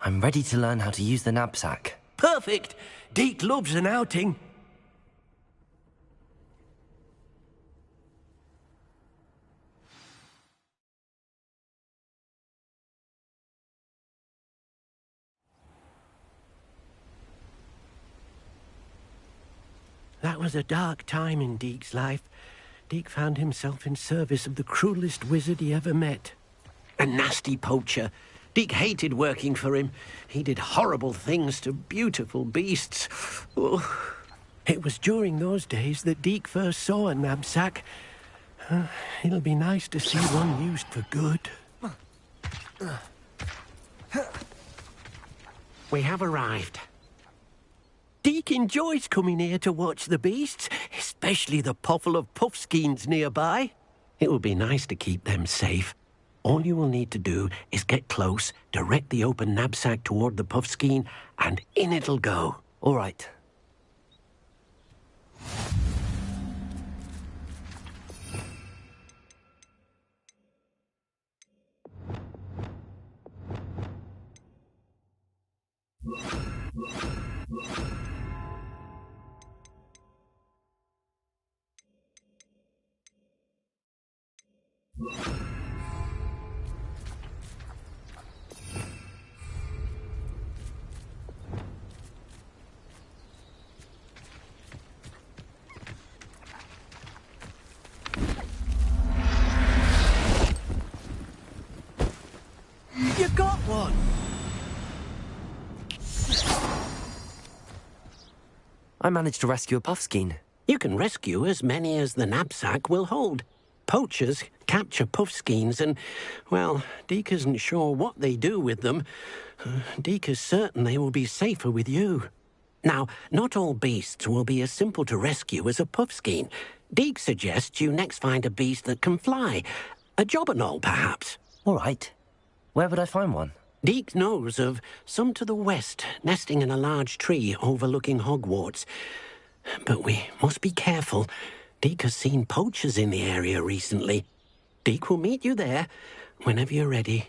I'm ready to learn how to use the knapsack. Perfect! Deke loves an outing. That was a dark time in Deke's life. Deke found himself in service of the cruelest wizard he ever met. A nasty poacher. Deke hated working for him. He did horrible things to beautiful beasts. Oh. It was during those days that Deke first saw a knapsack. It'll be nice to see one used for good. We have arrived. Deke enjoys coming here to watch the beasts, especially the potful of puffskeins nearby. It will be nice to keep them safe. All you will need to do is get close, direct the open knapsack toward the puffskein, and in it'll go. All right. You got one! I managed to rescue a puffskein. You can rescue as many as the knapsack will hold. Poachers capture puffskeins and, well, Deke isn't sure what they do with them. Deke is certain they will be safer with you. Now, not all beasts will be as simple to rescue as a puffskein. Deke suggests you next find a beast that can fly. A jobberknoll, perhaps. All right. Where would I find one? Deke knows of some to the west, nesting in a large tree overlooking Hogwarts. But we must be careful. Deke has seen poachers in the area recently. Deke will meet you there whenever you're ready.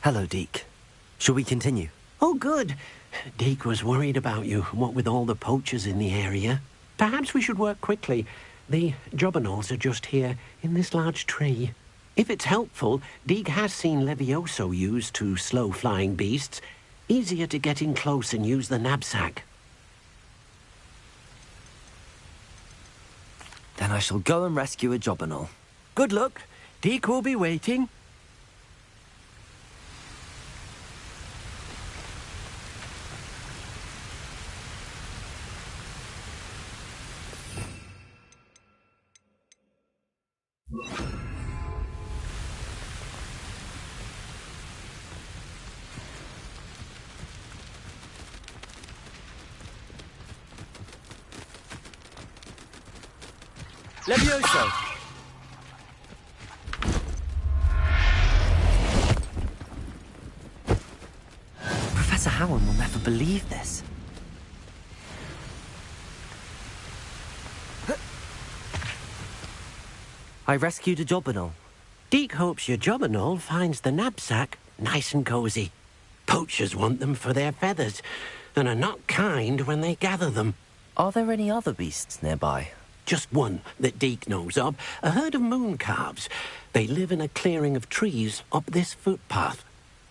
Hello, Deke. Shall we continue? Oh, good. Deke was worried about you, what with all the poachers in the area. Perhaps we should work quickly. The jobberknolls are just here, in this large tree. If it's helpful, Deke has seen Levioso used to slow flying beasts. Easier to get in close and use the knapsack. Then I shall go and rescue a jobberknoll. Good luck. Deke will be waiting. Levioso! Professor Howard will never believe this. I rescued a jobberknoll. Deke hopes your jobberknoll finds the knapsack nice and cozy. Poachers want them for their feathers and are not kind when they gather them. Are there any other beasts nearby? Just one that Deke knows of, a herd of moon calves. They live in a clearing of trees up this footpath.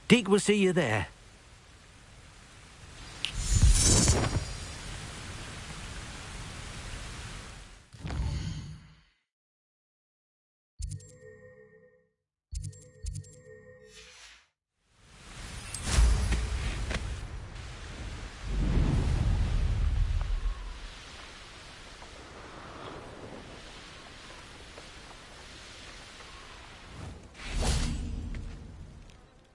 Deke will see you there.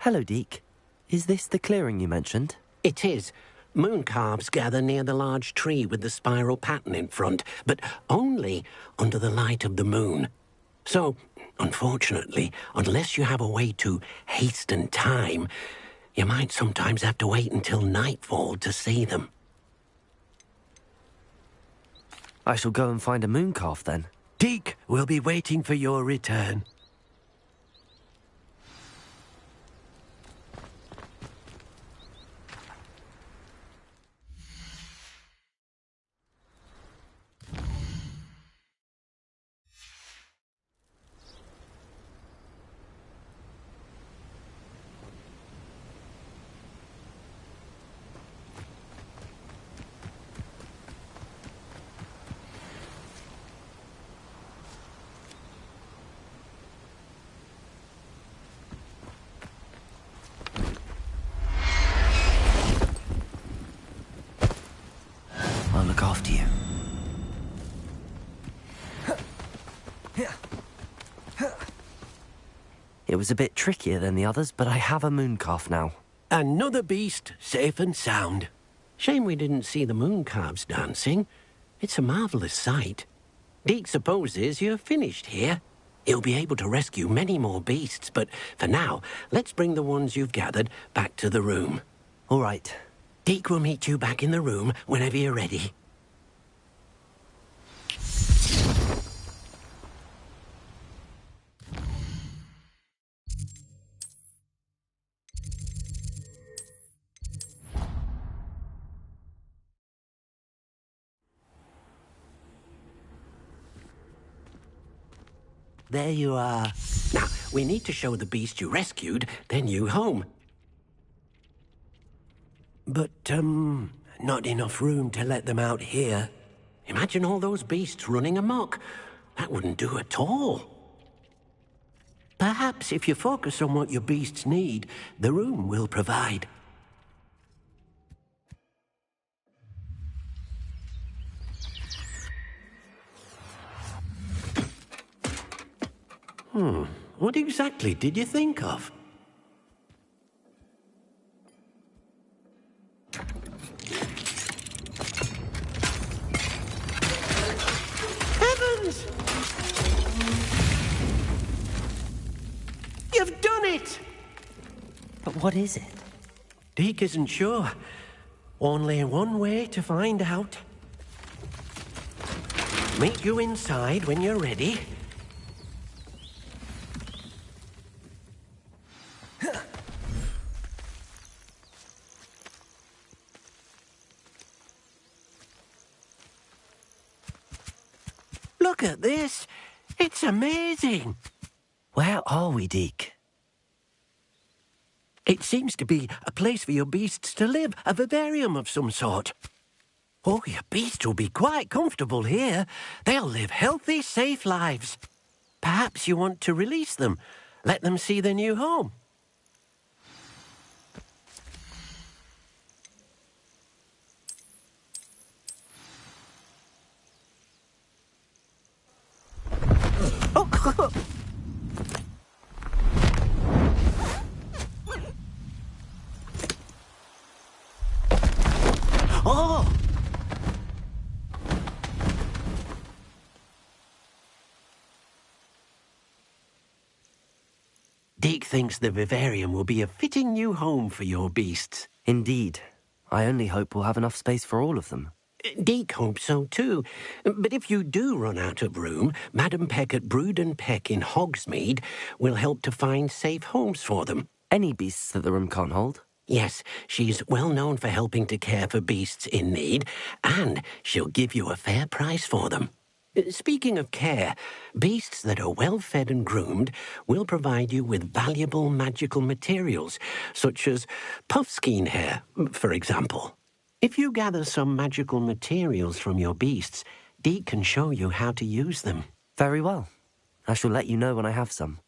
Hello, Deke. Is this the clearing you mentioned? It is. Moon calves gather near the large tree with the spiral pattern in front, but only under the light of the moon. So, unfortunately, unless you have a way to hasten time, you might sometimes have to wait until nightfall to see them. I shall go and find a moon calf then. Deke will be waiting for your return. I'll look after you. It was a bit trickier than the others, but I have a moon calf now. Another beast, safe and sound. Shame we didn't see the moon calves dancing. It's a marvellous sight. Deke supposes you're finished here. He'll be able to rescue many more beasts, but for now, let's bring the ones you've gathered back to the room. All right. Deke will meet you back in the room whenever you're ready. There you are. Now, we need to show the beast you rescued their new home. But, not enough room to let them out here. Imagine all those beasts running amok. That wouldn't do at all. Perhaps if you focus on what your beasts need, the room will provide. What exactly did you think of? Heavens! You've done it! But what is it? Deke isn't sure. Only one way to find out. Meet you inside when you're ready. Look at this. It's amazing. Where are we, Deke? It seems to be a place for your beasts to live, a vivarium of some sort. Oh, your beasts will be quite comfortable here. They'll live healthy, safe lives. Perhaps you want to release them, let them see their new home. Oh! Deke thinks the vivarium will be a fitting new home for your beasts. Indeed. I only hope we'll have enough space for all of them. Deke hopes so too. But if you do run out of room, Madam Peck at Brood and Peck in Hogsmeade will help to find safe homes for them. Any beasts that the room can't hold? Yes, she's well known for helping to care for beasts in need, and she'll give you a fair price for them. Speaking of care, beasts that are well fed and groomed will provide you with valuable magical materials, such as puffskein hair, for example. If you gather some magical materials from your beasts, Deke can show you how to use them. Very well. I shall let you know when I have some.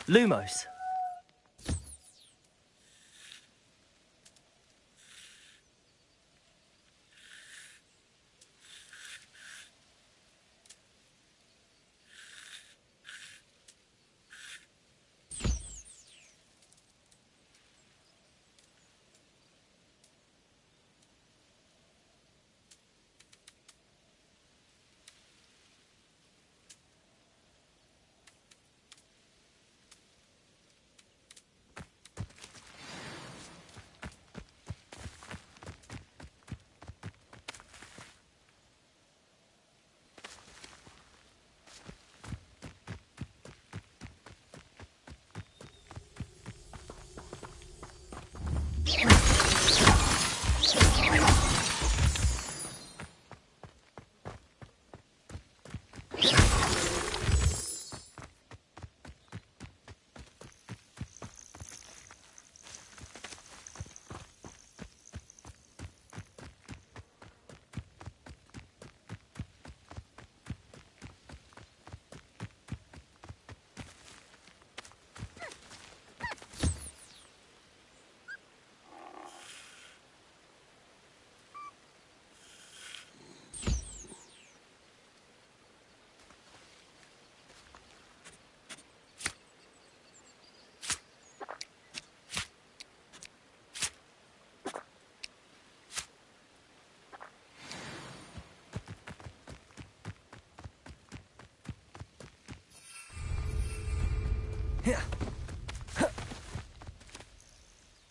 Lumos.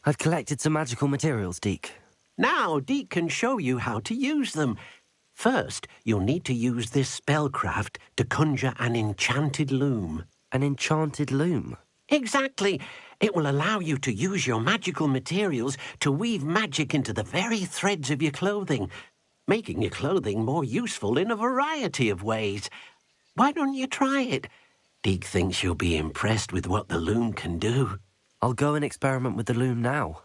I've collected some magical materials, Deke. Now, Deke can show you how to use them. First, you'll need to use this spellcraft to conjure an enchanted loom. An enchanted loom? Exactly. It will allow you to use your magical materials to weave magic into the very threads of your clothing, making your clothing more useful in a variety of ways. Why don't you try it? Deke thinks you'll be impressed with what the loom can do. I'll go and experiment with the loom now.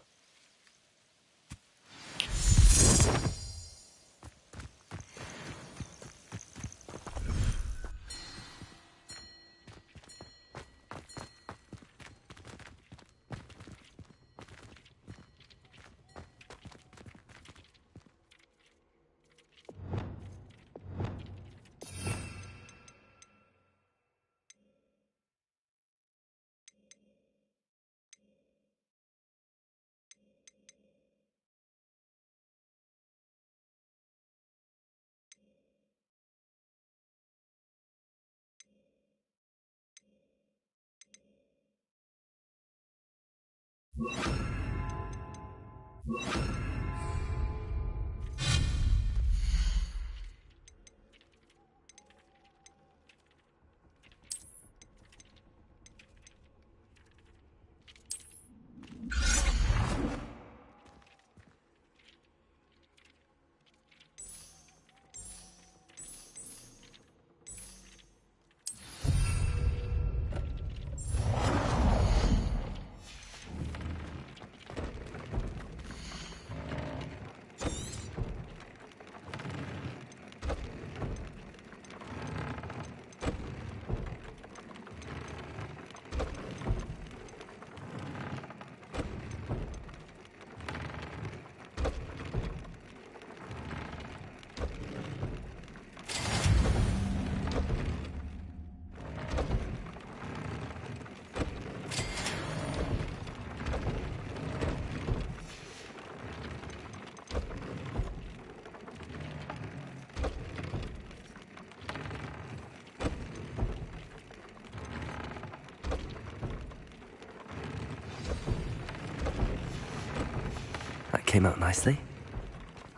That came out nicely.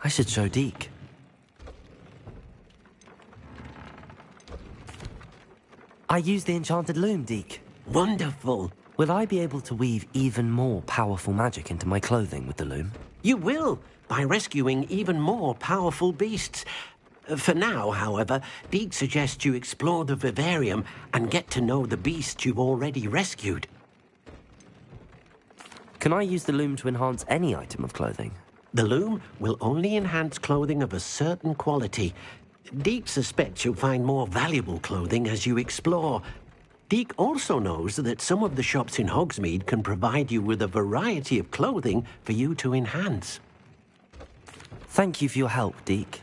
I should show Deke. I used the enchanted loom, Deke. Wonderful. Will I be able to weave even more powerful magic into my clothing with the loom? You will, by rescuing even more powerful beasts. For now, however, Deke suggests you explore the vivarium and get to know the beasts you've already rescued. Can I use the loom to enhance any item of clothing? The loom will only enhance clothing of a certain quality. Deke suspects you'll find more valuable clothing as you explore. Deke also knows that some of the shops in Hogsmeade can provide you with a variety of clothing for you to enhance. Thank you for your help, Deke.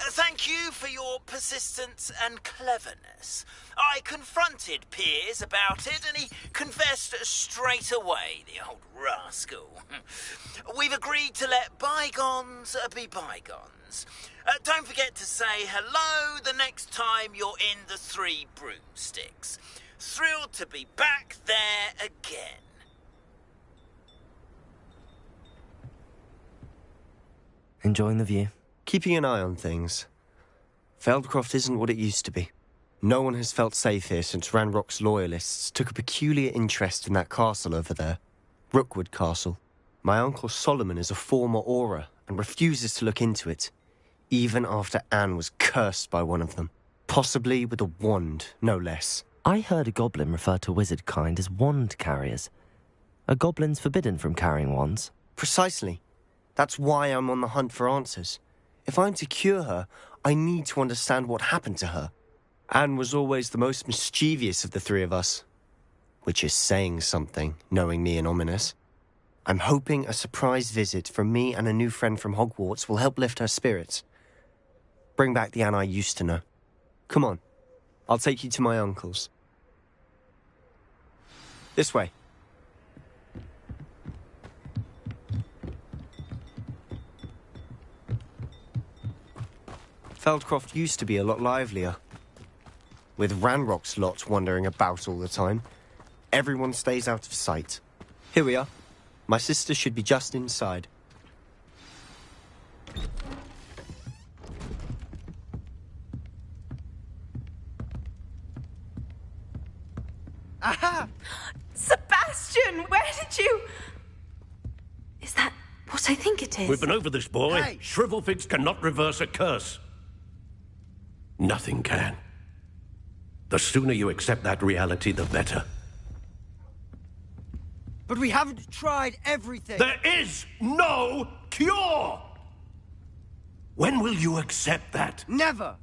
Thank you for your persistence and cleverness. I confronted Piers about it and he confessed straight away, the old rascal. We've agreed to let bygones be bygones. Don't forget to say hello the next time you're in the Three Broomsticks. Thrilled to be back there again. Enjoying the view? Keeping an eye on things. Feldcroft isn't what it used to be. No one has felt safe here since Ranrock's loyalists took a peculiar interest in that castle over there. Rookwood Castle. My uncle Solomon is a former Auror and refuses to look into it, even after Anne was cursed by one of them. Possibly with a wand, no less. I heard a goblin refer to wizard kind as wand carriers. Are goblins forbidden from carrying wands? Precisely. That's why I'm on the hunt for answers. If I'm to cure her, I need to understand what happened to her. Anne was always the most mischievous of the three of us. Which is saying something, knowing me and Ominous. I'm hoping a surprise visit from me and a new friend from Hogwarts will help lift her spirits. Bring back the Anne I used to know. Come on, I'll take you to my uncle's. This way. Feldcroft used to be a lot livelier. With Ranrock's lot wandering about all the time, everyone stays out of sight. Here we are. My sister should be just inside. Aha! Sebastian, where did you... Is that what I think it is? We've been over this, boy. Hey. Shrivelfigs cannot reverse a curse. Nothing can. The sooner you accept that reality, the better. But we haven't tried everything. There is no cure! When will you accept that? Never!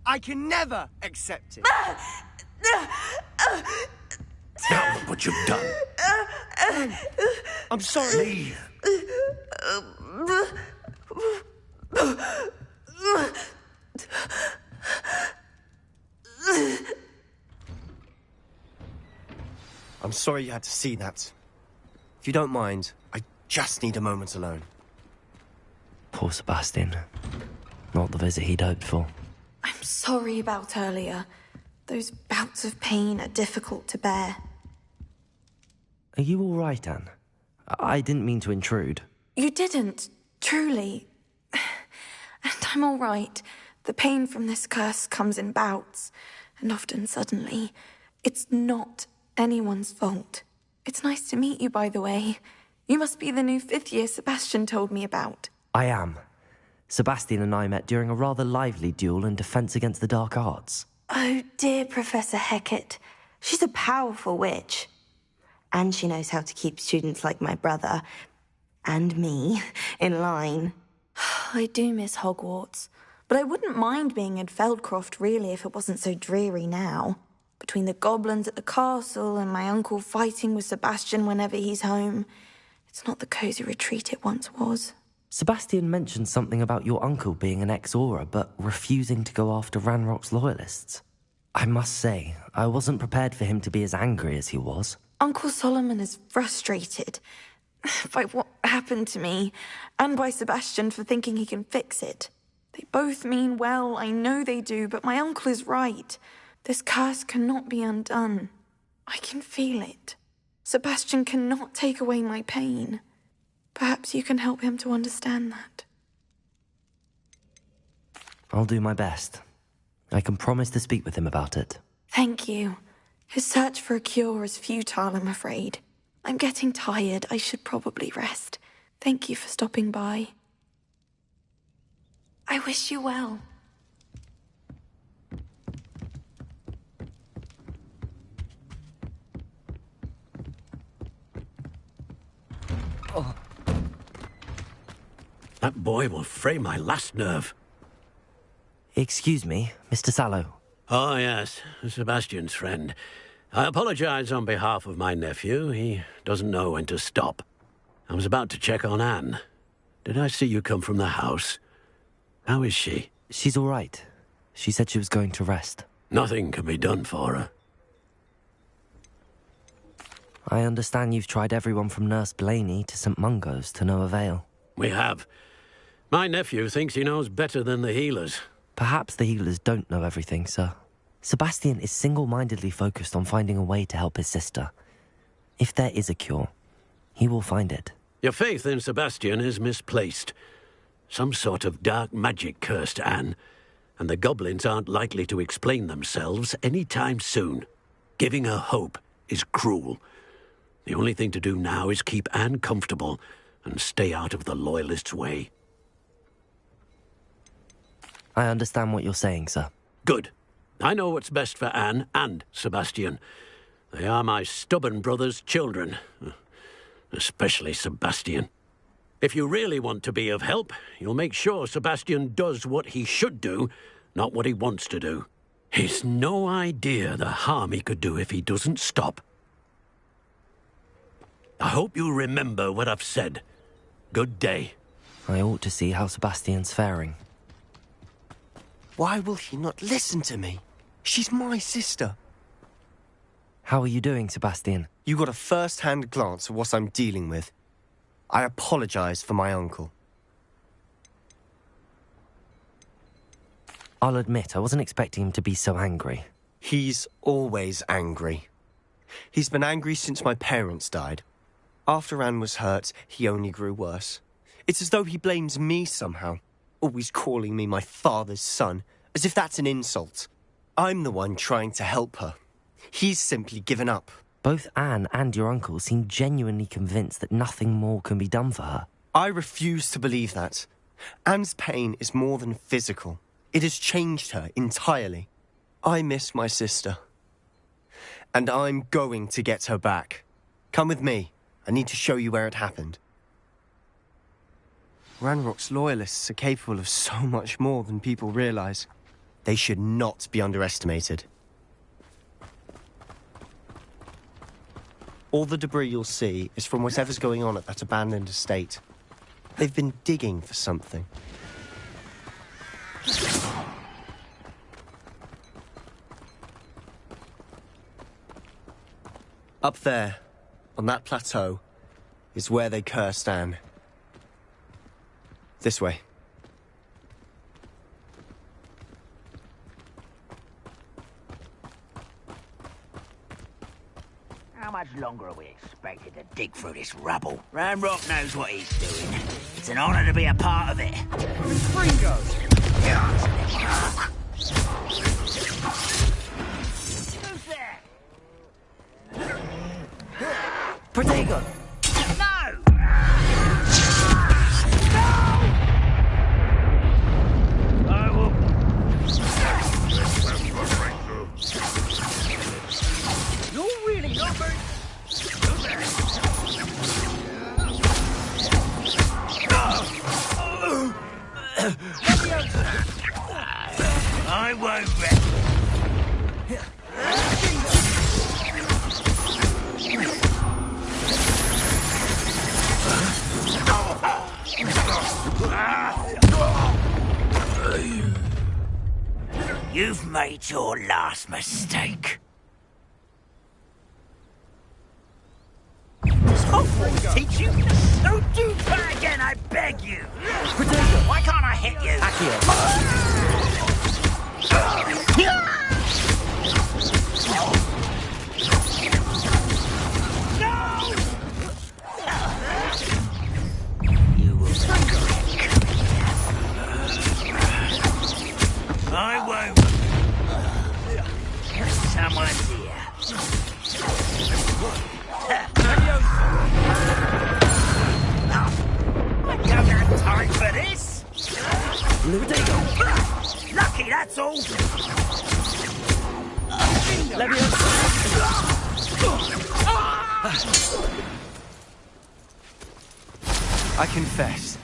I can never accept it. Now look what you've done. I'm sorry. Leave. I'm sorry you had to see that. If you don't mind, I just need a moment alone. Poor Sebastian. Not the visit he'd hoped for. I'm sorry about earlier. Those bouts of pain are difficult to bear. Are you all right, Anne? I didn't mean to intrude. You didn't, truly. And I'm all right. The pain from this curse comes in bouts, and often suddenly. It's not anyone's fault. It's nice to meet you, by the way. You must be the new 5th year Sebastian told me about. I am. Sebastian and I met during a rather lively duel in defense against the dark arts. Oh, dear Professor Hecat. She's a powerful witch. And she knows how to keep students like my brother, and me, in line. I do miss Hogwarts, but I wouldn't mind being in Feldcroft, really, if it wasn't so dreary now. Between the goblins at the castle and my uncle fighting with Sebastian whenever he's home, it's not the cosy retreat it once was. Sebastian mentioned something about your uncle being an ex-Auror, but refusing to go after Ranrock's loyalists. I must say, I wasn't prepared for him to be as angry as he was. Uncle Solomon is frustrated by what happened to me, and by Sebastian for thinking he can fix it. They both mean well, I know they do, but my uncle is right. This curse cannot be undone. I can feel it. Sebastian cannot take away my pain. Perhaps you can help him to understand that. I'll do my best. I can promise to speak with him about it. Thank you. His search for a cure is futile, I'm afraid. I'm getting tired. I should probably rest. Thank you for stopping by. I wish you well. That boy will fray my last nerve. Excuse me, Mr. Sallow. Oh, yes, Sebastian's friend. I apologize on behalf of my nephew. He doesn't know when to stop. I was about to check on Anne. Did I see you come from the house? How is she? She's all right. She said she was going to rest. Nothing can be done for her. I understand you've tried everyone from Nurse Blaney to St. Mungo's to no avail. We have. My nephew thinks he knows better than the healers. Perhaps the healers don't know everything, sir. Sebastian is single-mindedly focused on finding a way to help his sister. If there is a cure, he will find it. Your faith in Sebastian is misplaced. Some sort of dark magic cursed Anne, and the goblins aren't likely to explain themselves any time soon. Giving her hope is cruel. The only thing to do now is keep Anne comfortable and stay out of the Loyalists' way. I understand what you're saying, sir. Good. I know what's best for Anne and Sebastian. They are my stubborn brother's children. Especially Sebastian. If you really want to be of help, you'll make sure Sebastian does what he should do, not what he wants to do. He's no idea the harm he could do if he doesn't stop. I hope you remember what I've said. Good day. I ought to see how Sebastian's faring. Why will he not listen to me? She's my sister. How are you doing, Sebastian? You got a first-hand glance at what I'm dealing with. I apologize for my uncle. I'll admit, I wasn't expecting him to be so angry. He's always angry. He's been angry since my parents died. After Anne was hurt, he only grew worse. It's as though he blames me somehow, always calling me my father's son, as if that's an insult. I'm the one trying to help her. He's simply given up. Both Anne and your uncle seem genuinely convinced that nothing more can be done for her. I refuse to believe that. Anne's pain is more than physical. It has changed her entirely. I miss my sister. And I'm going to get her back. Come with me. I need to show you where it happened. Ranrock's loyalists are capable of so much more than people realize. They should not be underestimated. All the debris you'll see is from whatever's going on at that abandoned estate. They've been digging for something. Up there, on that plateau, is where they cursed Anne. This way. How much longer are we expected to dig through this rubble? Ranrock knows what he's doing. It's an honor to be a part of it. Ringo! Who's there? Protego! No! I will... You're really not very... I won't rest. You've made your last mistake. Does Hogwarts teach you? Don't do that again, I beg you! Why can't I hit you? You will I won't. Someone's here. I don't have time for this. Lucky, that's all. I confess,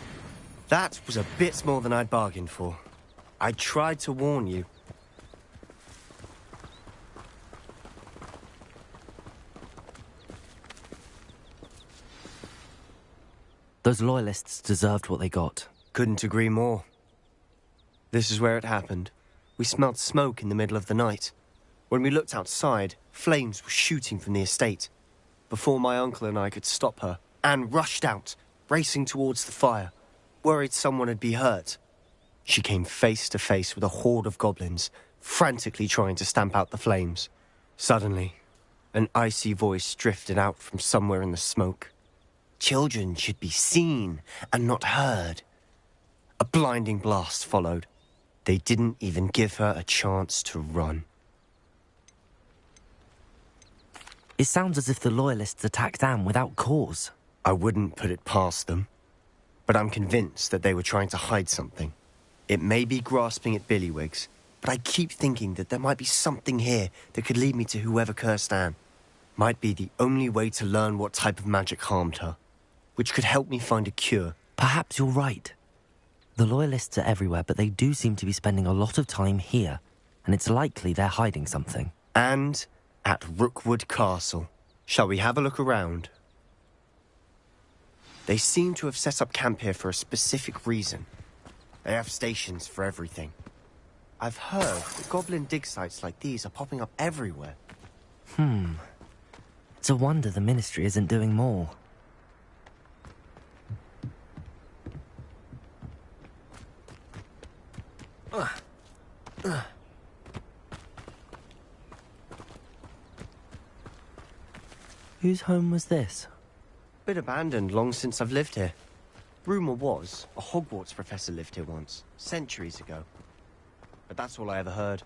that was a bit more than I'd bargained for. I tried to warn you. Those loyalists deserved what they got. Couldn't agree more. This is where it happened. We smelled smoke in the middle of the night. When we looked outside, flames were shooting from the estate. Before my uncle and I could stop her, Anne rushed out, racing towards the fire, worried someone had been hurt. She came face to face with a horde of goblins, frantically trying to stamp out the flames. Suddenly, an icy voice drifted out from somewhere in the smoke. Children should be seen and not heard. A blinding blast followed. They didn't even give her a chance to run. It sounds as if the loyalists attacked Anne without cause. I wouldn't put it past them, but I'm convinced that they were trying to hide something. It may be grasping at Billywigs, but I keep thinking that there might be something here that could lead me to whoever cursed Anne. Might be the only way to learn what type of magic harmed her, which could help me find a cure. Perhaps you're right. The loyalists are everywhere, but they do seem to be spending a lot of time here, and it's likely they're hiding something. And at Rookwood Castle. Shall we have a look around? They seem to have set up camp here for a specific reason. They have stations for everything. I've heard that goblin dig sites like these are popping up everywhere. It's a wonder the Ministry isn't doing more. Whose home was this? Been abandoned long since I've lived here. Rumour was a Hogwarts professor lived here once, centuries ago. But that's all I ever heard.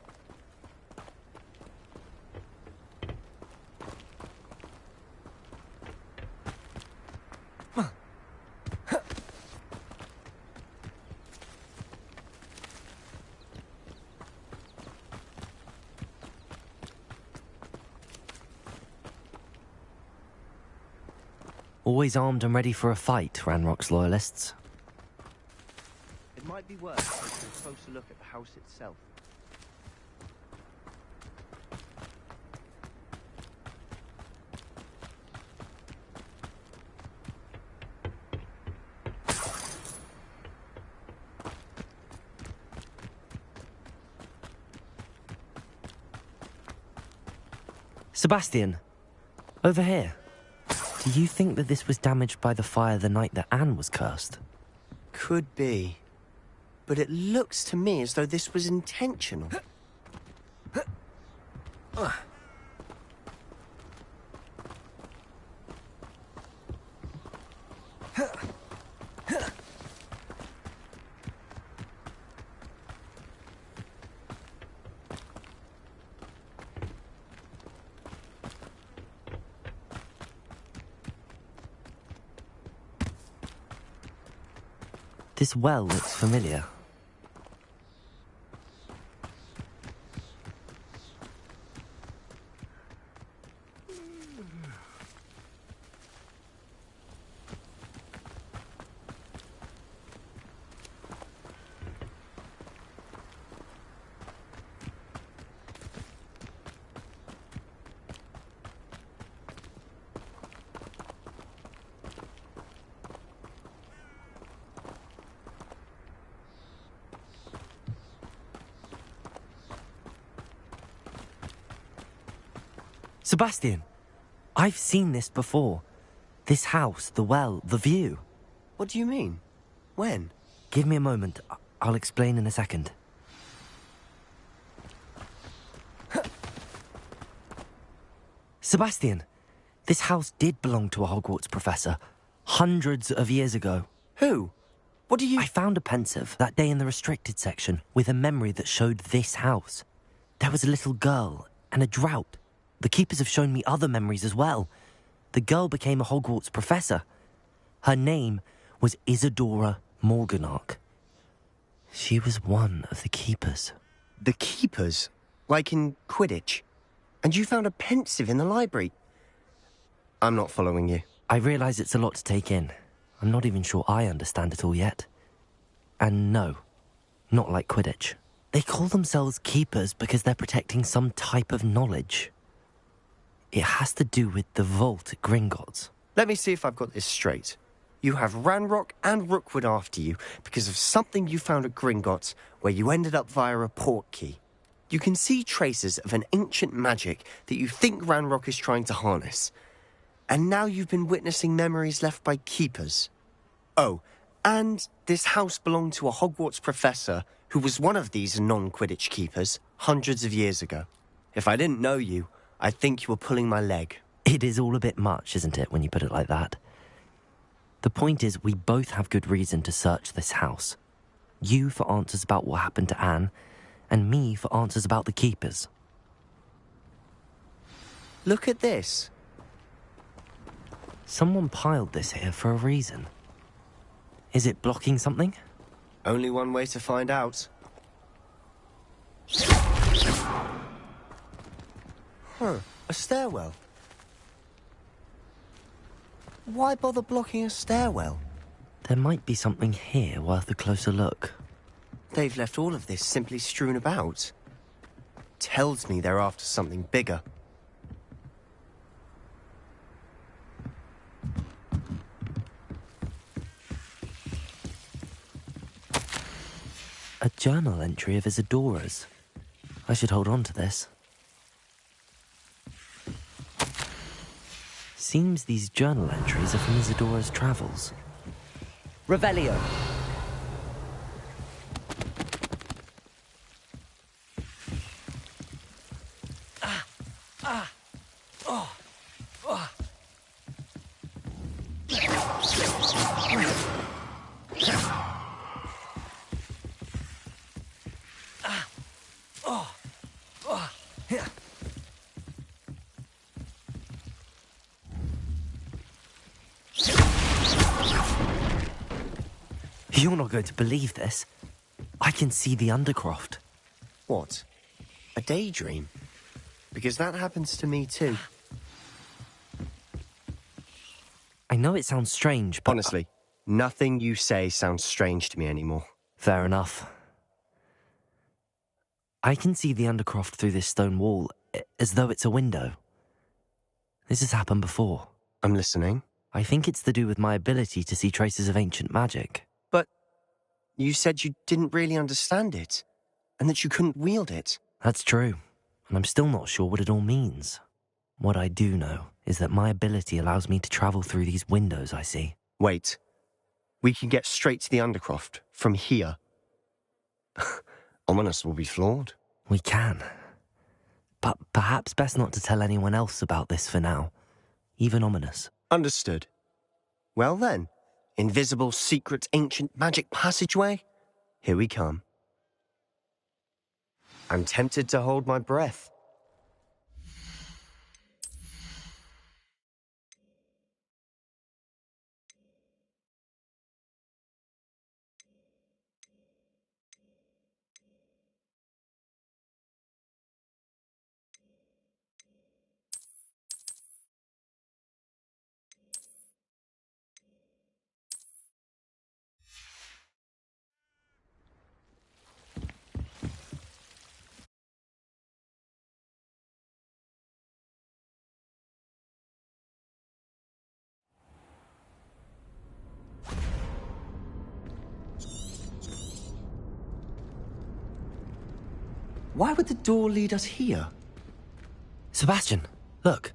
Always armed and ready for a fight, Ranrock's loyalists. be worth taking a closer look at the house itself. Sebastian, over here. Do you think that this was damaged by the fire the night that Anne was cursed? Could be. But it looks to me as though this was intentional. This well looks familiar. Sebastian, I've seen this before. This house, the well, the view. What do you mean? When? Give me a moment. I'll explain in a second. Sebastian, this house did belong to a Hogwarts professor hundreds of years ago. Who? What do you... I found a pensive that day in the restricted section with a memory that showed this house. There was a little girl and a drought. The keepers have shown me other memories as well. The girl became a Hogwarts professor. Her name was Isadora Morganach. She was one of the keepers. The keepers? Like in Quidditch? And you found a pensive in the library? I'm not following you. I realise it's a lot to take in. I'm not even sure I understand it all yet. And no, not like Quidditch. They call themselves keepers because they're protecting some type of knowledge. It has to do with the vault at Gringotts. Let me see if I've got this straight. You have Ranrock and Rookwood after you because of something you found at Gringotts where you ended up via a portkey. You can see traces of an ancient magic that you think Ranrock is trying to harness. And now you've been witnessing memories left by keepers. Oh, and this house belonged to a Hogwarts professor who was one of these non-Quidditch keepers hundreds of years ago. If I didn't know you, I'd think you were pulling my leg. It is all a bit much, isn't it, when you put it like that? The point is, we both have good reason to search this house. You for answers about what happened to Anne, and me for answers about the keepers. Look at this. Someone piled this here for a reason. Is it blocking something? Only one way to find out. Huh, a stairwell. Why bother blocking a stairwell? There might be something here worth a closer look. They've left all of this simply strewn about. Tells me they're after something bigger. A journal entry of Isadora's. I should hold on to this. Seems these journal entries are from Isadora's travels. Revelio. You're not going to believe this. I can see the Undercroft. What? A daydream? Because that happens to me too. I know it sounds strange, but... Honestly, nothing you say sounds strange to me anymore. Fair enough. I can see the Undercroft through this stone wall, as though it's a window. This has happened before. I'm listening. I think it's to do with my ability to see traces of ancient magic. But you said you didn't really understand it, and that you couldn't wield it. That's true, and I'm still not sure what it all means. What I do know is that my ability allows me to travel through these windows I see. Wait. We can get straight to the Undercroft from here. Ominous will be floored. We can. But perhaps best not to tell anyone else about this for now. Even Ominous. Understood. Well then, invisible, secret, ancient magic passageway? Here we come. I'm tempted to hold my breath. Why would the door lead us here? Sebastian, look.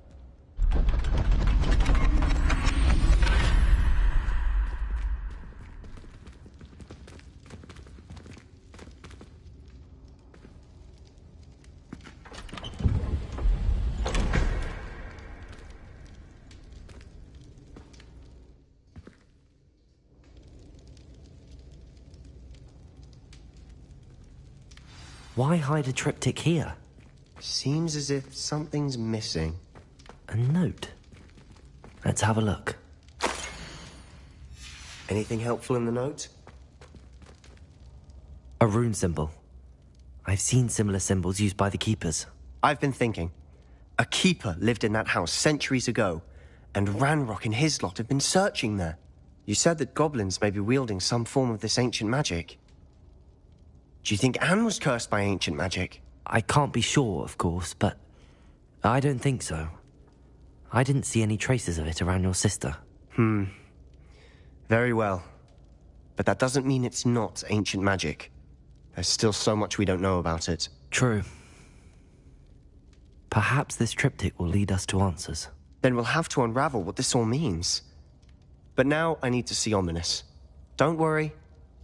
Why hide a triptych here? Seems as if something's missing. A note. Let's have a look. Anything helpful in the note? A rune symbol. I've seen similar symbols used by the keepers. I've been thinking. A keeper lived in that house centuries ago, and Ranrock and his lot have been searching there. You said that goblins may be wielding some form of this ancient magic. Do you think Anne was cursed by ancient magic? I can't be sure, of course, but I don't think so. I didn't see any traces of it around your sister. Very well. But that doesn't mean it's not ancient magic. There's still so much we don't know about it. True. Perhaps this triptych will lead us to answers. Then we'll have to unravel what this all means. But now I need to see Ominous. Don't worry,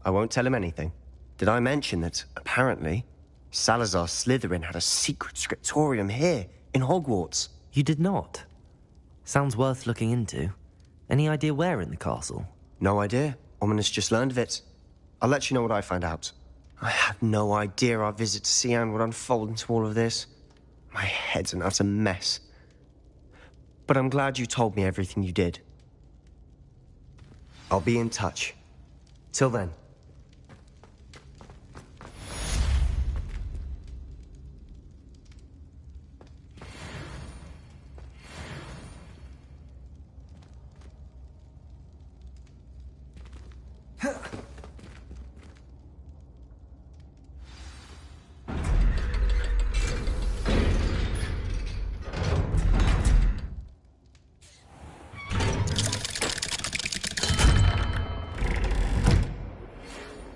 I won't tell him anything. Did I mention that, apparently, Salazar Slytherin had a secret scriptorium here, in Hogwarts? You did not? Sounds worth looking into. Any idea where in the castle? No idea. Ominous just learned of it. I'll let you know what I find out. I had no idea our visit to Sian would unfold into all of this. My head's an utter mess. But I'm glad you told me everything you did. I'll be in touch. Till then.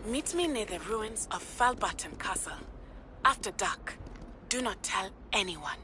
Meet me near the ruins of Falbarton Castle. After dark. Do not tell anyone.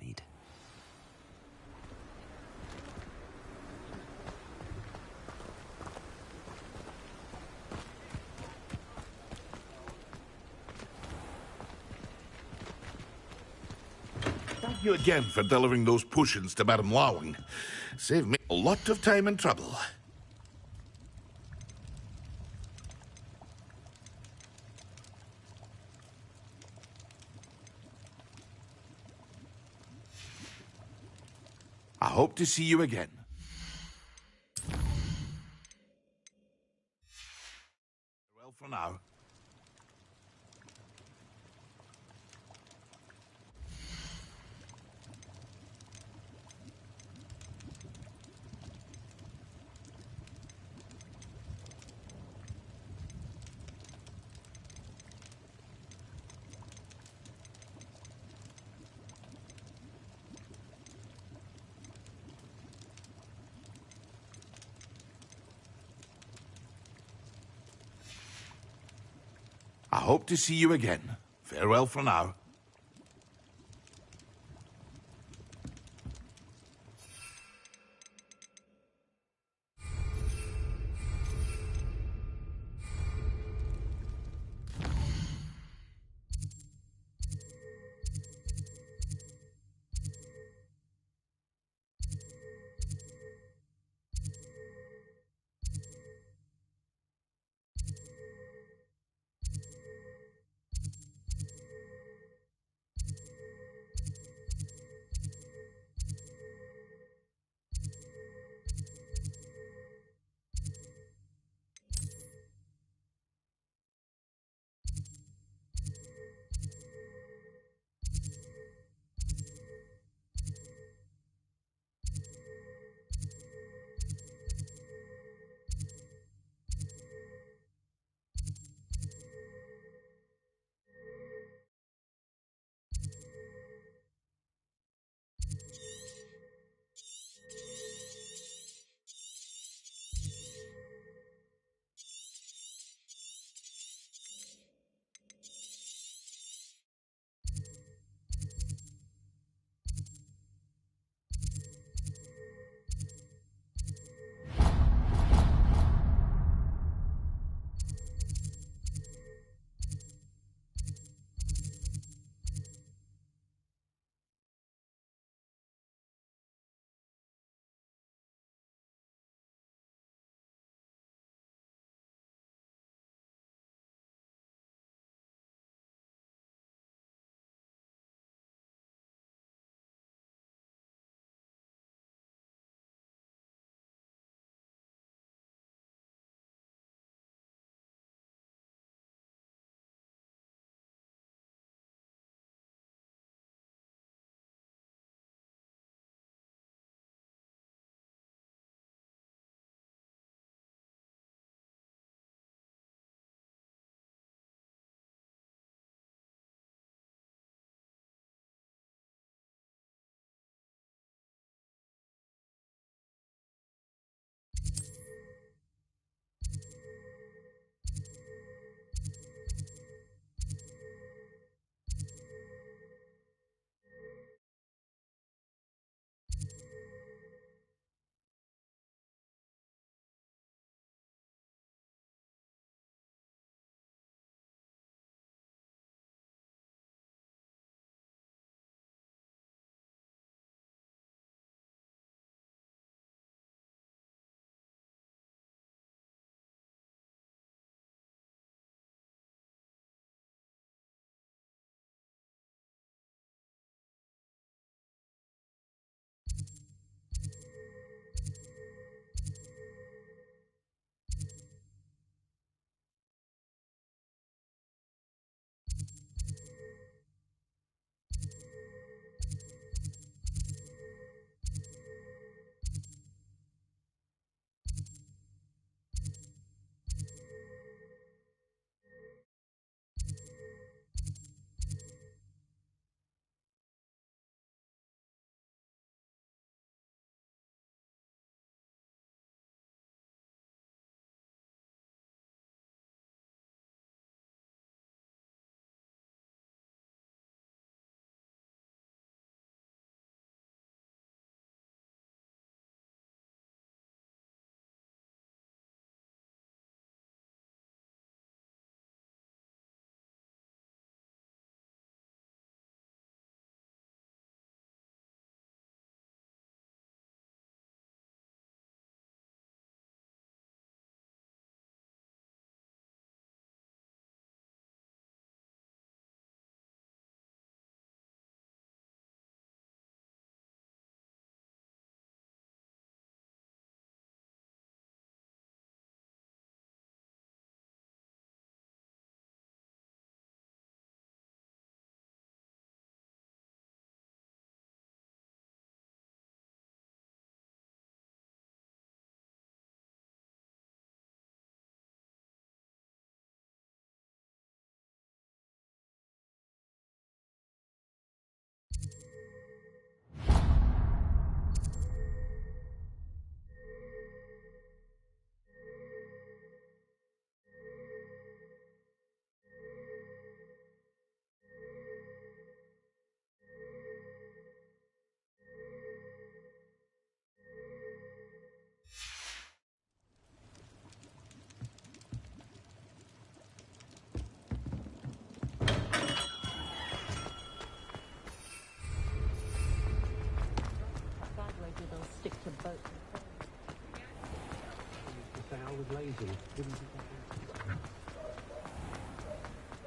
Mead. Thank you again for delivering those potions to Madame Lawing. Saved me a lot of time and trouble. I hope to see you again. Well, for now. I hope to see you again. Farewell for now.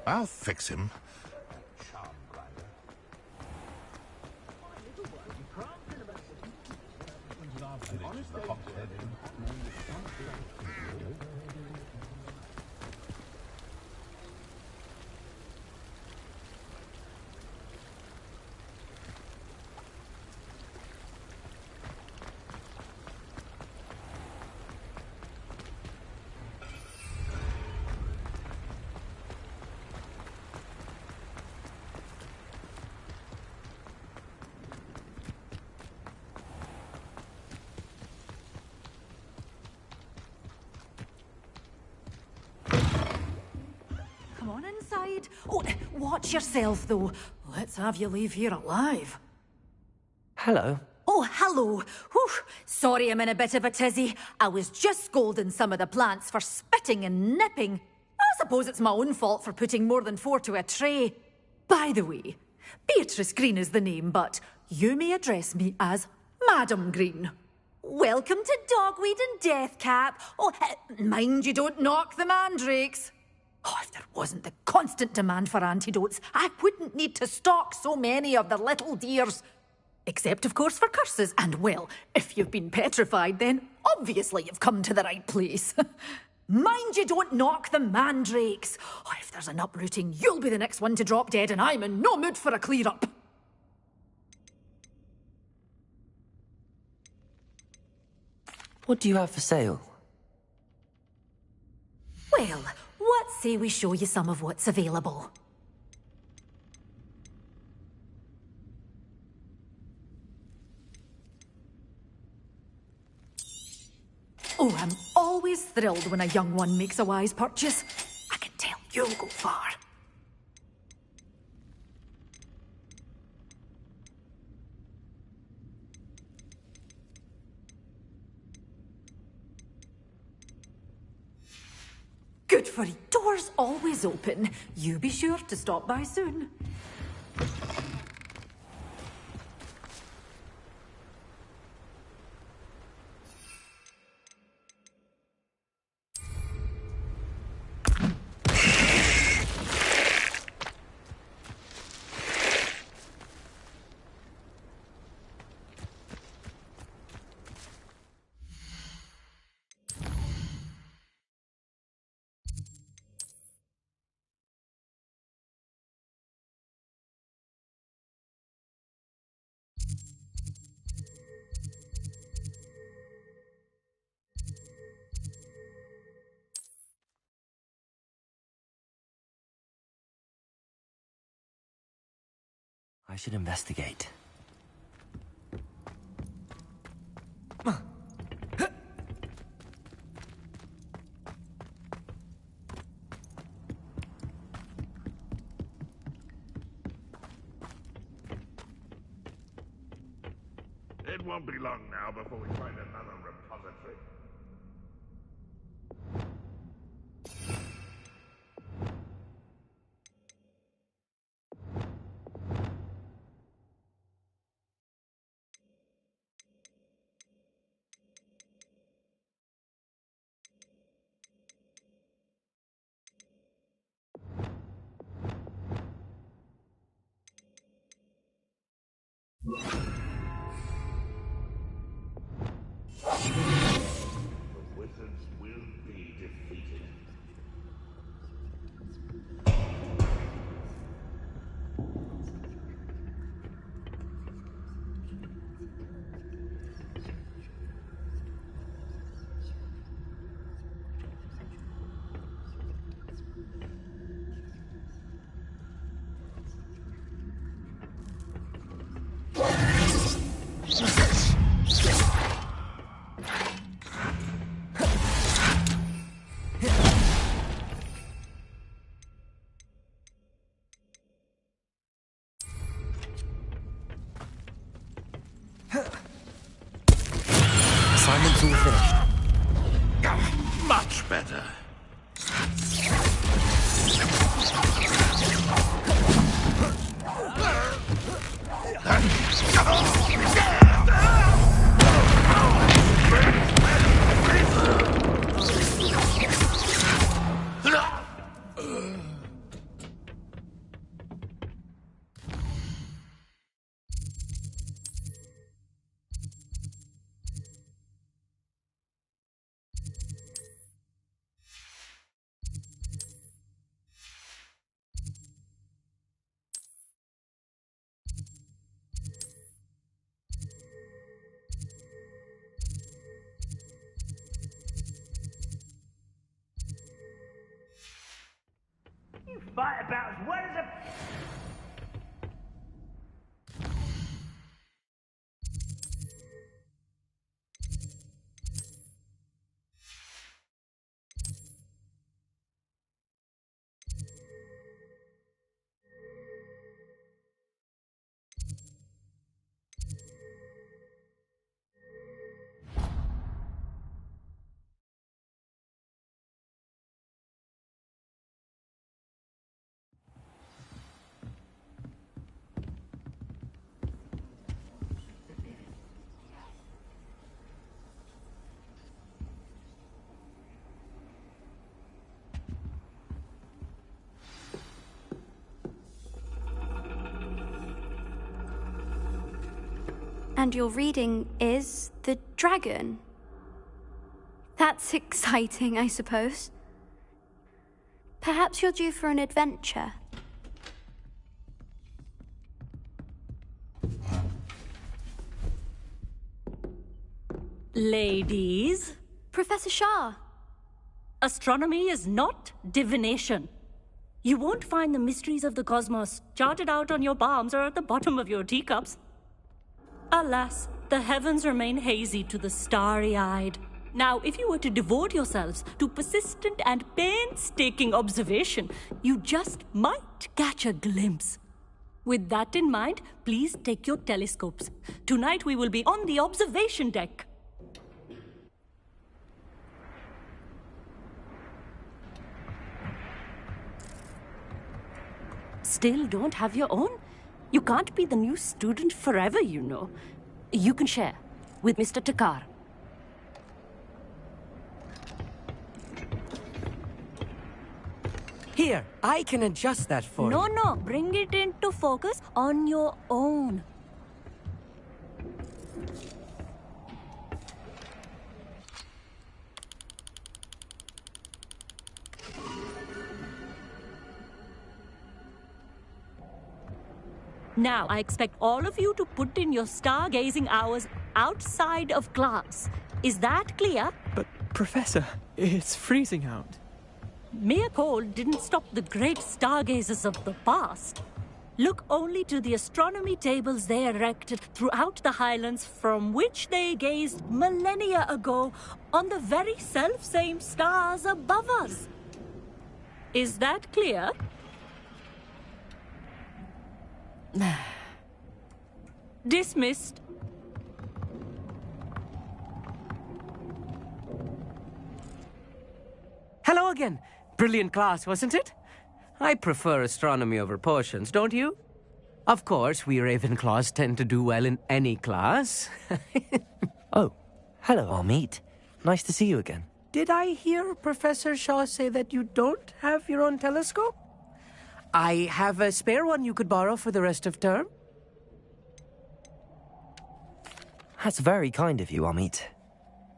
I'll fix him. Come on inside. Oh, watch yourself, though. Let's have you leave here alive. Hello. Oh, hello. Whew. Sorry I'm in a bit of a tizzy. I was just scolding some of the plants for spitting and nipping. I suppose it's my own fault for putting more than 4 to a tray. By the way, Beatrice Green is the name, but you may address me as Madam Green. Welcome to Dogweed and Deathcap. Oh, mind you don't knock the mandrakes. Oh, if there wasn't the constant demand for antidotes, I wouldn't need to stock so many of the little dears. Except, of course, for curses. And, well, if you've been petrified, then obviously you've come to the right place. Mind you don't knock the mandrakes. Oh, if there's an uprooting, you'll be the next one to drop dead, and I'm in no mood for a clear-up. What do you have for sale? Well, what say we show you some of what's available? Oh, I'm always thrilled when a young one makes a wise purchase. I can tell you'll go far. Good for you. Doors always open. You be sure to stop by soon. I should investigate. It won't be long now before we find another repository. The wizards will be defeated. Assignment's all finished. Much better. fight about as well as a... And your reading is the dragon. That's exciting, I suppose. Perhaps you're due for an adventure. Ladies. Professor Shah. Astronomy is not divination. You won't find the mysteries of the cosmos charted out on your palms or at the bottom of your teacups. Alas, the heavens remain hazy to the starry-eyed. Now, if you were to devote yourselves to persistent and painstaking observation, you just might catch a glimpse. With that in mind, please take your telescopes. Tonight we will be on the observation deck. Still don't have your own? You can't be the new student forever, you know. You can share with Mr. Takar. Here, I can adjust that for you. No, bring it into focus on your own. Now, I expect all of you to put in your stargazing hours outside of class. Is that clear? But, Professor, it's freezing out. Mere cold didn't stop the great stargazers of the past. Look only to the astronomy tables they erected throughout the highlands from which they gazed millennia ago on the very self-same stars above us. Is that clear? Dismissed. Hello again. Brilliant class, wasn't it? I prefer astronomy over potions, don't you? Of course, we Ravenclaws tend to do well in any class. Oh, hello, Amit. Nice to see you again. Did I hear Professor Shaw say that you don't have your own telescope? I have a spare one you could borrow for the rest of term. That's very kind of you, Amit.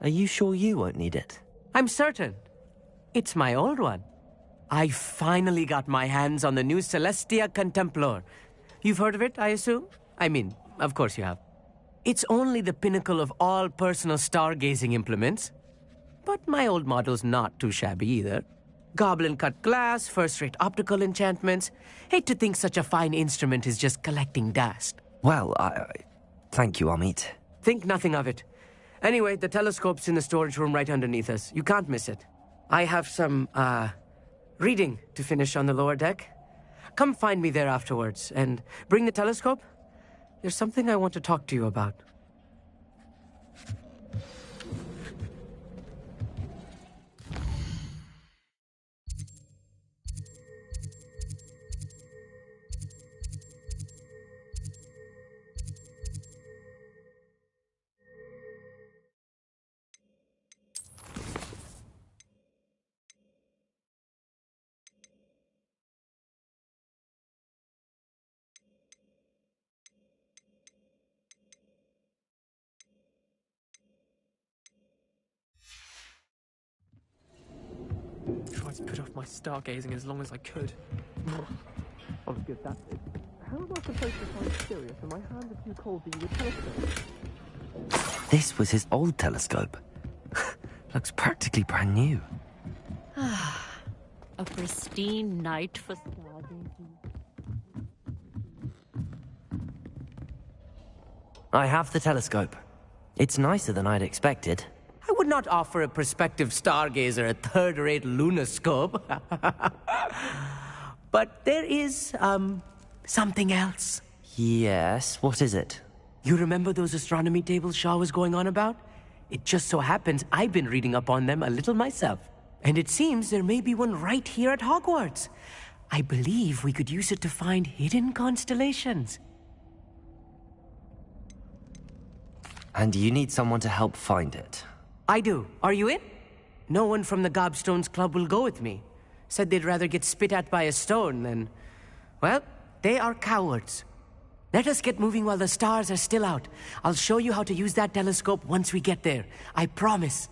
Are you sure you won't need it? I'm certain. It's my old one. I finally got my hands on the new Celestia Contemplar. You've heard of it, I assume? I mean, of course you have. It's only the pinnacle of all personal stargazing implements. But my old model's not too shabby either. Goblin-cut glass, first-rate optical enchantments. Hate to think such a fine instrument is just collecting dust. Well, thank you, Amit. Think nothing of it. Anyway, the telescope's in the storage room right underneath us. You can't miss it. I have some, reading to finish on the lower deck. Come find me there afterwards, and bring the telescope. There's something I want to talk to you about. Tried to put off my stargazing as long as I could. I was good that bit. How am I supposed to find Sirius when my hands are too cold to use a telescope? This was his old telescope. Looks practically brand new. A pristine night for stargazing. I have the telescope. It's nicer than I'd expected. I would not offer a prospective stargazer a third-rate lunoscope. But there is, something else. Yes, what is it? You remember those astronomy tables Shaw was going on about? It just so happens I've been reading up on them a little myself. And it seems there may be one right here at Hogwarts. I believe we could use it to find hidden constellations. And you need someone to help find it. I do. Are you in? No one from the Gobstones Club will go with me. Said they'd rather get spit at by a stone than... Well, they are cowards. Let us get moving while the stars are still out. I'll show you how to use that telescope once we get there. I promise.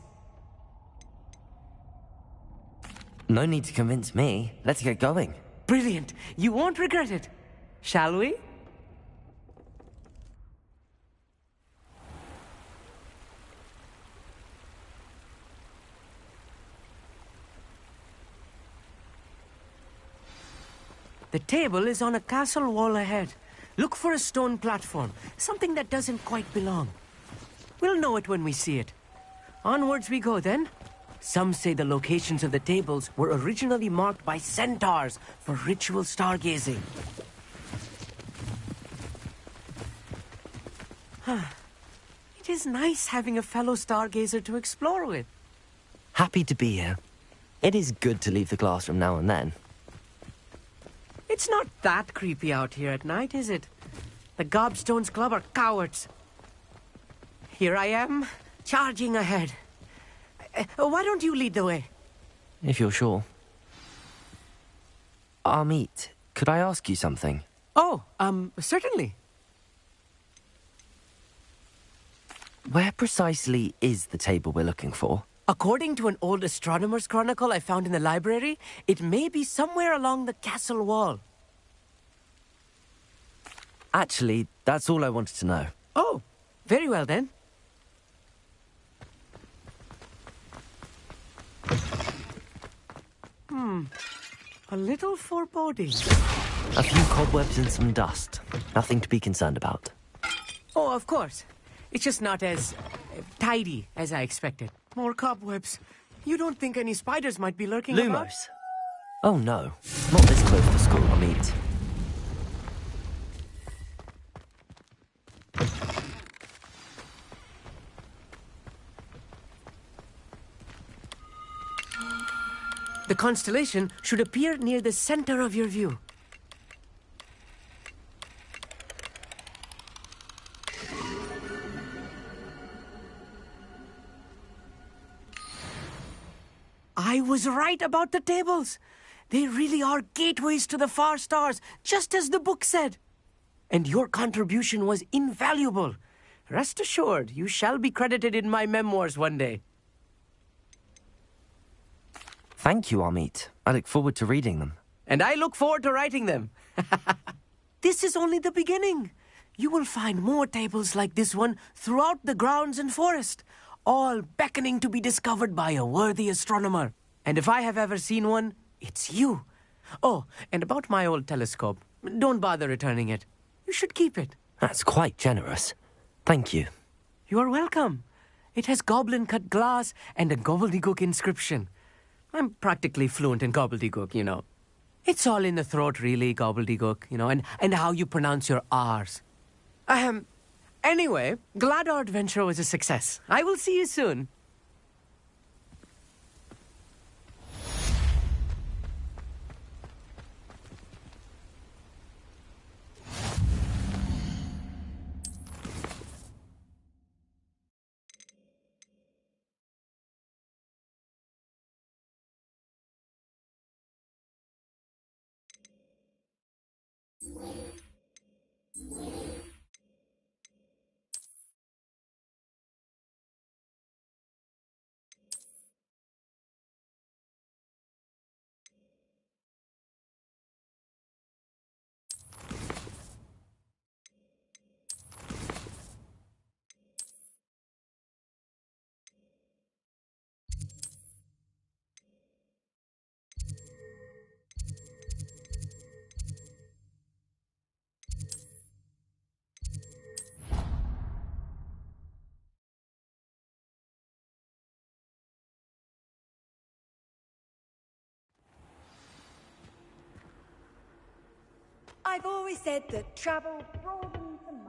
No need to convince me. Let's get going. Brilliant. You won't regret it. Shall we? The table is on a castle wall ahead. Look for a stone platform, something that doesn't quite belong. We'll know it when we see it. Onwards we go then. Some say the locations of the tables were originally marked by centaurs for ritual stargazing. It is nice having a fellow stargazer to explore with. Happy to be here. It is good to leave the classroom now and then. It's not that creepy out here at night, is it? The Gobstones Club are cowards. Here I am, charging ahead. Why don't you lead the way? If you're sure. Amit, could I ask you something? Oh, certainly. Where precisely is the table we're looking for? According to an old astronomer's chronicle I found in the library, it may be somewhere along the castle wall. Actually, that's all I wanted to know. Oh, very well then. A little foreboding. A few cobwebs and some dust. Nothing to be concerned about. Oh, of course. It's just not as tidy as I expected. More cobwebs. You don't think any spiders might be lurking about? Lumos? Oh no, not this close to school, Amit. The constellation should appear near the center of your view. I was right about the tables. They really are gateways to the far stars, just as the book said. And your contribution was invaluable. Rest assured, you shall be credited in my memoirs one day. Thank you, Amit. I look forward to reading them. And I look forward to writing them. This is only the beginning. You will find more tables like this one throughout the grounds and forest, all beckoning to be discovered by a worthy astronomer. And if I have ever seen one, it's you. Oh, and about my old telescope, don't bother returning it. You should keep it. That's quite generous. Thank you. You are welcome. It has goblin-cut glass and a gobbledygook inscription. I'm practically fluent in gobbledygook, you know. It's all in the throat, really, gobbledygook, you know, and how you pronounce your R's. Anyway, glad our adventure was a success. I will see you soon. I've always said that travel broadens the mind.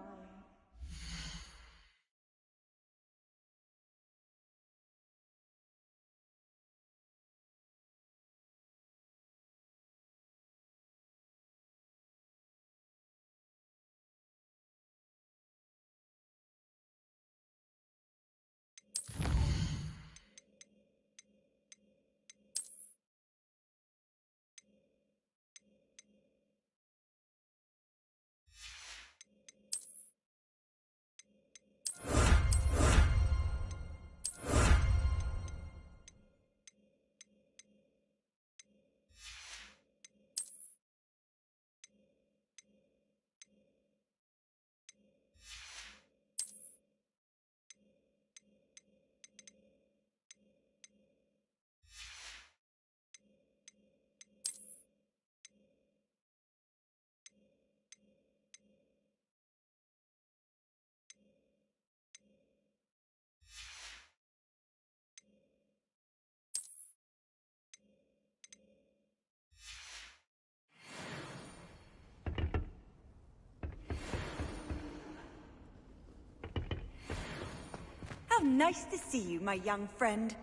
How nice to see you, my young friend.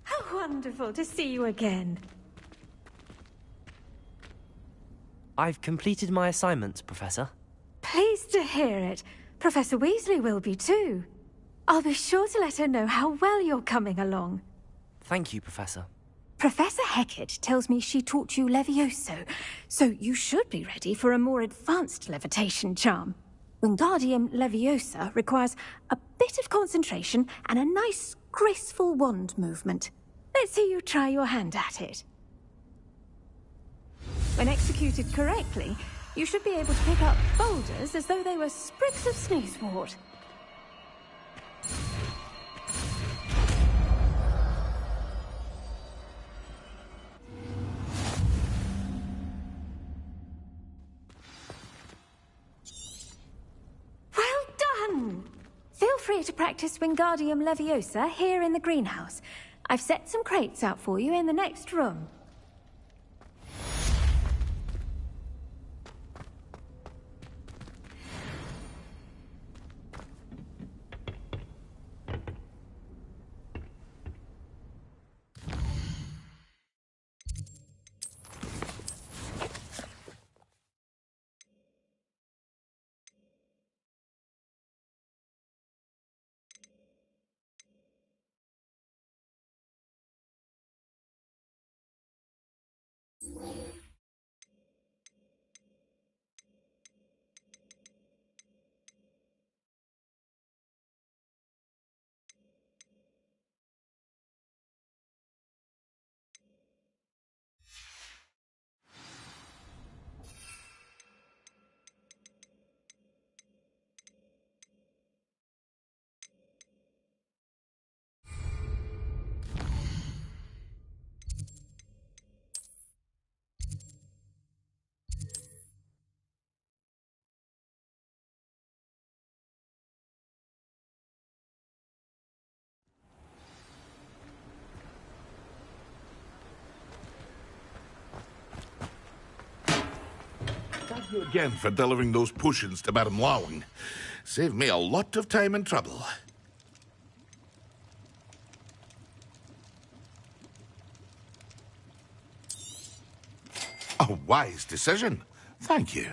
How wonderful to see you again. I've completed my assignments, Professor. Pleased to hear it. Professor Weasley will be too. I'll be sure to let her know how well you're coming along. Thank you, Professor. Professor Hecat tells me she taught you Levioso, so you should be ready for a more advanced levitation charm. Wingardium Leviosa requires a bit of concentration and a nice, graceful wand movement. Let's see you try your hand at it. When executed correctly, you should be able to pick up boulders as though they were sprigs of sneezewort. Well done! Feel free to practice Wingardium Leviosa here in the greenhouse. I've set some crates out for you in the next room. Thank you again for delivering those potions to Madame Lowing. Saved me a lot of time and trouble. A wise decision. Thank you.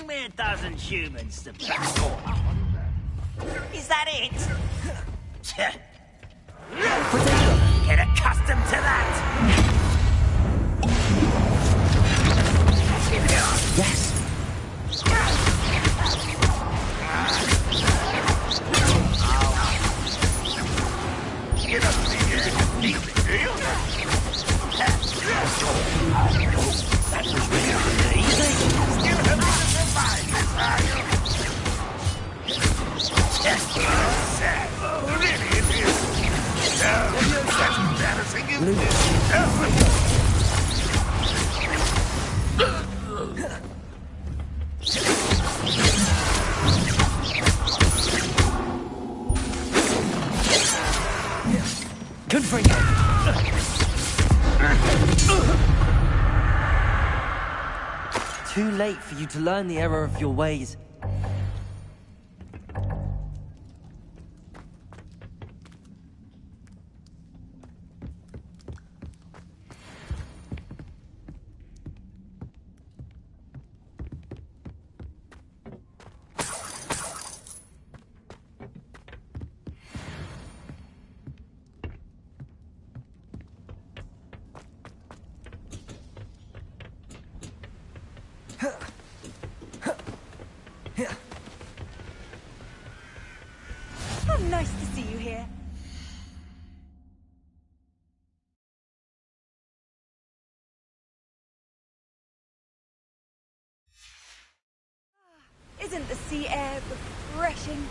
Bring me a dozen humans to battle. Is that it? Get accustomed to that! Yes! You don't think you're easy, do you? That was really easy. Still happy to survive this, are you? Sad. Really, it is. No, that's embarrassing, isn't it? Good for you! Too late for you to learn the error of your ways. Oh, nice to see you here. Isn't the sea air refreshing?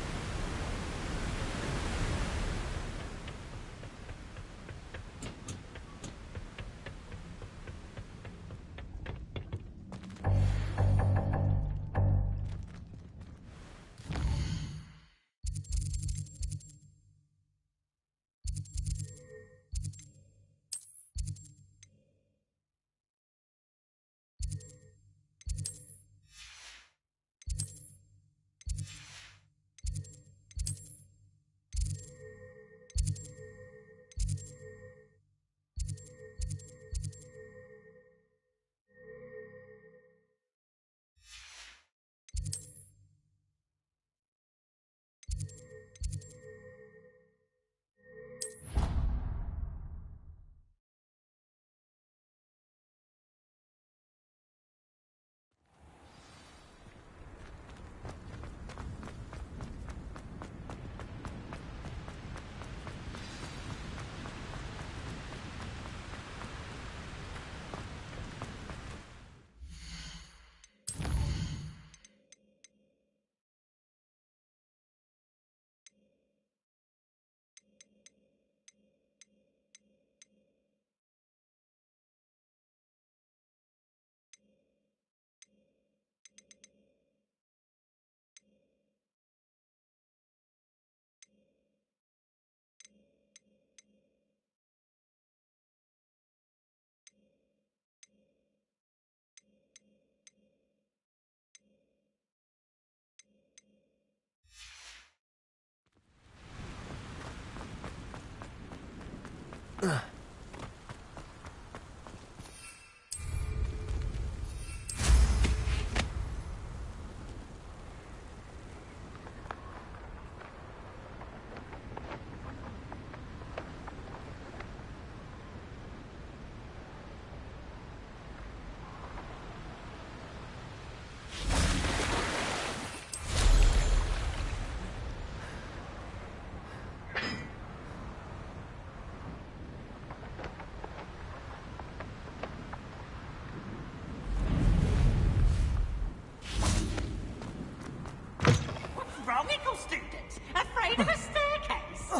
Wrong, student? Afraid of a staircase?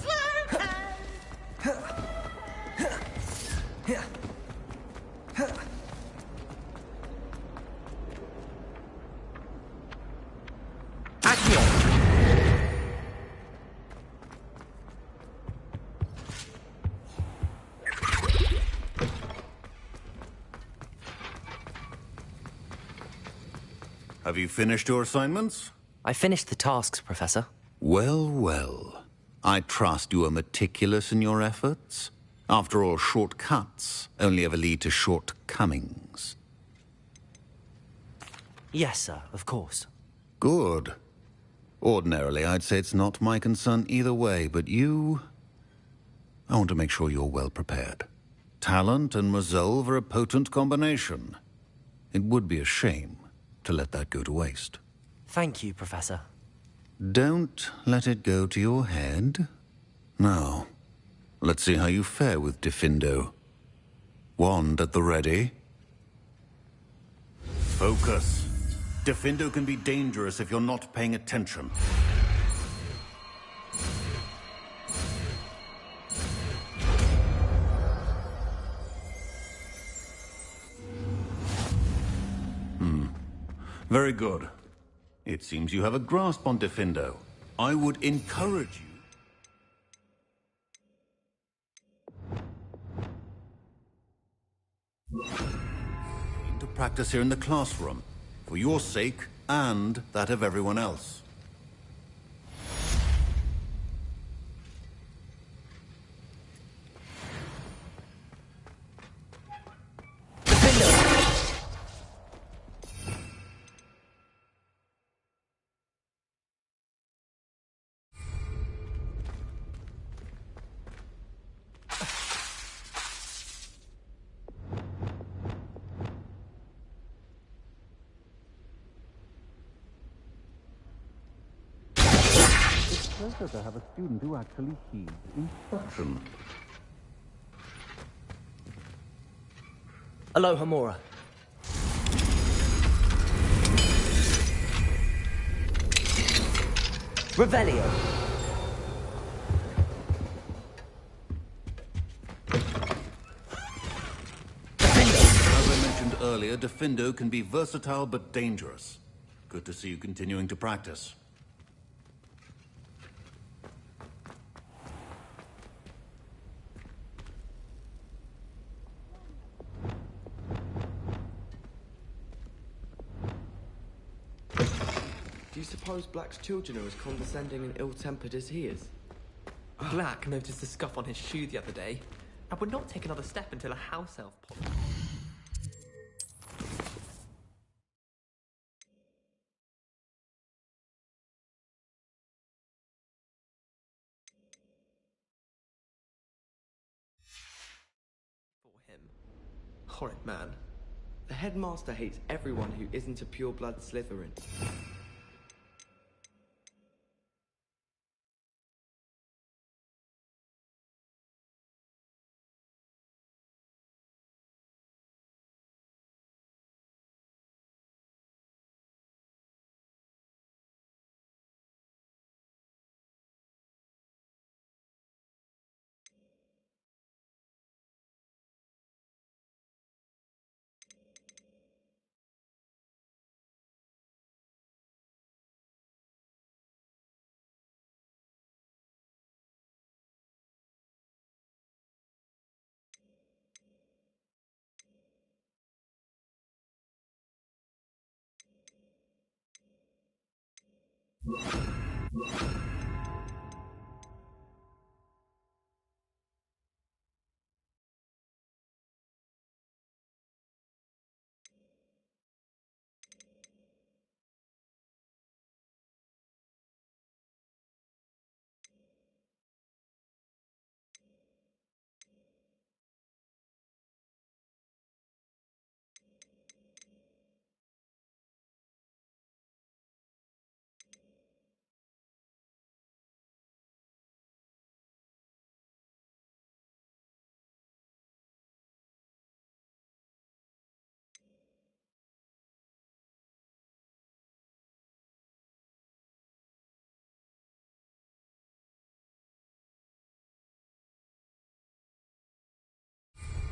Slow Have you finished your assignments? I finished the tasks, Professor. Well, well. I trust you are meticulous in your efforts. After all, shortcuts only ever lead to shortcomings. Yes, sir, of course. Good. Ordinarily, I'd say it's not my concern either way, but you... I want to make sure you're well prepared. Talent and resolve are a potent combination. It would be a shame to let that go to waste. Thank you, Professor. Don't let it go to your head. Now, let's see how you fare with Diffindo. Wand at the ready. Focus. Diffindo can be dangerous if you're not paying attention. Very good. It seems you have a grasp on Diffindo. I would encourage you to practice here in the classroom, for your sake and that of everyone else. It's pleasure to have a student who actually heeds instruction. Aloha, Mora. Revelio. As I mentioned earlier, Diffindo can be versatile but dangerous. Good to see you continuing to practice. Do you suppose Black's children are as condescending and ill-tempered as he is? Black noticed the scuff on his shoe the other day, and would not take another step until a house elf popped. For him. Horrid man. The headmaster hates everyone who isn't a pure-blood Slytherin.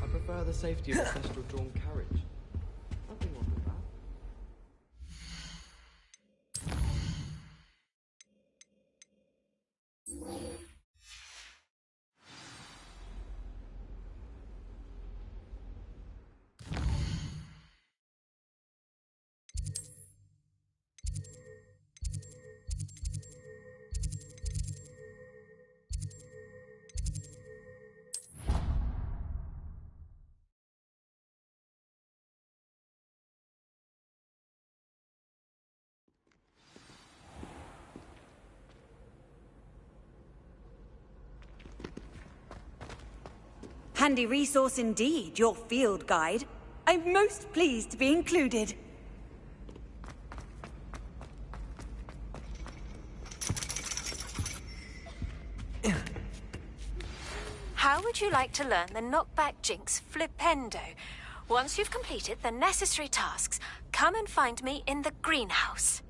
I prefer the safety of ancestral drawn carriage. Nothing wrong with that. Handy resource indeed, your field guide. I'm most pleased to be included. How would you like to learn the knockback jinx flipendo? Once you've completed the necessary tasks, come and find me in the greenhouse.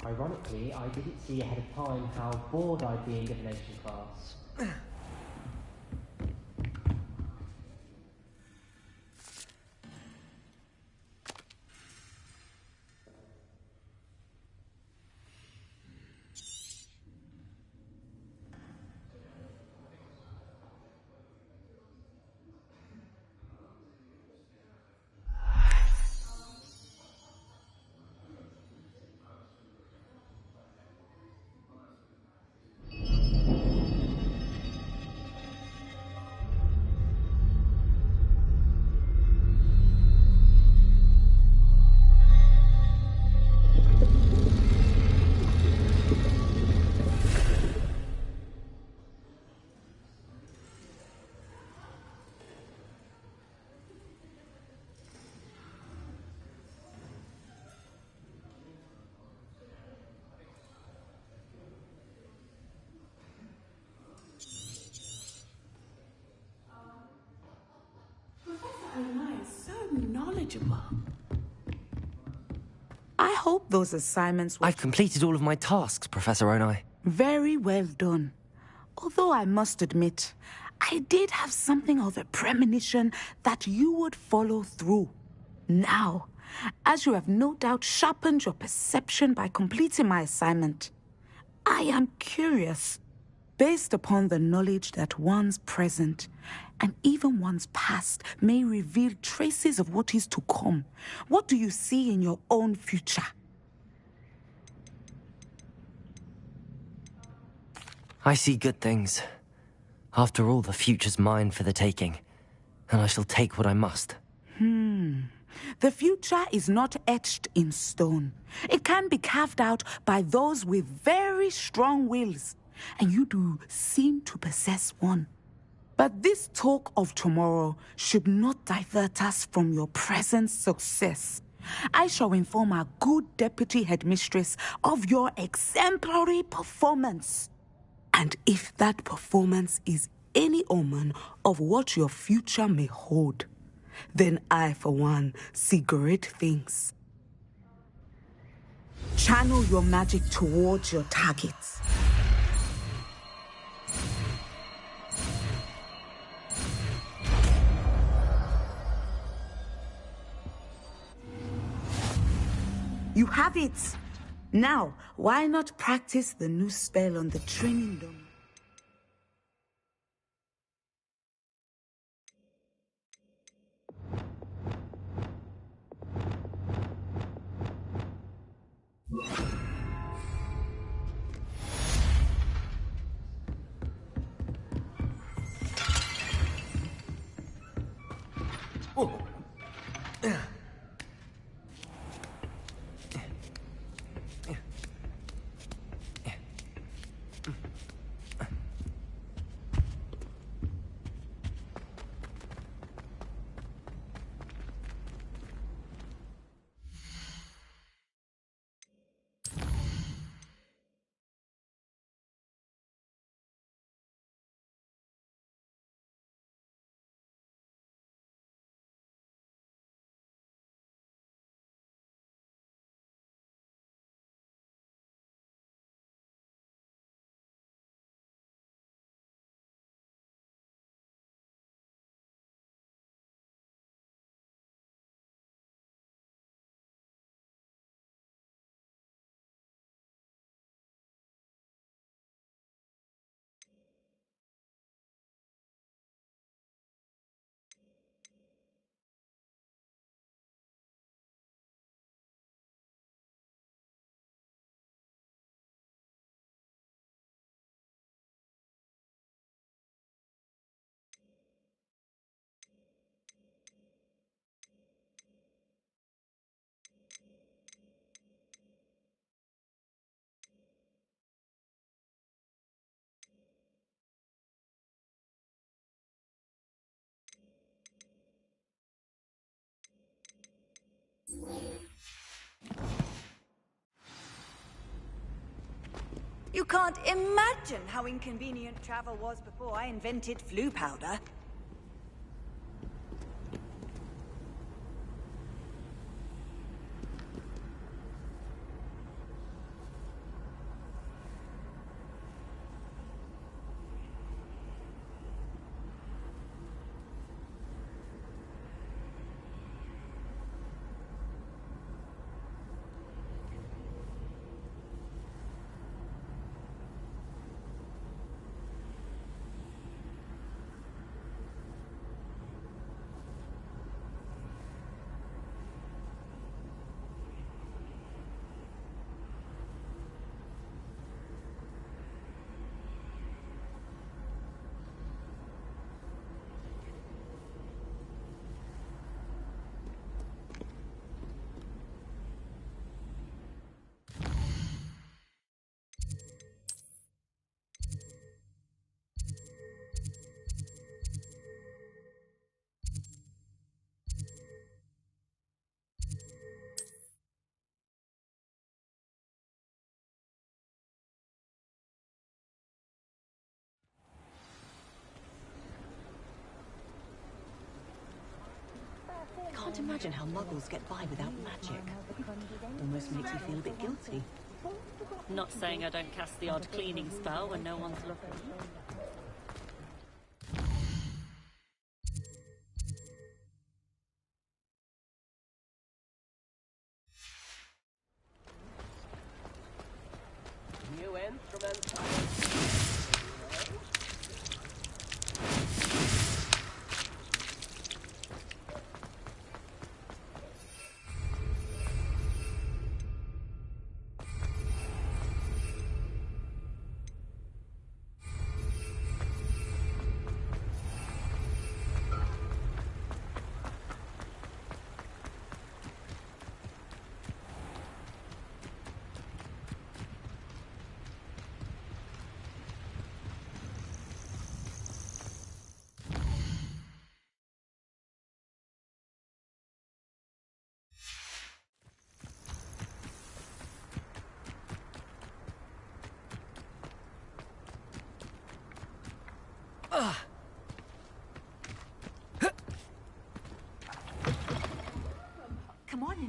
Ironically, I didn't see ahead of time how bored I'd be in divination class. Knowledgeable. I hope those assignments were... I've completed all of my tasks, Professor Onai. Very well done. Although I must admit, I did have something of a premonition that you would follow through. Now, as you have no doubt sharpened your perception by completing my assignment, I am curious, based upon the knowledge that one's present and even one's past may reveal traces of what is to come. What do you see in your own future? I see good things. After all, the future's mine for the taking, and I shall take what I must. The future is not etched in stone. It can be carved out by those with very strong wills, and you do seem to possess one. But this talk of tomorrow should not divert us from your present success. I shall inform our good deputy headmistress of your exemplary performance. And if that performance is any omen of what your future may hold, then I, for one, see great things. Channel your magic towards your targets. You have it! Now, why not practice the new spell on the training dome? You can't imagine how inconvenient travel was before I invented flu powder. can't imagine how muggles get by without magic. Almost makes me feel a bit guilty. Not saying I don't cast the odd cleaning spell when no one's looking. New instrument.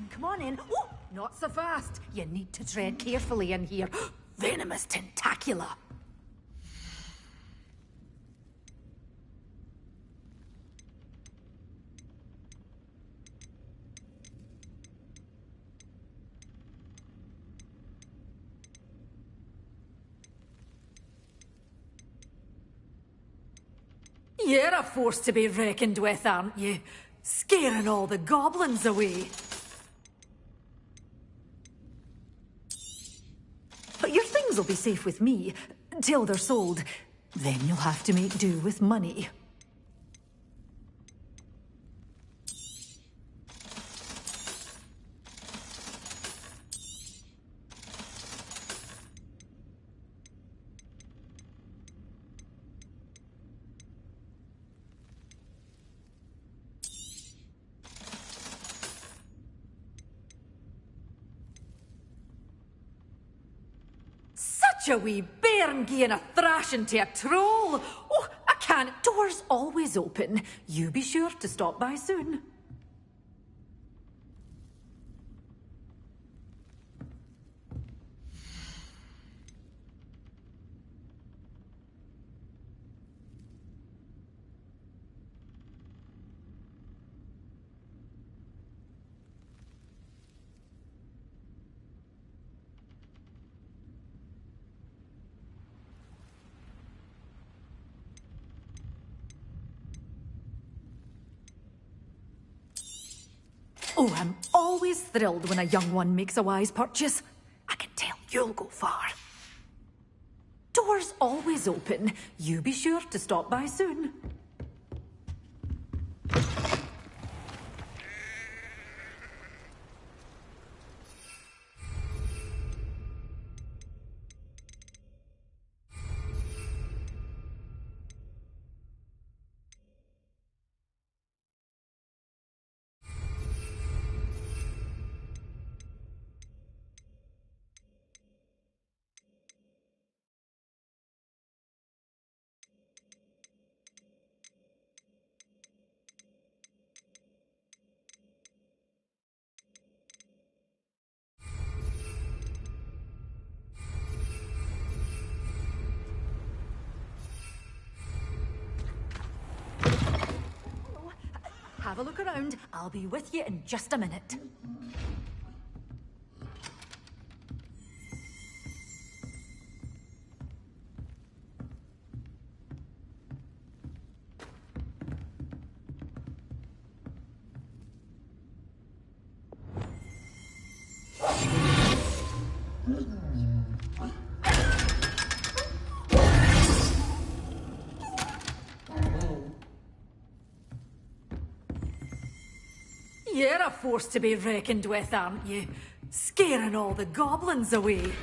Come on in. Oh, not so fast. You need to tread carefully in here. Venomous tentacula. You're a force to be reckoned with, aren't you? Scaring all the goblins away. But your things will be safe with me, till they're sold. Then you'll have to make do with money. Such a wee bairn gieing a thrashing to a troll. Oh, I can't. Doors always open. You be sure to stop by soon. Oh, I'm always thrilled when a young one makes a wise purchase. I can tell you'll go far. Doors always open. You be sure to stop by soon. Have a look around. I'll be with you in just a minute. You're a force to be reckoned with, aren't you? Scaring all the goblins away.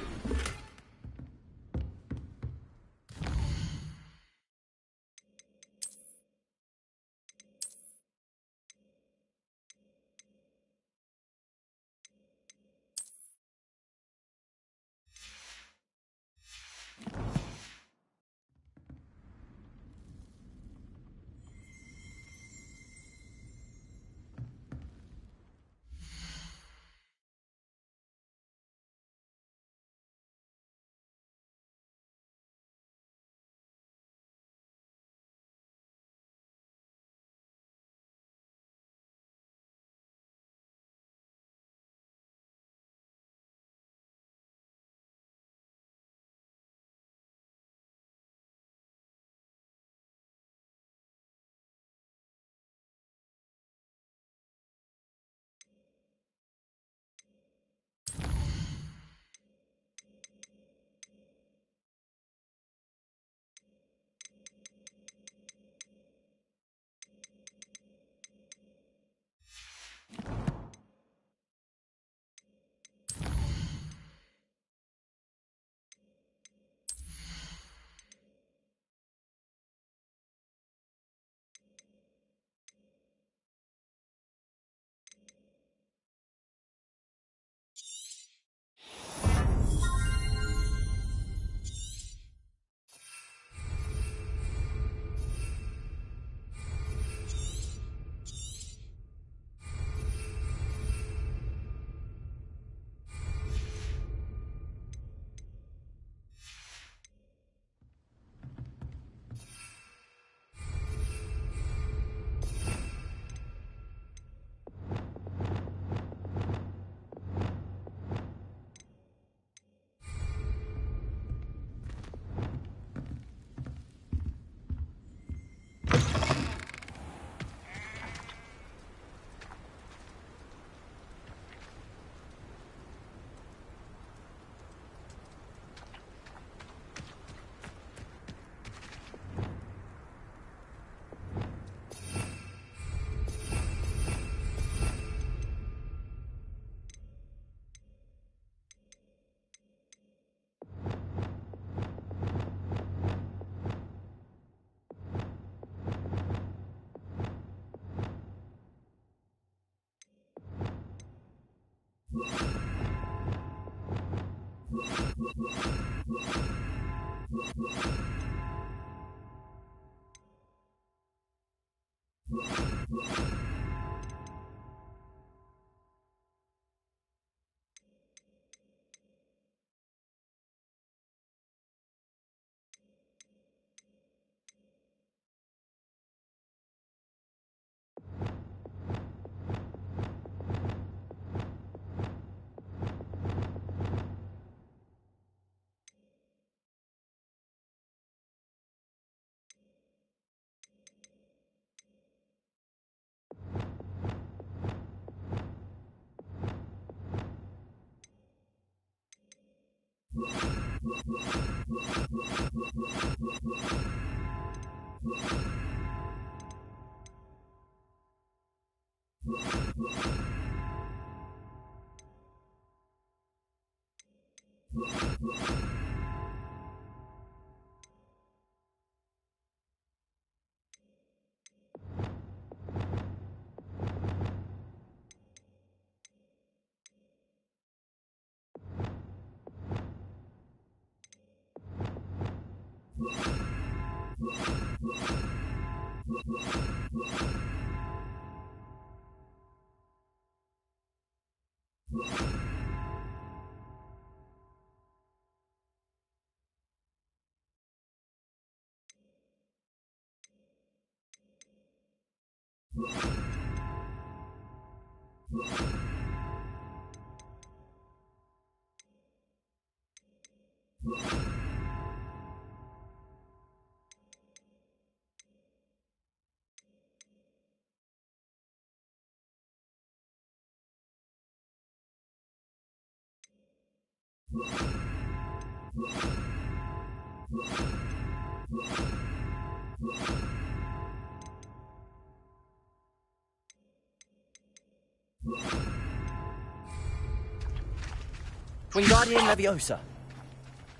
Wingardium Leviosa.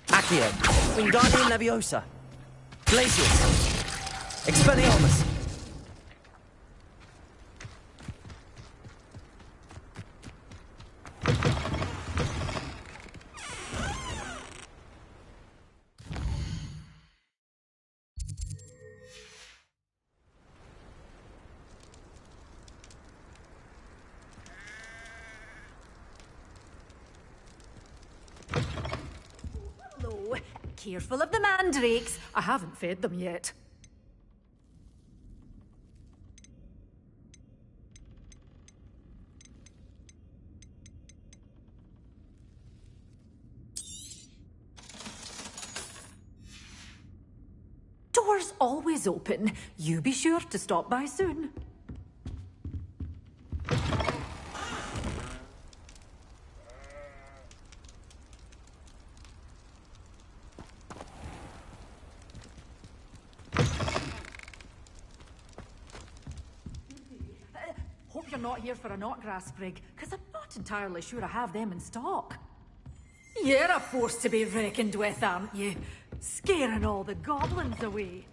Accio. Wingardium Leviosa. Glacius. Expelliarmus. Hello. Careful of the mandrakes. I haven't fed them yet. Door's always open. You be sure to stop by soon. Hope you're not here for a knotgrass sprig, because I'm not entirely sure I have them in stock. You're a force to be reckoned with, aren't you? Scaring all the goblins away.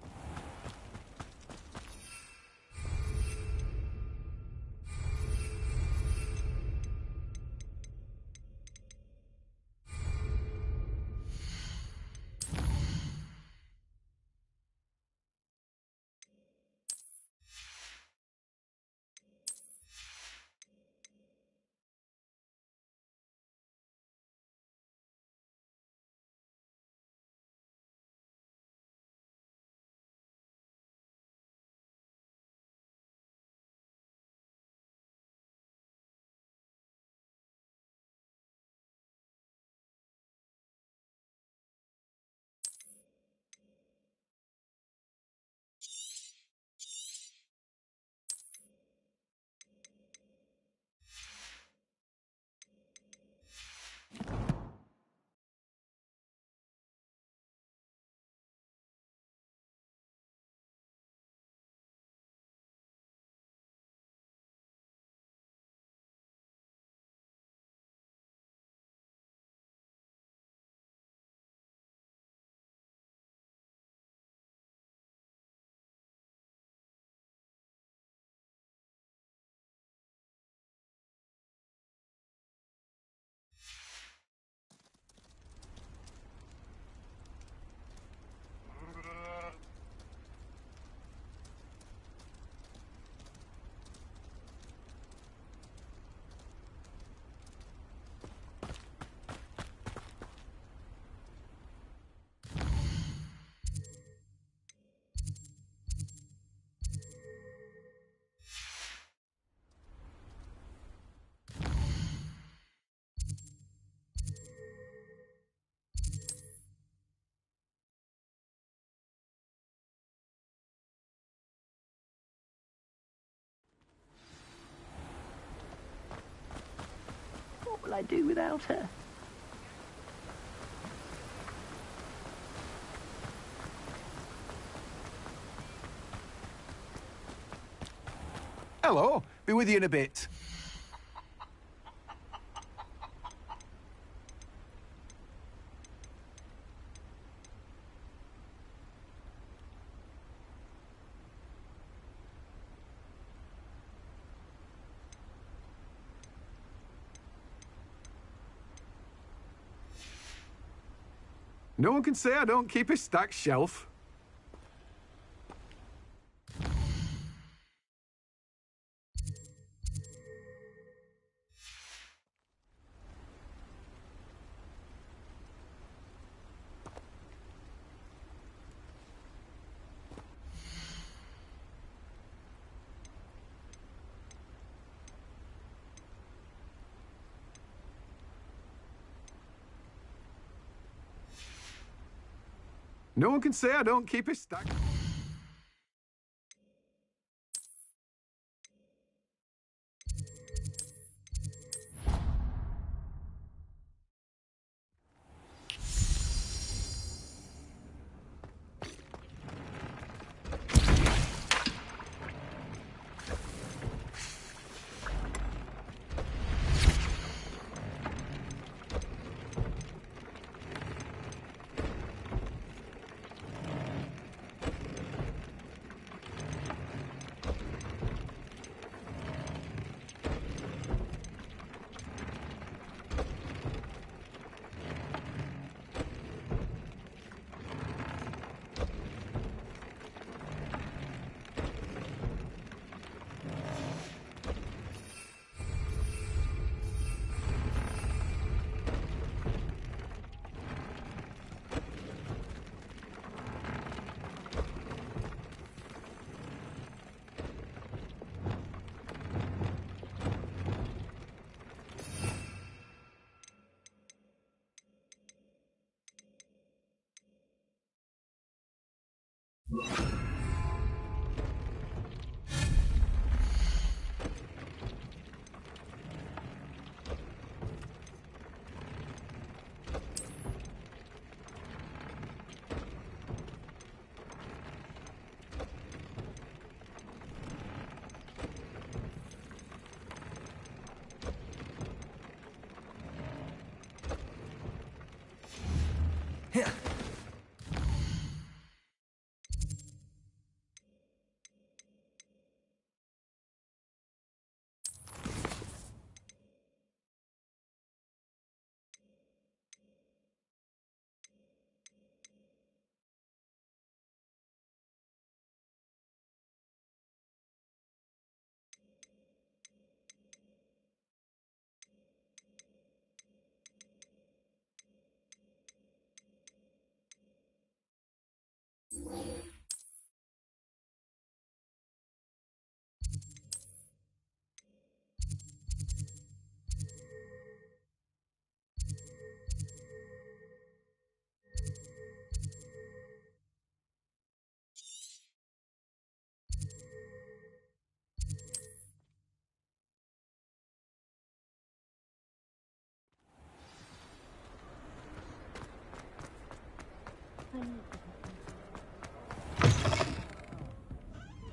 I do without her? Hello. Be with you in a bit. No one can say I don't keep a stacked shelf. No one can say I don't keep a stack.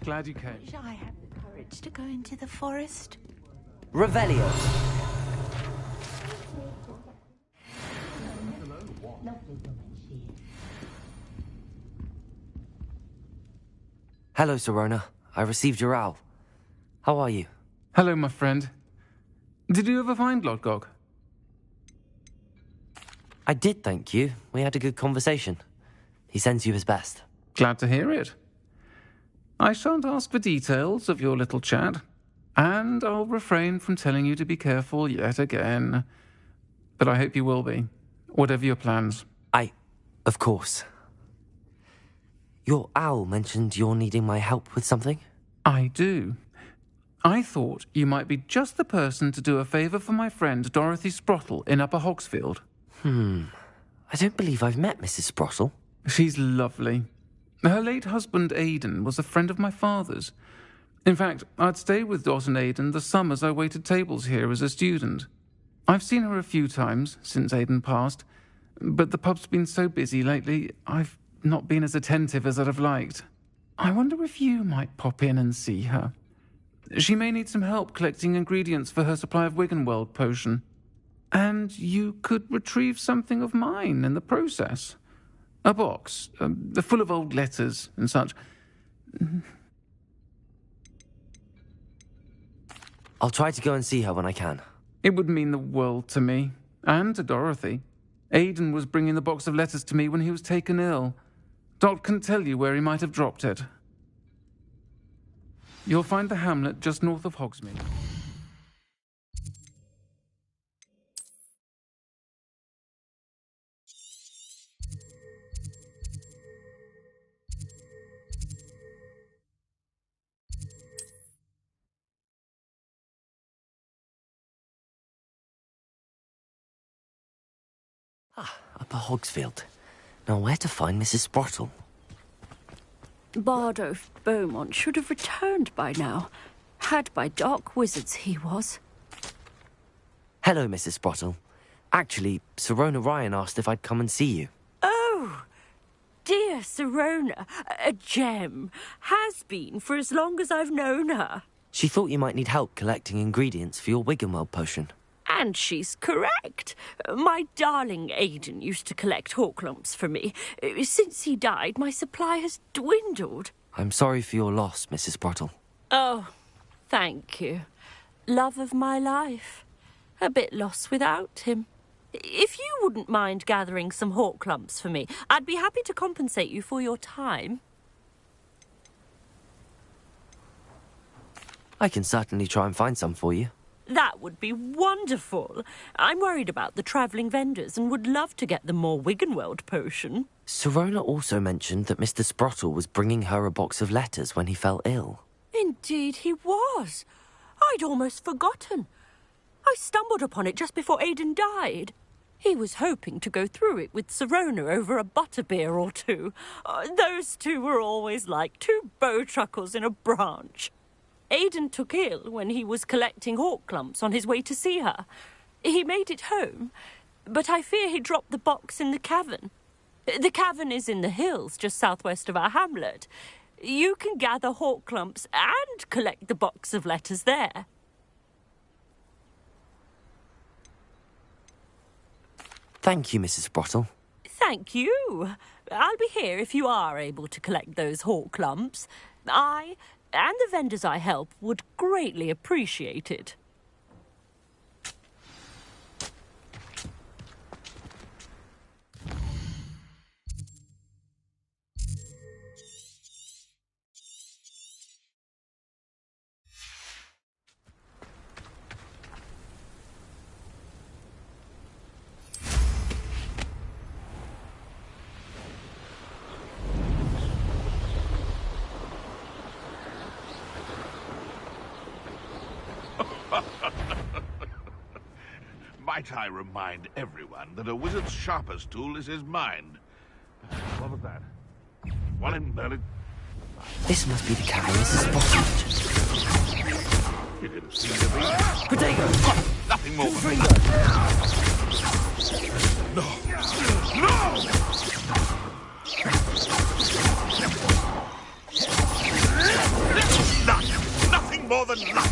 Glad you came. Wish I had the courage to go into the forest. Revelio. Hello, Serona. I received your owl. How are you? Hello, my friend. Did you ever find Lodgog? I did, thank you. We had a good conversation. He sends you his best. Glad to hear it. I shan't ask for details of your little chat, and I'll refrain from telling you to be careful yet again. But I hope you will be, whatever your plans. Of course. Your owl mentioned you're needing my help with something? I do. I thought you might be just the person to do a favour for my friend Dorothy Sprottle in Upper Hogsfield. I don't believe I've met Mrs. Sprottle. She's lovely. Her late husband, Aidan, was a friend of my father's. In fact, I'd stayed with Dot and Aidan the summers I waited tables here as a student. I've seen her a few times since Aidan passed, but the pub's been so busy lately, I've not been as attentive as I'd have liked. I wonder if you might pop in and see her. She may need some help collecting ingredients for her supply of Wiggenweld potion. And you could retrieve something of mine in the process. A box, full of old letters and such. I'll try to go and see her when I can. It would mean the world to me, and to Dorothy. Aidan was bringing the box of letters to me when he was taken ill. Dot can tell you where he might have dropped it. You'll find the hamlet just north of Hogsmeade. Upper Hogsfield. Now where to find Mrs. Sprottle? Bardolph Beaumont should have returned by now. Had by dark wizards he was. Hello, Mrs. Sprottle. Actually, Sirona Ryan asked if I'd come and see you. Oh, dear Sirona, a gem. Has been for as long as I've known her. She thought you might need help collecting ingredients for your Wiggenweld potion. And she's correct. My darling Aidan used to collect hawk lumps for me. Since he died, my supply has dwindled. I'm sorry for your loss, Mrs. Sprottle. Oh, thank you. Love of my life. A bit lost without him. If you wouldn't mind gathering some hawk lumps for me, I'd be happy to compensate you for your time. I can certainly try and find some for you. That would be wonderful. I'm worried about the travelling vendors and would love to get them more Wiggenweld potion. Sirona also mentioned that Mr. Sprottle was bringing her a box of letters when he fell ill. Indeed he was. I'd almost forgotten. I stumbled upon it just before Aidan died. He was hoping to go through it with Sirona over a butterbeer or two. Those two were always like two bowtruckles in a branch. Aidan took ill when he was collecting hawk lumps on his way to see her. He made it home, but I fear he dropped the box in the cavern. The cavern is in the hills just southwest of our hamlet. You can gather hawk lumps and collect the box of letters there. Thank you, Mrs. Sprottle. Thank you. I'll be here if you are able to collect those hawk lumps. I and the vendors I help would greatly appreciate it. Might I remind everyone that a wizard's sharpest tool is his mind? What was that? One in Merlin. This must be the cavern Mrs. Sprottle. You didn't seem to be. Protego! Nothing more. No! Luck! Nothing more than luck!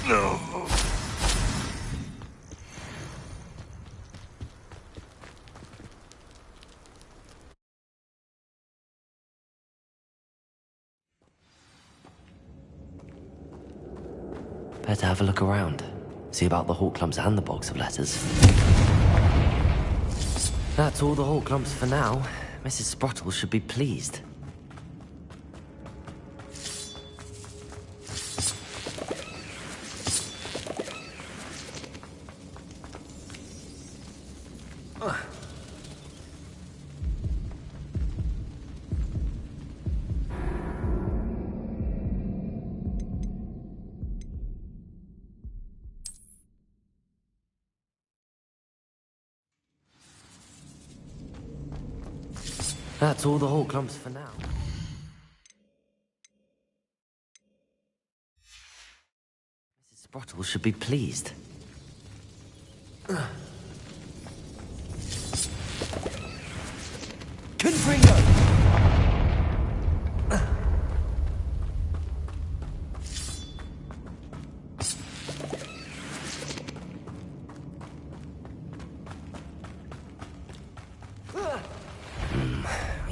No! Better have a look around. See about the hawk lumps and the box of letters. That's all the hawk lumps for now. Mrs. Sprottle should be pleased. That's all the hawk lumps for now. Mrs. Sprottle should be pleased. Confringo!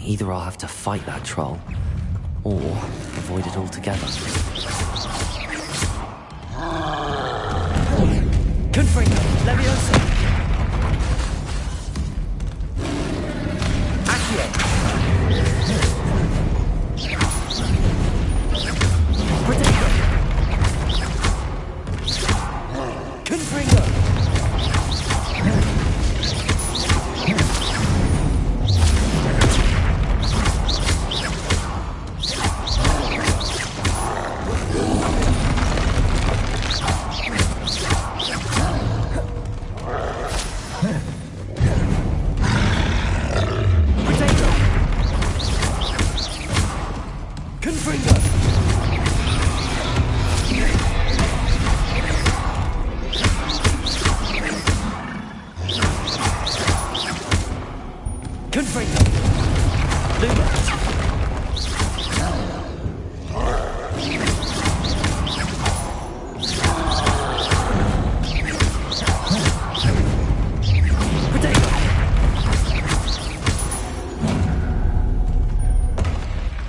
Either I'll have to fight that troll, or avoid it altogether. Confringo! Leviosa!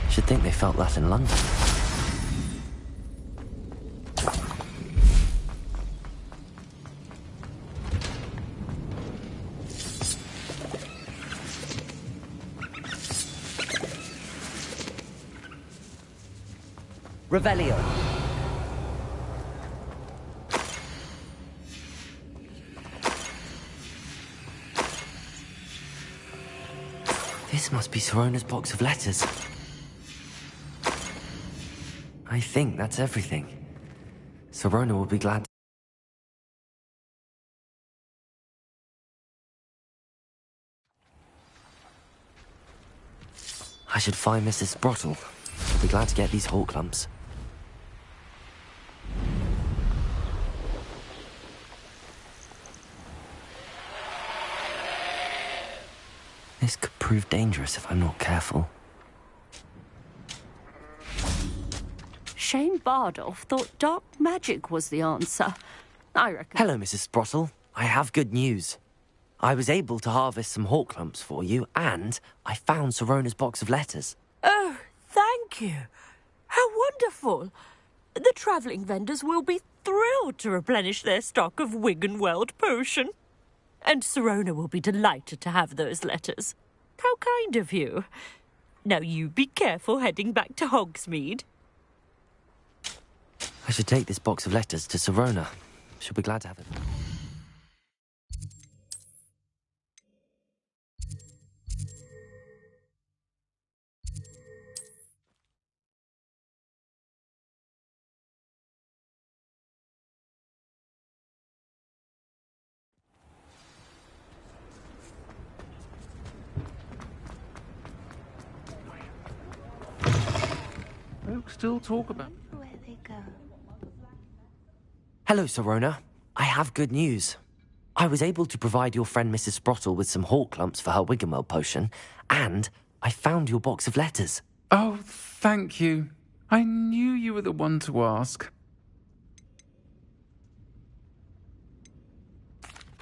Should think they felt that in London. Revelio. This must be Sirona's box of letters. I think that's everything. Sirona will be glad. I should find Mrs. Sprottle. She'll be glad to get these hawk lumps. This could prove dangerous if I'm not careful. Shane Bardolph thought dark magic was the answer. I reckon... Hello, Mrs. Sprottle. I have good news. I was able to harvest some hawk lumps for you, and I found Sirona's box of letters. Oh, thank you. How wonderful. The travelling vendors will be thrilled to replenish their stock of Wiggenweld potion. And Sirona will be delighted to have those letters. How kind of you. Now you be careful heading back to Hogsmeade. I should take this box of letters to Sirona. She'll be glad to have it. Folks still talk about... Where they go. Hello, Sirona. I have good news. I was able to provide your friend Mrs. Sprottle with some hawk lumps for her Wiggenweld potion, and I found your box of letters. Oh, thank you. I knew you were the one to ask.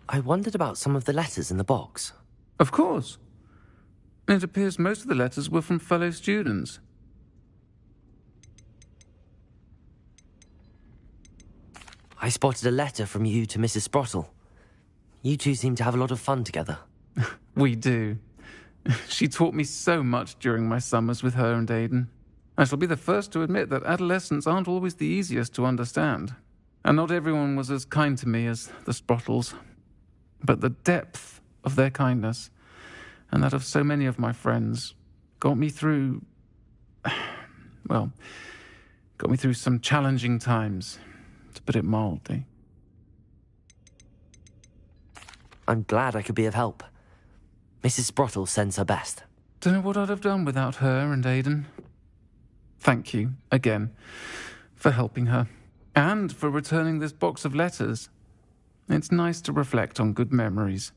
I wondered about some of the letters in the box. Of course. It appears most of the letters were from fellow students. I spotted a letter from you to Mrs. Sprottle. You two seem to have a lot of fun together. We do. She taught me so much during my summers with her and Aidan. I shall be the first to admit that adolescents aren't always the easiest to understand. And not everyone was as kind to me as the Sprottles. But the depth of their kindness, and that of so many of my friends, got me through... well, got me through some challenging times, to put it mildly. I'm glad I could be of help. Mrs. Sprottle sends her best. Don't know what I'd have done without her and Aidan. Thank you, again, for helping her. And for returning this box of letters. It's nice to reflect on good memories.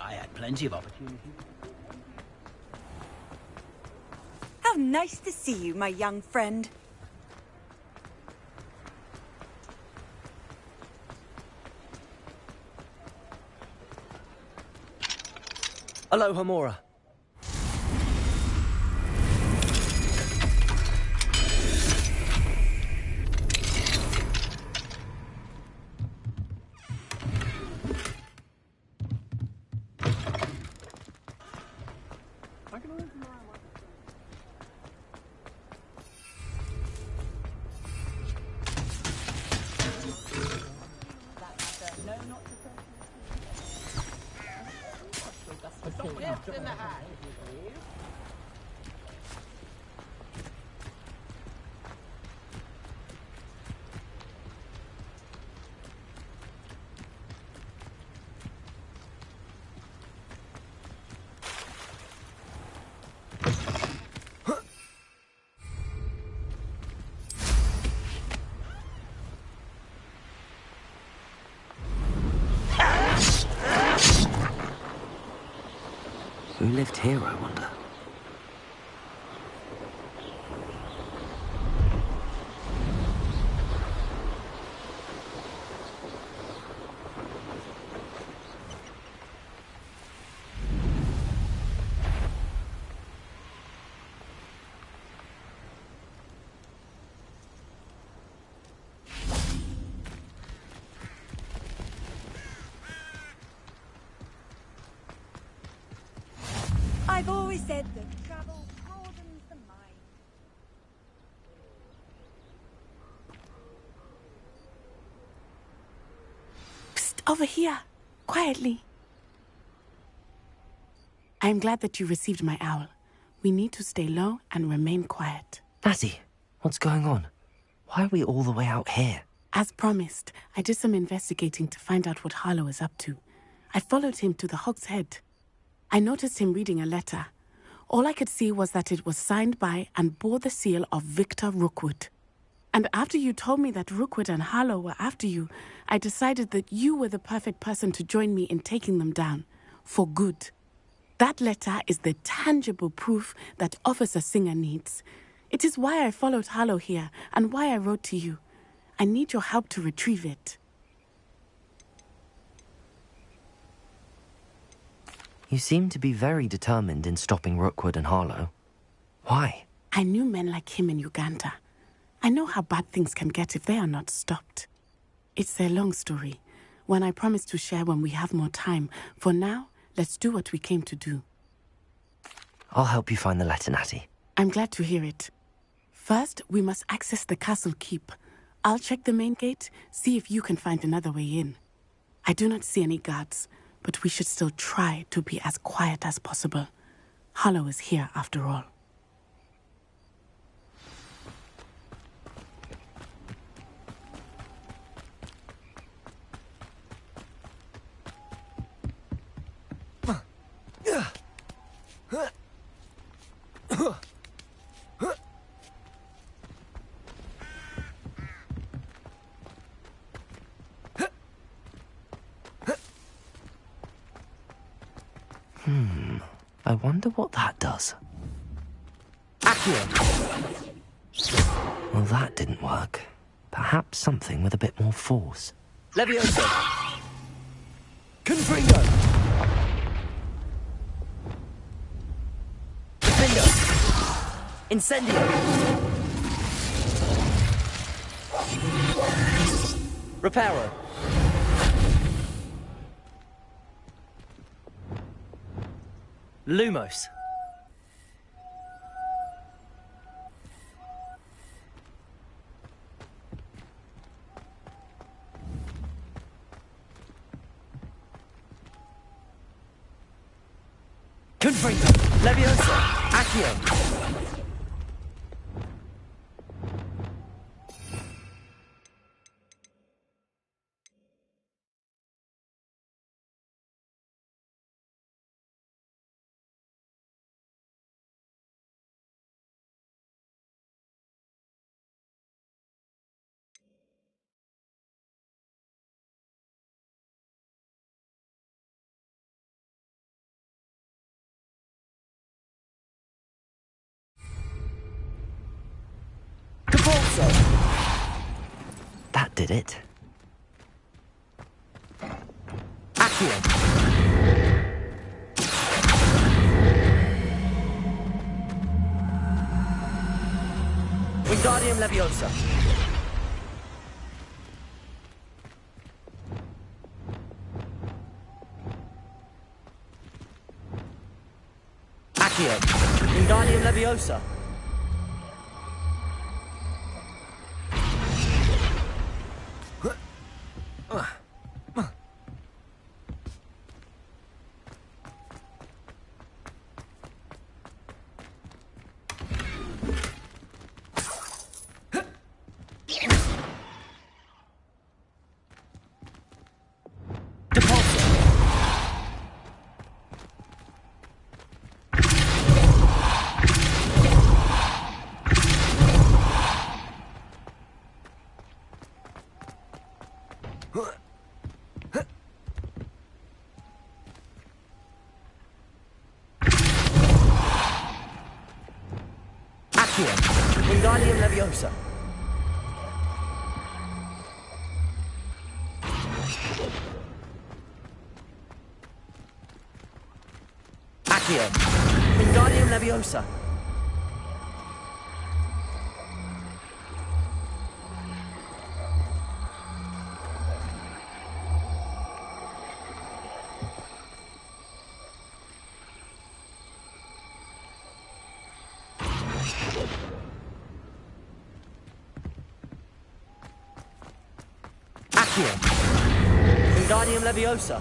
I had plenty of opportunity. How nice to see you, my young friend. Aloha, Mora. Who lived here, I wonder? I've always said that travel broadens the mind. Psst, over here. Quietly. I'm glad that you received my owl. We need to stay low and remain quiet. Natty, what's going on? Why are we all the way out here? As promised, I did some investigating to find out what Harlow is up to. I followed him to the Hog's Head. I noticed him reading a letter. All I could see was that it was signed by and bore the seal of Victor Rookwood. And after you told me that Rookwood and Harlow were after you, I decided that you were the perfect person to join me in taking them down. For good. That letter is the tangible proof that Officer Singer needs. It is why I followed Harlow here and why I wrote to you. I need your help to retrieve it. You seem to be very determined in stopping Rookwood and Harlow. Why? I knew men like him in Uganda. I know how bad things can get if they are not stopped. It's a long story, one I promise to share when we have more time. For now, let's do what we came to do. I'll help you find the letter, Natty. I'm glad to hear it. First, we must access the castle keep. I'll check the main gate, see if you can find another way in. I do not see any guards, but we should still try to be as quiet as possible. Harlow is here after all. I wonder what that does. Well, that didn't work. Perhaps something with a bit more force. Levioso! Confringo! Defendo! Incendio! Reparo! Lumos. Confringo. Leviosa. Accio. That did it. Accio. Wingardium Leviosa. Accio. Wingardium Leviosa. Wingardium Leviosa. Accio. Wingardium Leviosa. Accio. Wingardium Leviosa.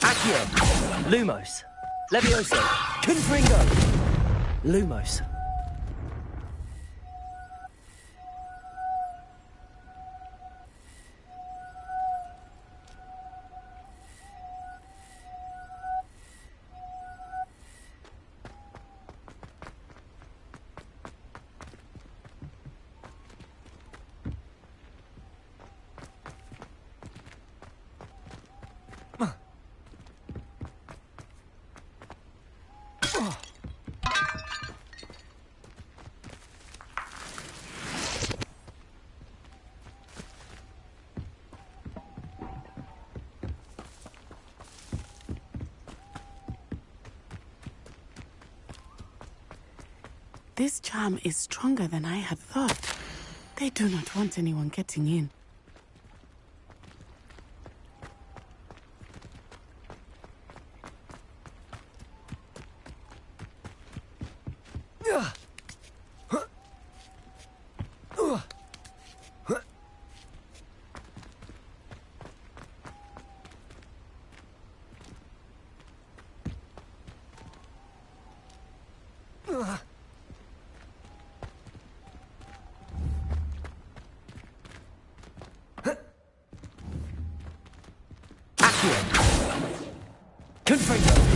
Accio. Lumos. Leviosa. Confringo. Lumos. This charm is stronger than I had thought. They do not want anyone getting in. Confringo.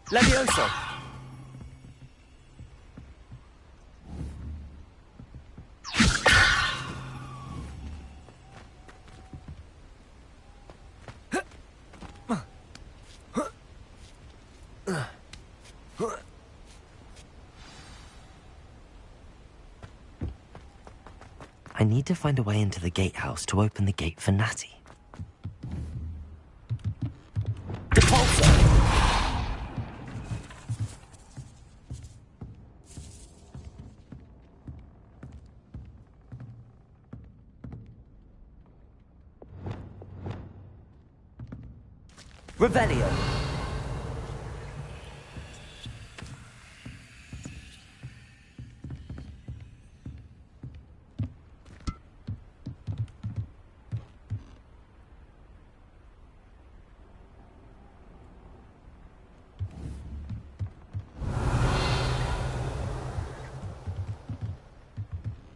Levioso! I need to find a way into the gatehouse to open the gate for Natty. Revelio.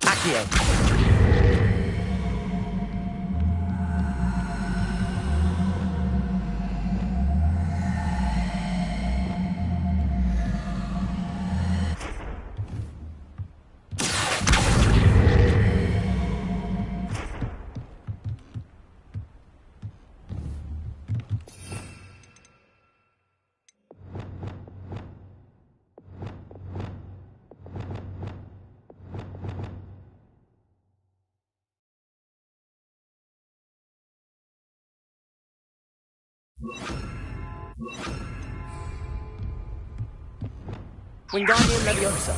Accio. Wingardium Leviosa.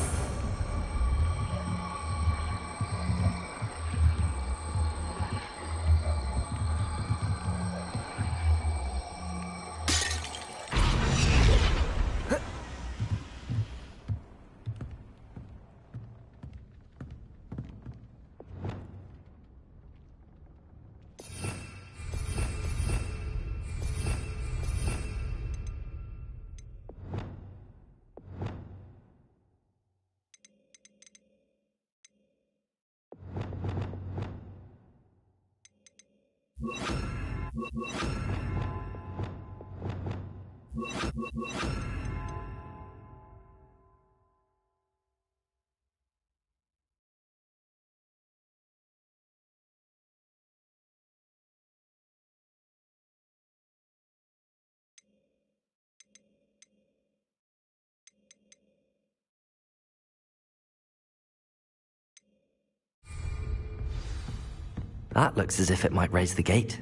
That looks as if it might raise the gate.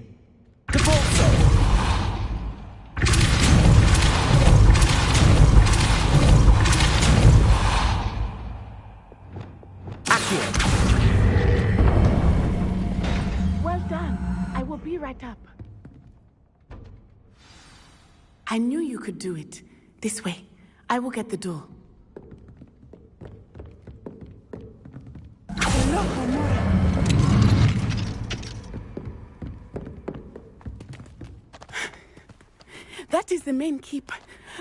Well done. I will be right up. I knew you could do it. This way. I will get the door. That is the main keep.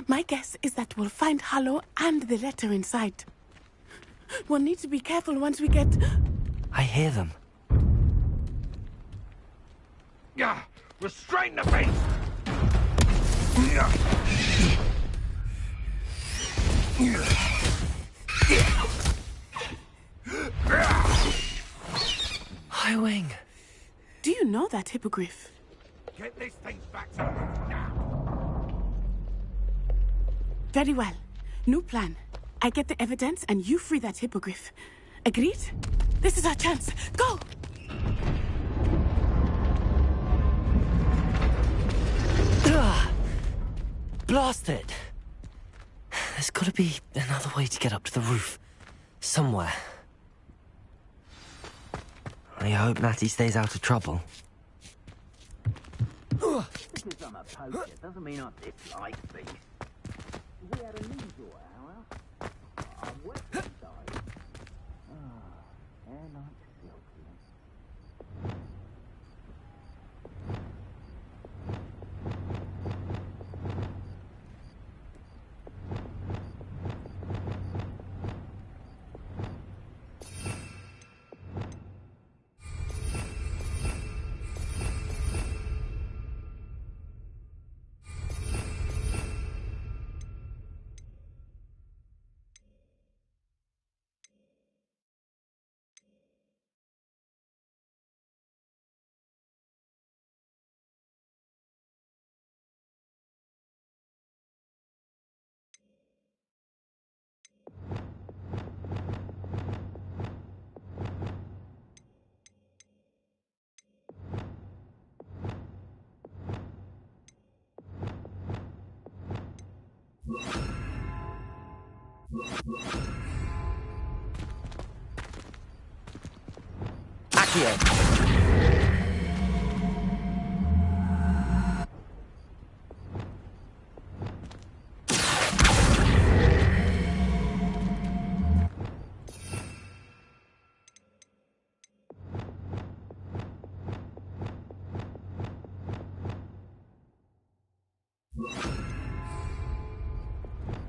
My guess is that we'll find Hallow and the letter inside. We'll need to be careful once we get... I hear them. Yeah, restrain the beast! Highwing. Do you know that hippogriff? Get these things back to me now! Very well. New plan. I get the evidence and you free that hippogriff. Agreed? This is our chance. Go! Blast it! There's gotta be another way to get up to the roof. Somewhere. I hope Natty stays out of trouble. Because I'm a poacher doesn't mean I dislike beef. We had a leisure hour. I'm wet inside. Hair like silky.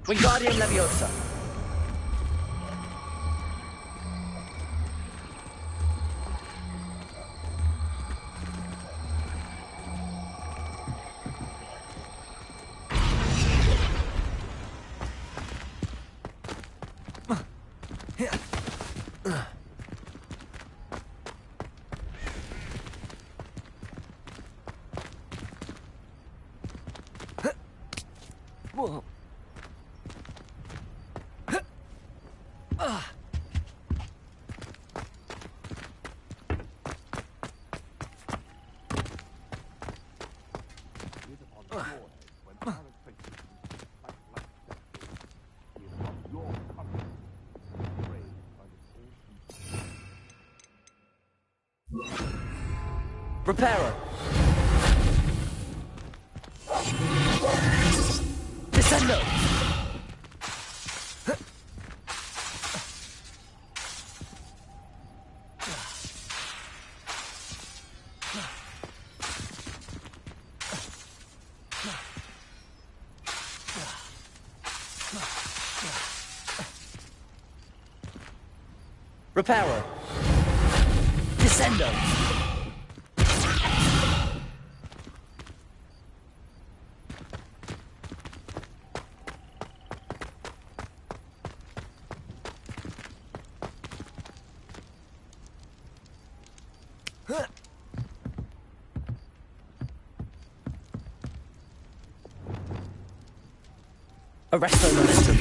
Wingardium Leviosa. Whoa. Reparo. Descendo. Reparo. Descendo. Arresto momentum.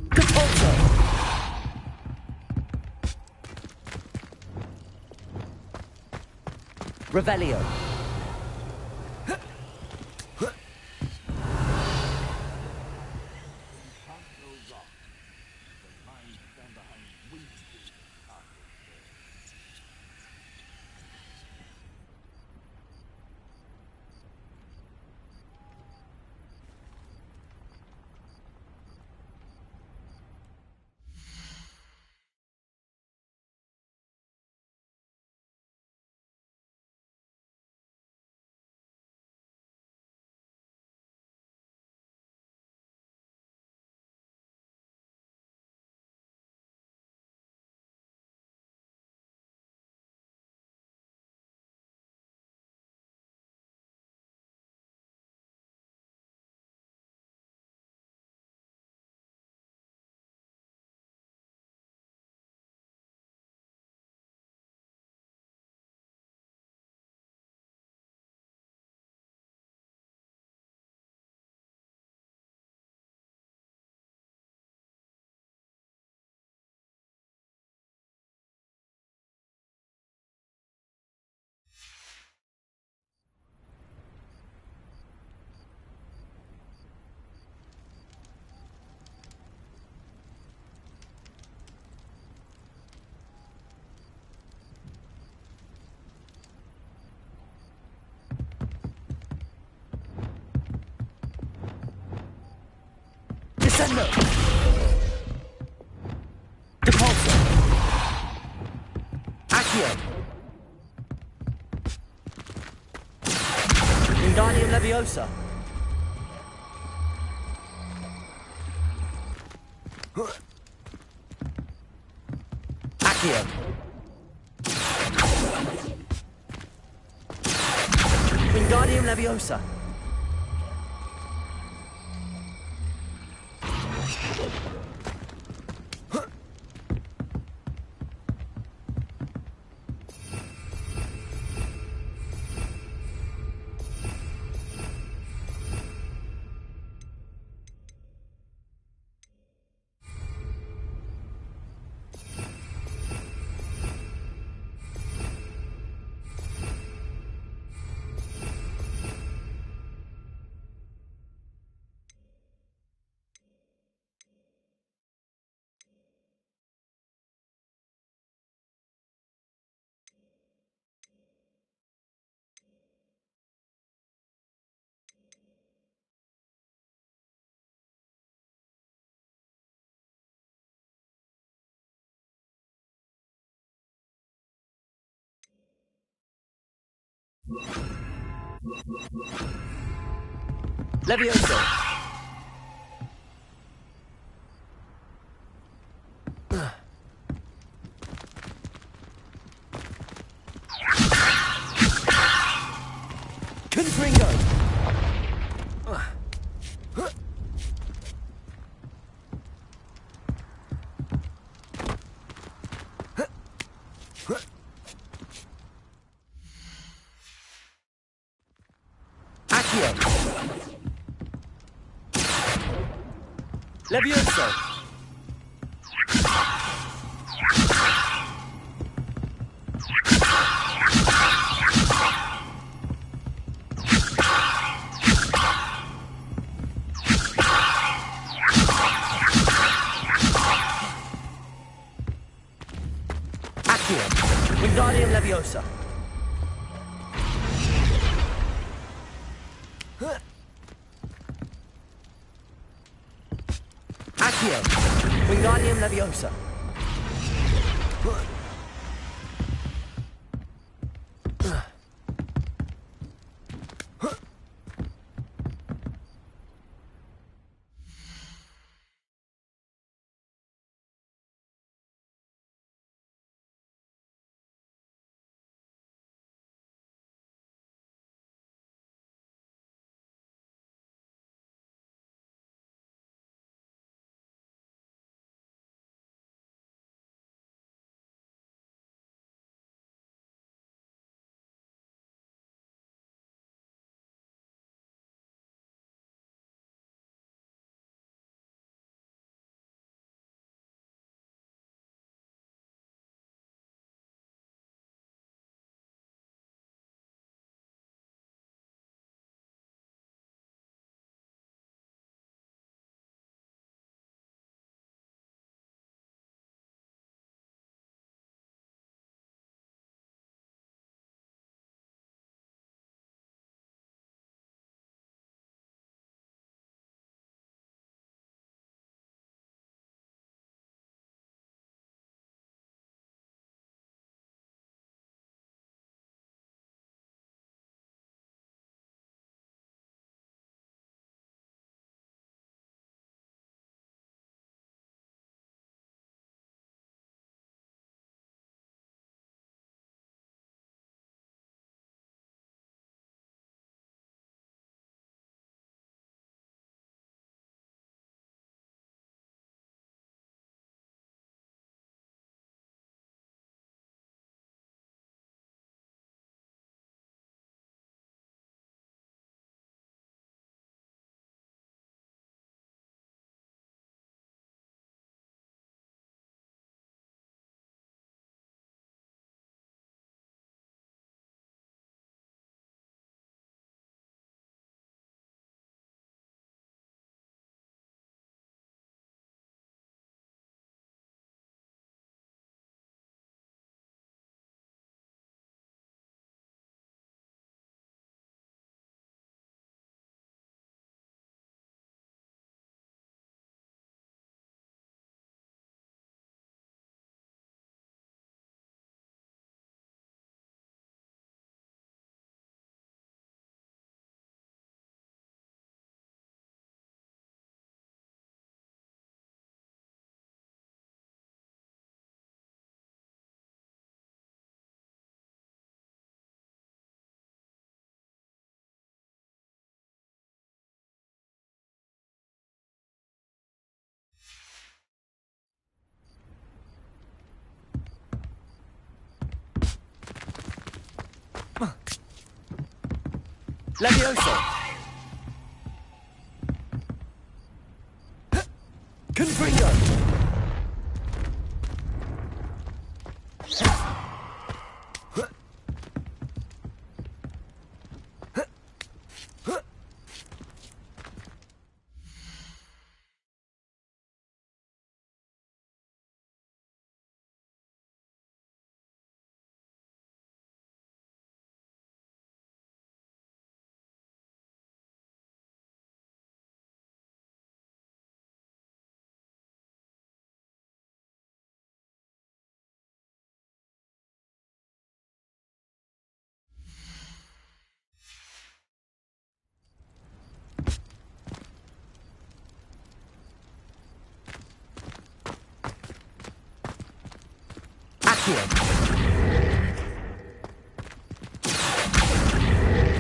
Catapulto. Revelio. Crescendo! Depulso! Accio! Wingardium Leviosa! Accio! Wingardium Leviosa! Levioso! Confringo! Accio! Levioso! Accio! Wingardium Leviosa! Accio! Wingardium Leviosa! Levioso! Confringo!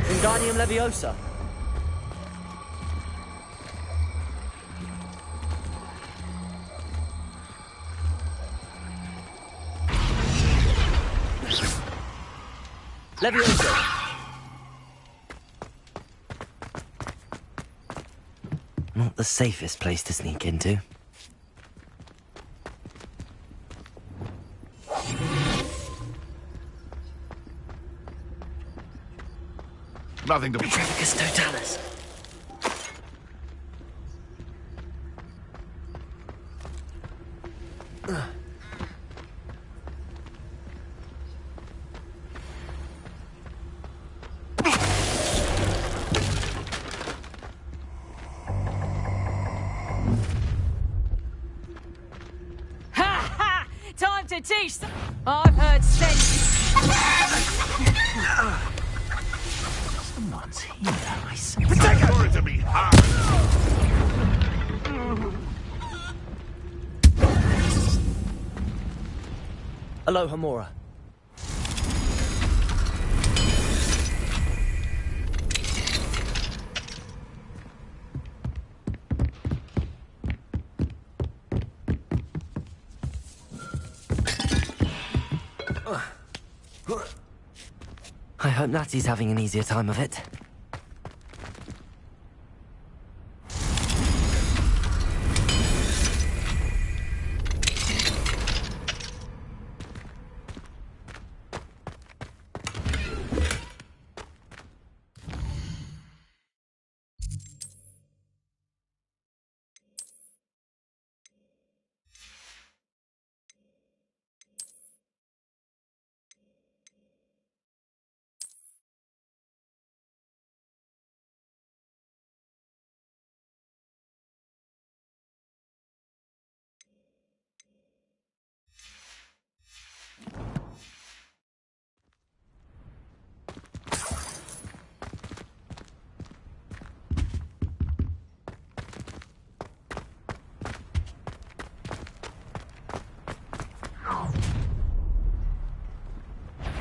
Wingardium Leviosa. Leviosa. Not the safest place to sneak into. Nothing to... Petrificus Totalis. Time to teach them. I've heard sense. Someone's here, I see. Sorry to be hard. Aloha Mora. I hope Natty's having an easier time of it.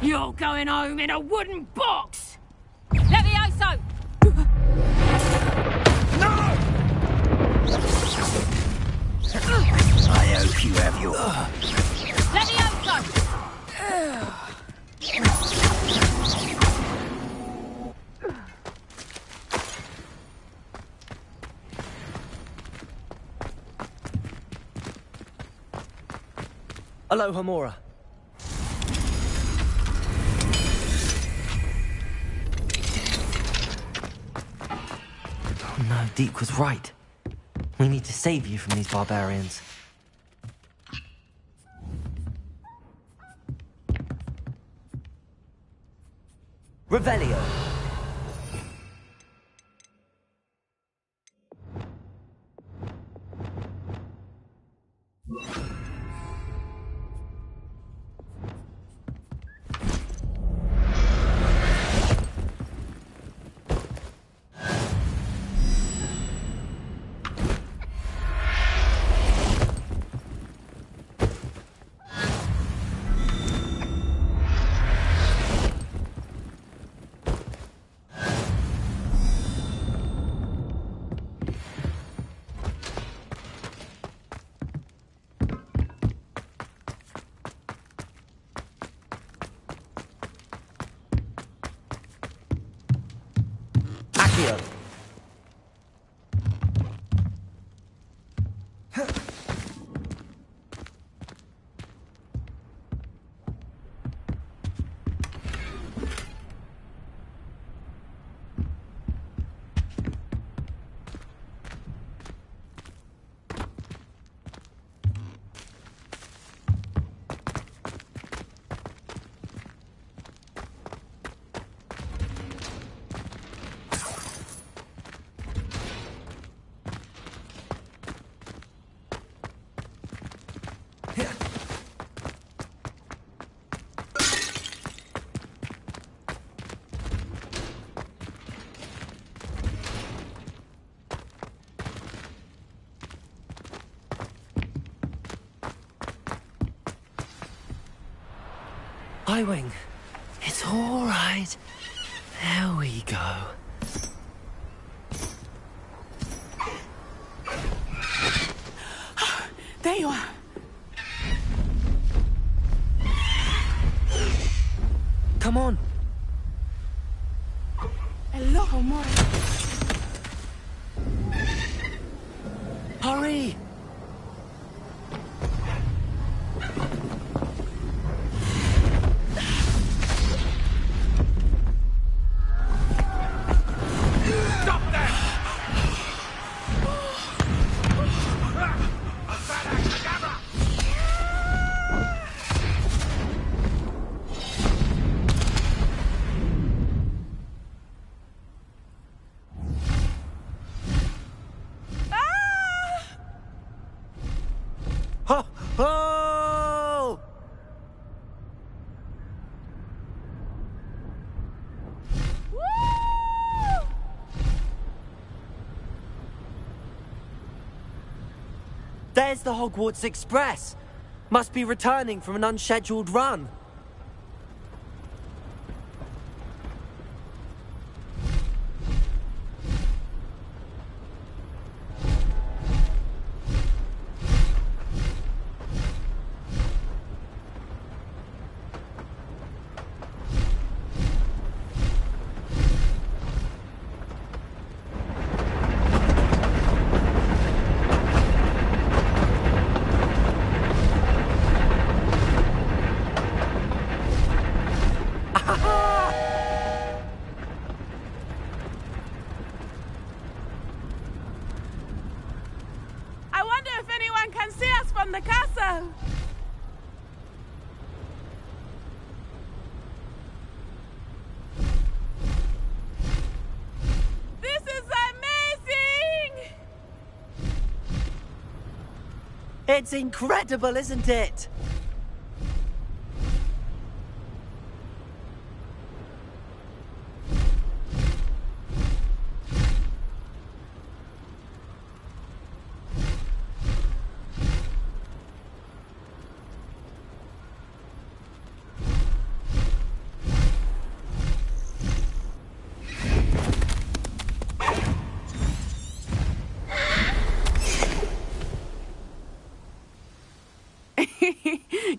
You're going home in a wooden box! Levioso! I hope you have your... Levioso! Aloha Mora. Oh no, Deke was right. We need to save you from these barbarians. Revelio. Here. Highwing, it's all right. There we go. There you are. Come on. Hello, more. Hurry! Oh! There's the Hogwarts Express. Must be returning from an unscheduled run. I wonder if anyone can see us from the castle. This is amazing! It's incredible, isn't it?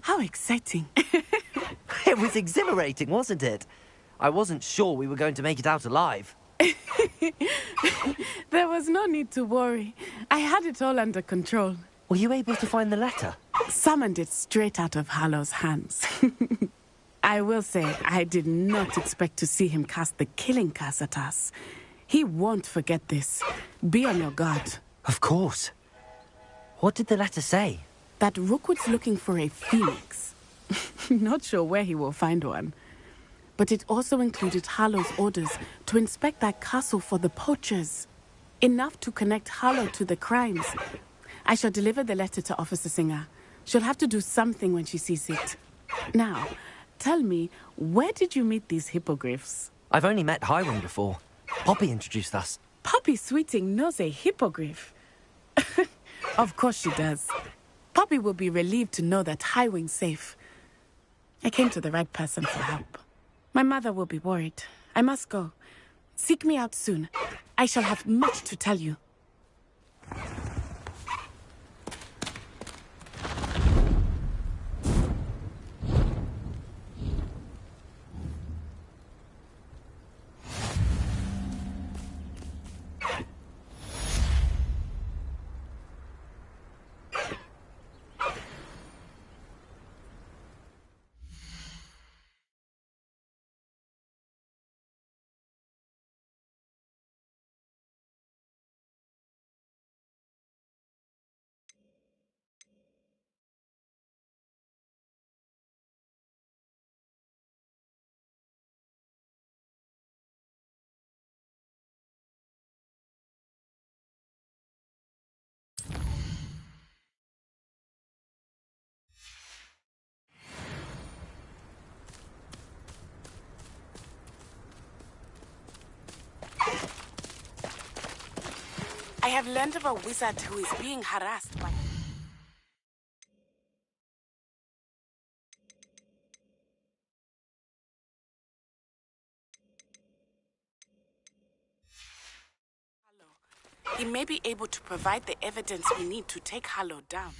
How exciting. It was exhilarating, wasn't it? I wasn't sure we were going to make it out alive. There was no need to worry. I had it all under control. Were you able to find the letter? Summoned it straight out of Hallow's hands. I will say, I did not expect to see him cast the killing curse at us. He won't forget this. Be on your guard. Of course. What did the letter say? That Rookwood's looking for a phoenix. Not sure where he will find one. But it also included Hallow's orders to inspect that castle for the poachers. Enough to connect Hallow to the crimes. I shall deliver the letter to Officer Singer. She'll have to do something when she sees it. Now, tell me, where did you meet these hippogriffs? I've only met Highwing before. Poppy introduced us. Poppy Sweeting knows a hippogriff. Of course she does. Poppy will be relieved to know that Highwing's safe. I came to the right person for help. My mother will be worried. I must go. Seek me out soon. I shall have much to tell you. I have learned of a wizard who is being harassed by... He may be able to provide the evidence we need to take Harlow down.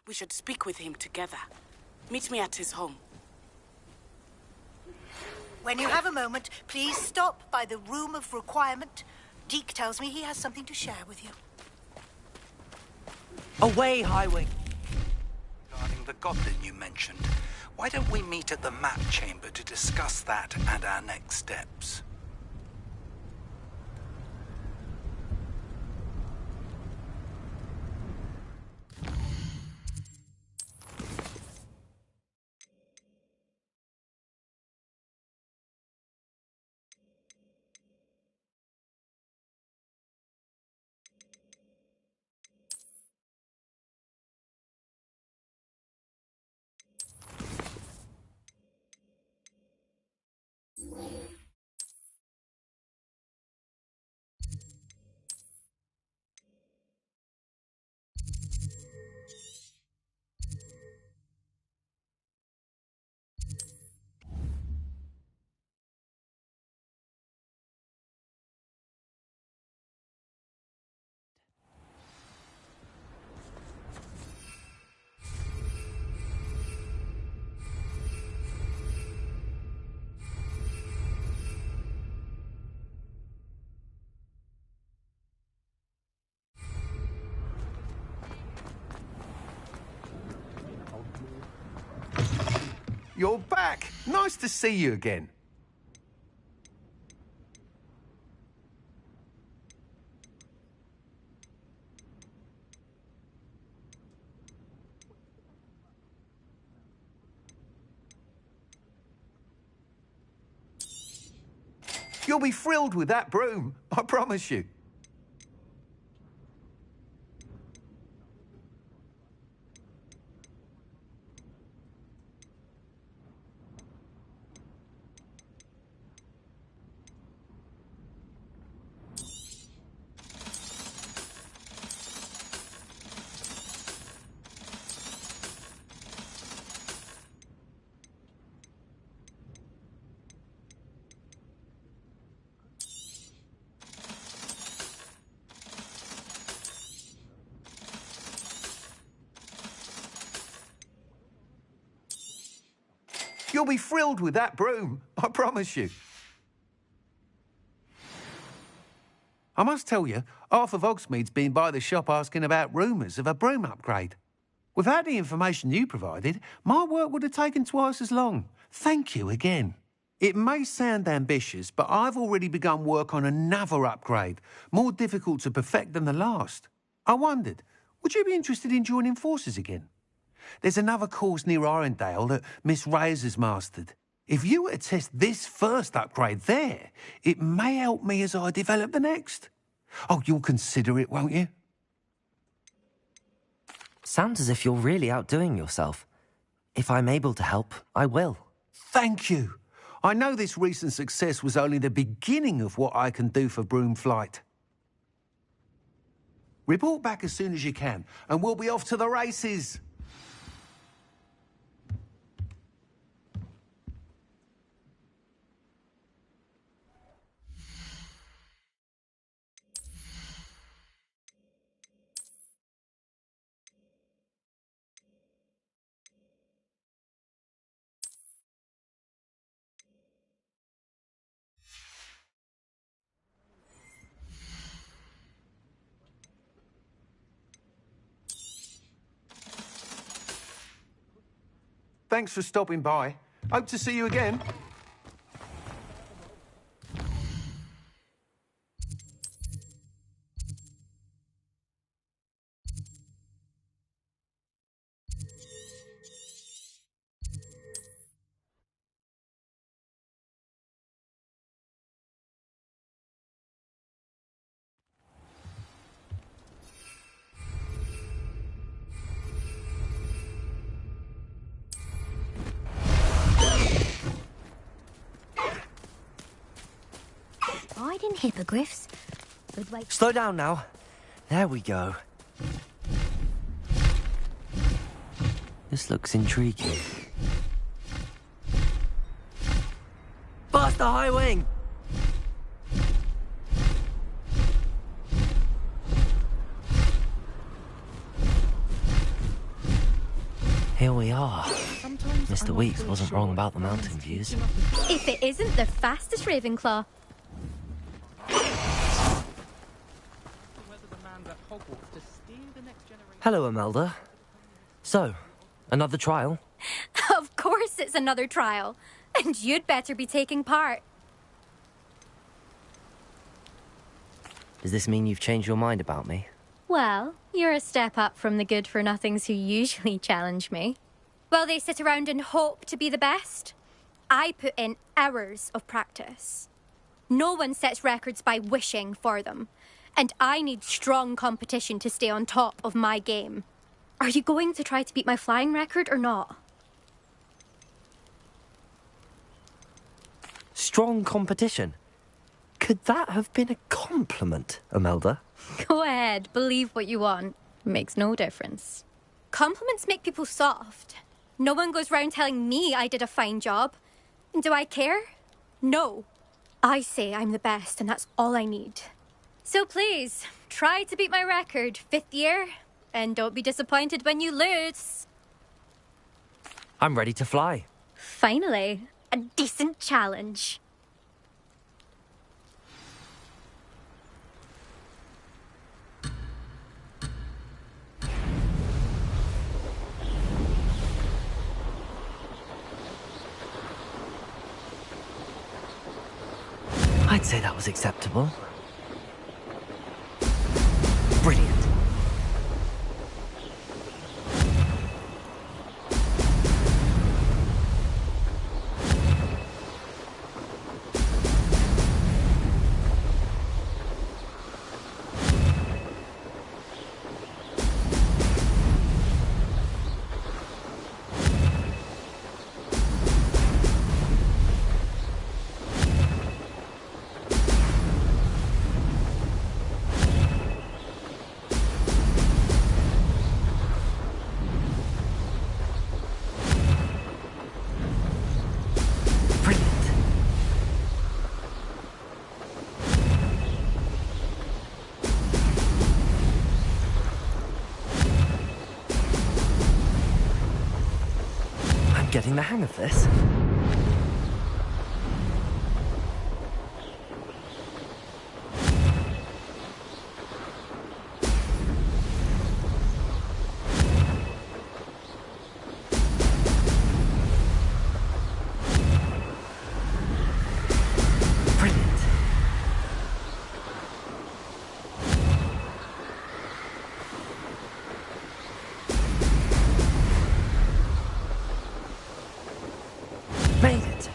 We should speak with him together. Meet me at his home. When you have a moment, please stop by the room of requirement. Deke tells me he has something to share with you. Away, Highwing! Regarding the goblin you mentioned, why don't we meet at the map chamber to discuss that and our next steps? You're back. Nice to see you again. You'll be thrilled with that broom, I promise you. You'll be thrilled with that broom, I promise you. I must tell you, half of Hogsmeade's been by the shop asking about rumours of a broom upgrade. Without the information you provided, my work would have taken twice as long. Thank you again. It may sound ambitious, but I've already begun work on another upgrade, more difficult to perfect than the last. I wondered, would you be interested in joining forces again? There's another course near Irondale that Miss Reyes has mastered. If you were to test this first upgrade there, it may help me as I develop the next. Oh, you'll consider it, won't you? Sounds as if you're really outdoing yourself. If I'm able to help, I will. Thank you. I know this recent success was only the beginning of what I can do for Broomflight. Report back as soon as you can, and we'll be off to the races. Thanks for stopping by. Hope to see you again. Hiding hippogriffs. Good way. Slow down now. There we go. This looks intriguing. Blast the high wing! Here we are. Mr. Weeks wasn't wrong about the mountain views. If it isn't the fastest Ravenclaw. Hello, Imelda. So, another trial? Of course it's another trial. And you'd better be taking part. Does this mean you've changed your mind about me? Well, you're a step up from the good-for-nothings who usually challenge me. Well, they sit around and hope to be the best. I put in hours of practice. No one sets records by wishing for them. And I need strong competition to stay on top of my game. Are you going to try to beat my flying record or not? Strong competition? Could that have been a compliment, Imelda? Go ahead, believe what you want. Makes no difference. Compliments make people soft. No one goes round telling me I did a fine job. Do I care? No. I say I'm the best, and that's all I need. So please, try to beat my record, 5th year, and don't be disappointed when you lose. I'm ready to fly. Finally, a decent challenge. I'd say that was acceptable. Brilliant. Getting the hang of this. Brilliant. Made it.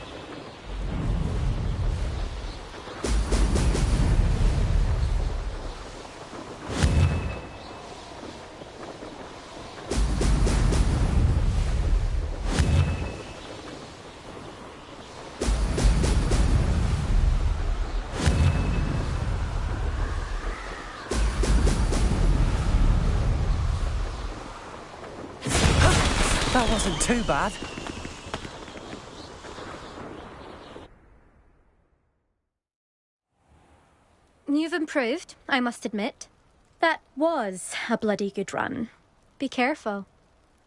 That wasn't too bad. You've improved, I must admit. That was a bloody good run. Be careful.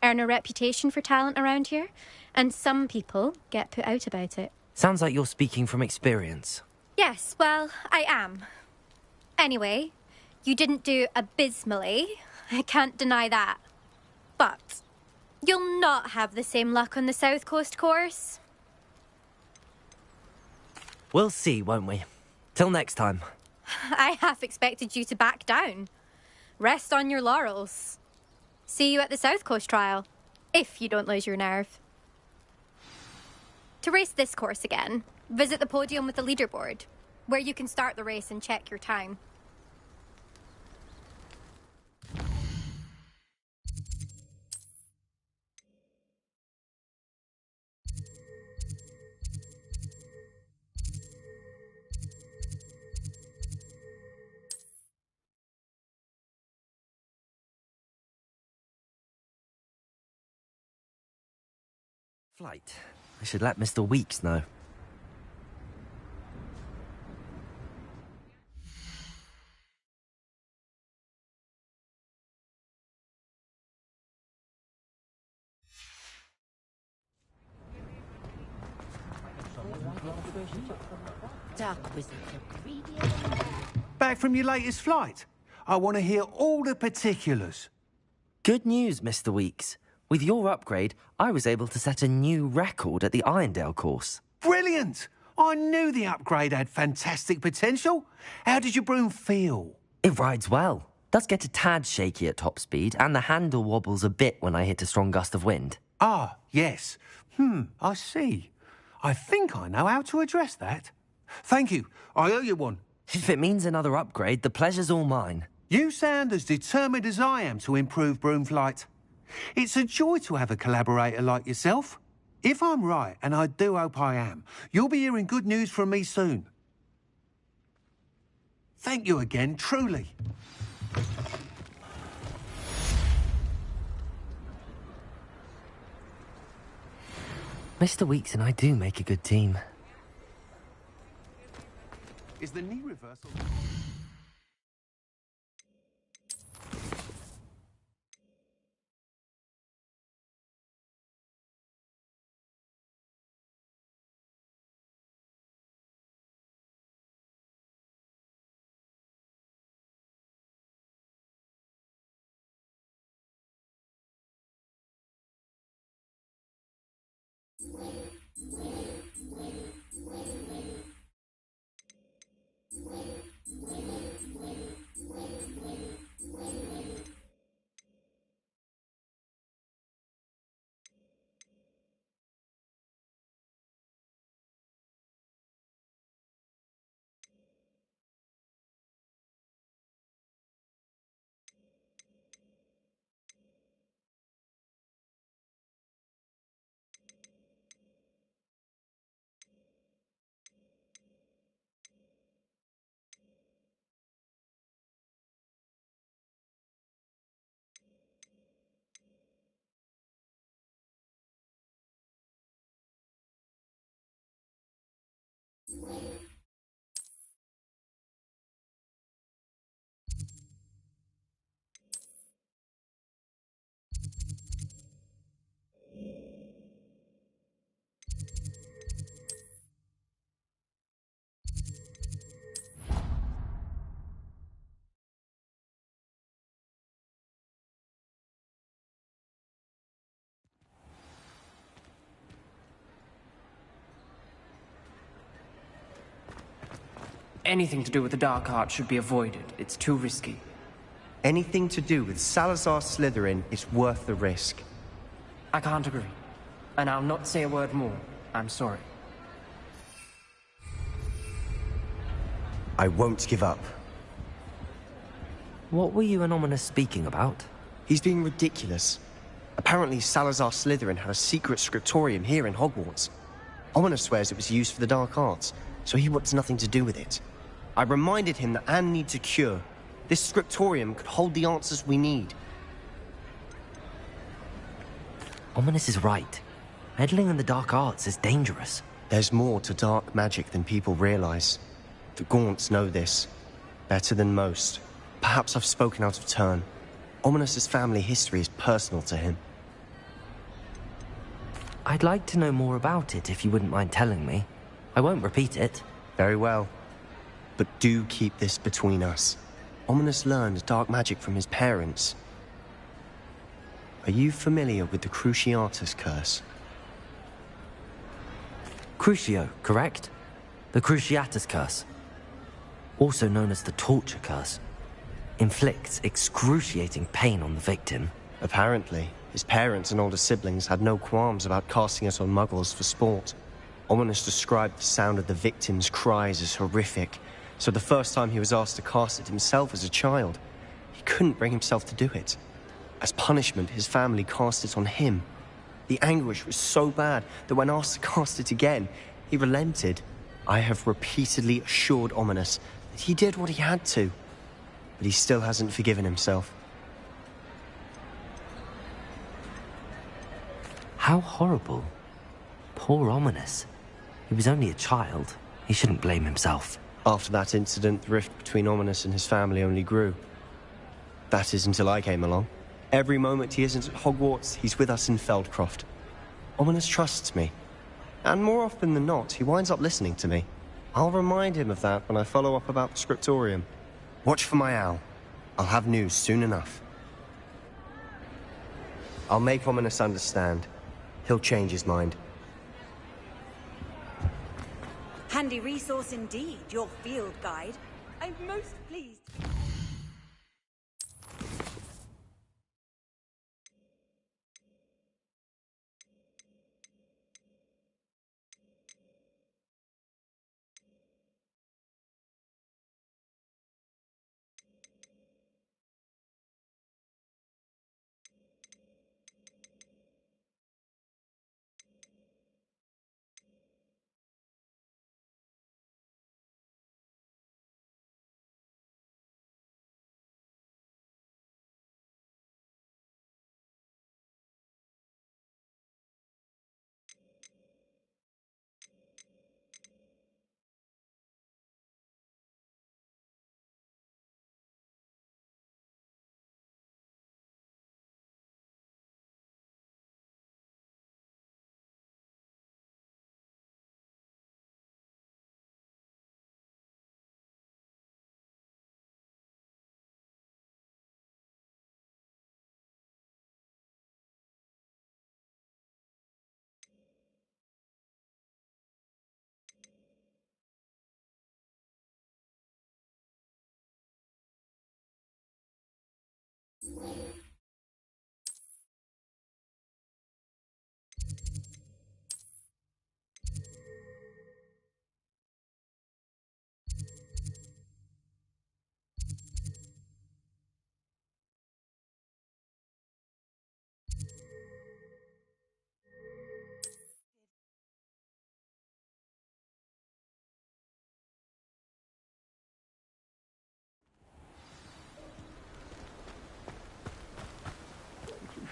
Earn a reputation for talent around here, and some people get put out about it. Sounds like you're speaking from experience. Yes, well, I am. Anyway, you didn't do abysmally. I can't deny that. But You'll not have the same luck on the South Coast course. We'll see, won't we? Till next time. I half expected you to back down. Rest on your laurels. See you at the South Coast trial, if you don't lose your nerve. To race this course again, visit the podium with the leaderboard, where you can start the race and check your time. Flight. I should let Mr. Weeks know. Dark wizards are greedy. Back from your latest flight? I want to hear all the particulars. Good news, Mr. Weeks. With your upgrade, I was able to set a new record at the Irondale course. Brilliant! I knew the upgrade had fantastic potential. How did your broom feel? It rides well. Does get a tad shaky at top speed, and the handle wobbles a bit when I hit a strong gust of wind. Ah, yes. I see. I think I know how to address that. Thank you. I owe you one. If it means another upgrade, the pleasure's all mine. You sound as determined as I am to improve broom flight. It's a joy to have a collaborator like yourself. If I'm right, and I do hope I am, you'll be hearing good news from me soon. Thank you again, truly. Mr. Weeks and I do make a good team. Is the knee reversal... Anything to do with the dark art should be avoided. It's too risky. Anything to do with Salazar Slytherin is worth the risk. I can't agree. And I'll not say a word more. I'm sorry. I won't give up. What were you and Ominous speaking about? He's being ridiculous. Apparently Salazar Slytherin had a secret scriptorium here in Hogwarts. Ominous swears it was used for the dark arts, so he wants nothing to do with it. I reminded him that Anne needs a cure. This scriptorium could hold the answers we need. Ominous is right. Meddling in the dark arts is dangerous. There's more to dark magic than people realize. The Gaunts know this. Better than most. Perhaps I've spoken out of turn. Ominous's family history is personal to him. I'd like to know more about it if you wouldn't mind telling me. I won't repeat it. Very well. But do keep this between us. Ominous learned dark magic from his parents. Are you familiar with the Cruciatus curse? Crucio, correct? The Cruciatus curse. Also known as the torture curse. Inflicts excruciating pain on the victim. Apparently, his parents and older siblings had no qualms about casting it on muggles for sport. Ominous described the sound of the victim's cries as horrific, so the first time he was asked to cast it himself as a child, he couldn't bring himself to do it. As punishment, his family cast it on him. The anguish was so bad that when asked to cast it again, he relented. I have repeatedly assured Ominous that he did what he had to, but he still hasn't forgiven himself. How horrible. Poor Ominous. He was only a child. He shouldn't blame himself. After that incident, the rift between Ominous and his family only grew. That is until I came along. Every moment he isn't at Hogwarts, he's with us in Feldcroft. Ominous trusts me. And more often than not, he winds up listening to me. I'll remind him of that when I follow up about the scriptorium. Watch for my owl. I'll have news soon enough. I'll make Ominous understand. He'll change his mind. Handy resource indeed, your field guide. I'm most pleased.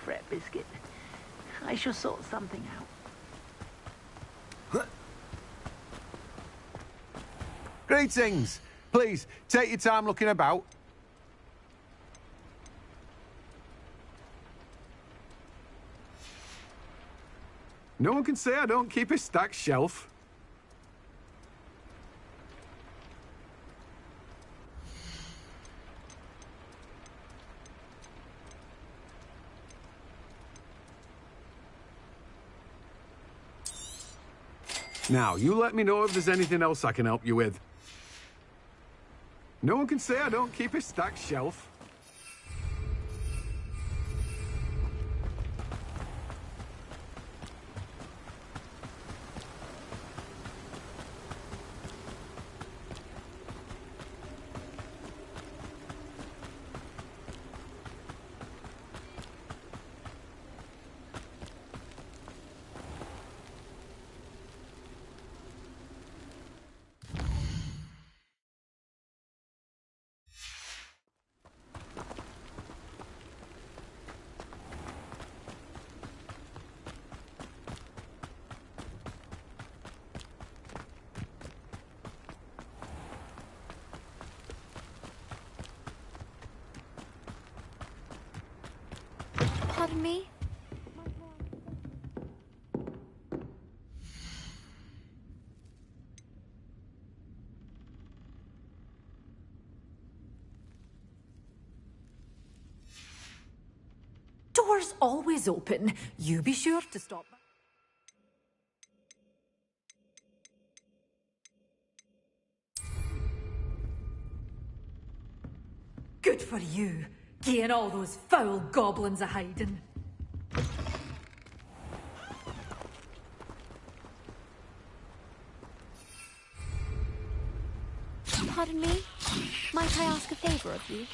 Fret, Biscuit. I shall sort something out. Greetings! Please, take your time looking about. No one can say I don't keep a stacked shelf. Now, you let me know if there's anything else I can help you with. No one can say I don't keep a stacked shelf. Pardon me? door's always open. You be sure to stop by. Good for you, getting all those foul goblins a hiding. Pardon me? Might I ask a favor of you?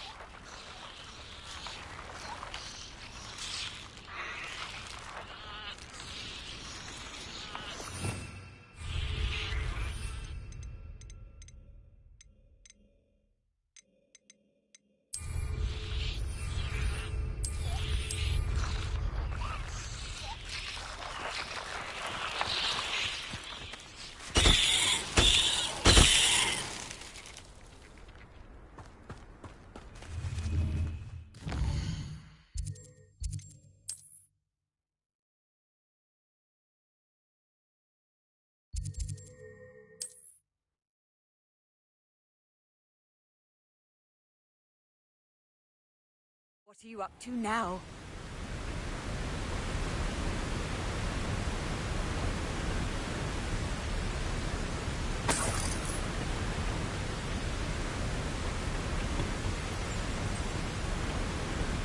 What are you up to now?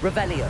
Revelio.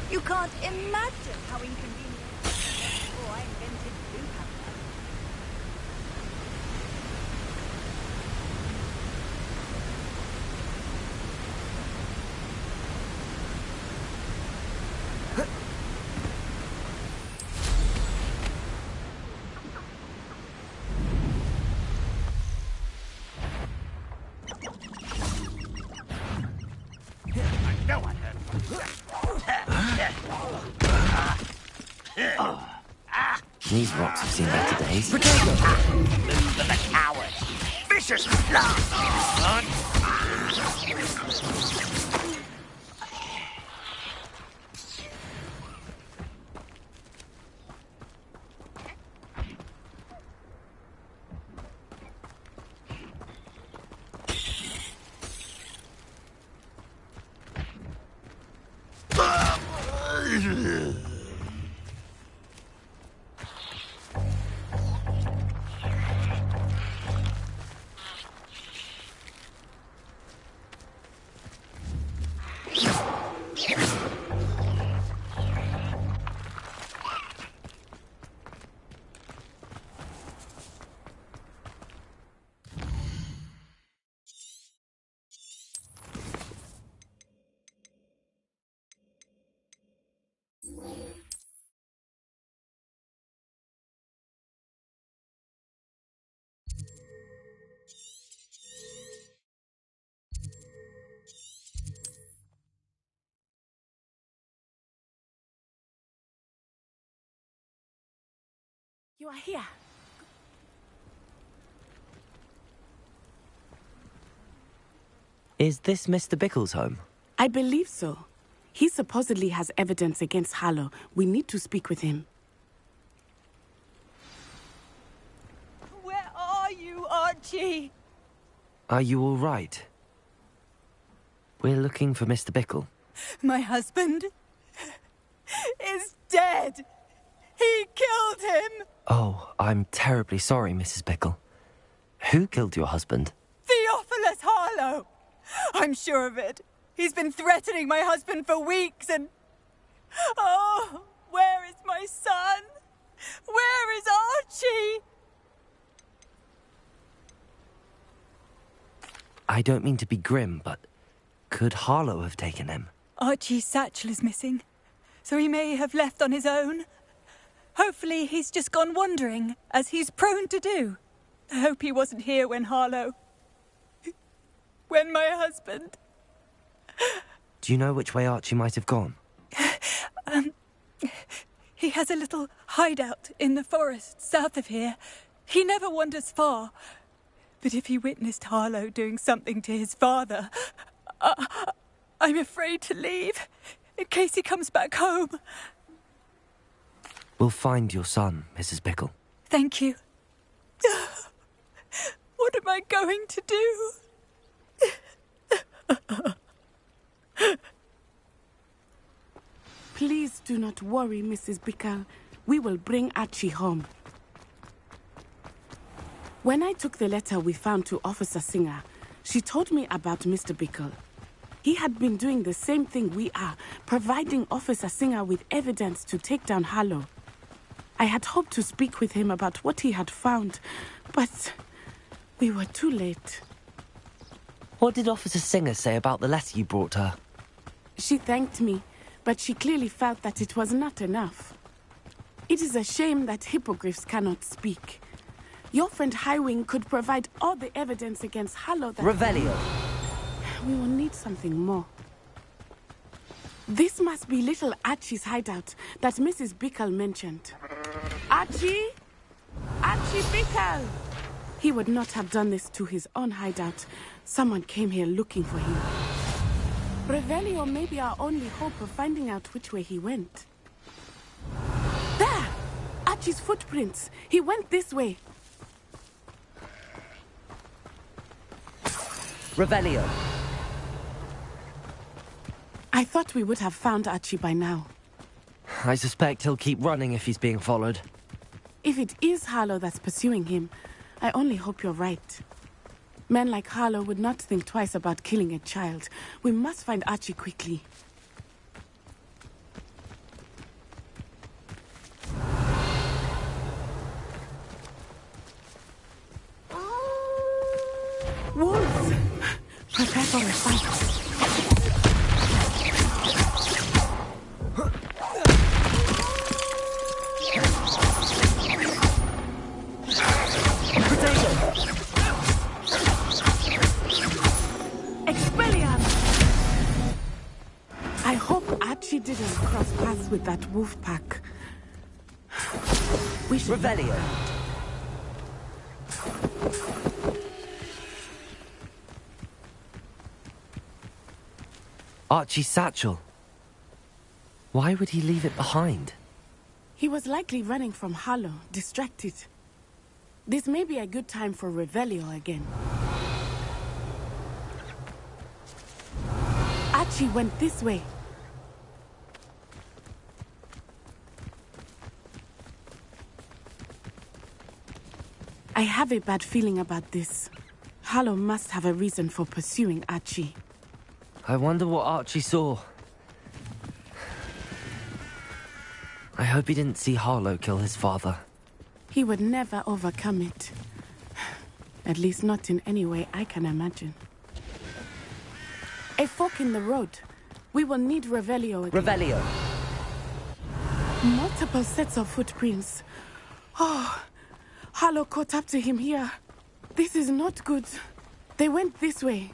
You can't imagine how inconvenient it was before I invented blue powder. These rocks have seen better days. Move the coward! Vicious blast! You are here. Is this Mr. Bickle's home? I believe so. He supposedly has evidence against Harlow. We need to speak with him. Where are you, Archie? Are you all right? We're looking for Mr. Bickle. My husband is dead. He killed him. Oh, I'm terribly sorry, Mrs. Bickle. Who killed your husband? Theophilus Harlow. I'm sure of it. He's been threatening my husband for weeks and... Oh, where is my son? Where is Archie? I don't mean to be grim, but could Harlow have taken him? Archie's satchel is missing, so he may have left on his own. Hopefully he's just gone wandering, as he's prone to do. I hope he wasn't here when Harlow... when my husband... Do you know which way Archie might have gone? He has a little hideout in the forest south of here. He never wanders far. But if he witnessed Harlow doing something to his father, I'm afraid to leave, in case he comes back home. We'll find your son, Mrs. Bickle. Thank you. What am I going to do? Please do not worry, Mrs. Bickle. We will bring Archie home. When I took the letter we found to Officer Singer, she told me about Mr. Bickle. He had been doing the same thing we are, providing Officer Singer with evidence to take down Harlow. I had hoped to speak with him about what he had found, but we were too late. What did Officer Singer say about the letter you brought her? She thanked me, but she clearly felt that it was not enough. It is a shame that hippogriffs cannot speak. Your friend Highwing could provide all the evidence against Harlow that... Revelio. We will need something more. This must be little Archie's hideout that Mrs. Bickle mentioned. Archie? Archie Bickle! He would not have done this to his own hideout. Someone came here looking for him. Revelio may be our only hope of finding out which way he went. There! Archie's footprints. He went this way. Revelio. I thought we would have found Archie by now. I suspect he'll keep running if he's being followed. If it is Harlow that's pursuing him, I only hope you're right. Men like Harlow would not think twice about killing a child. We must find Archie quickly. Wolves! Prepare for a fight. She didn't cross paths with that wolf pack. We should... Revelio. Archie's satchel. Why would he leave it behind? He was likely running from Harlow, distracted. This may be a good time for Revelio again. Archie went this way. I have a bad feeling about this. Harlow must have a reason for pursuing Archie. I wonder what Archie saw. I hope he didn't see Harlow kill his father. He would never overcome it. At least not in any way I can imagine. A fork in the road. We will need Revelio again. Revelio. Multiple sets of footprints. Oh, Harlow caught up to him here. This is not good. They went this way.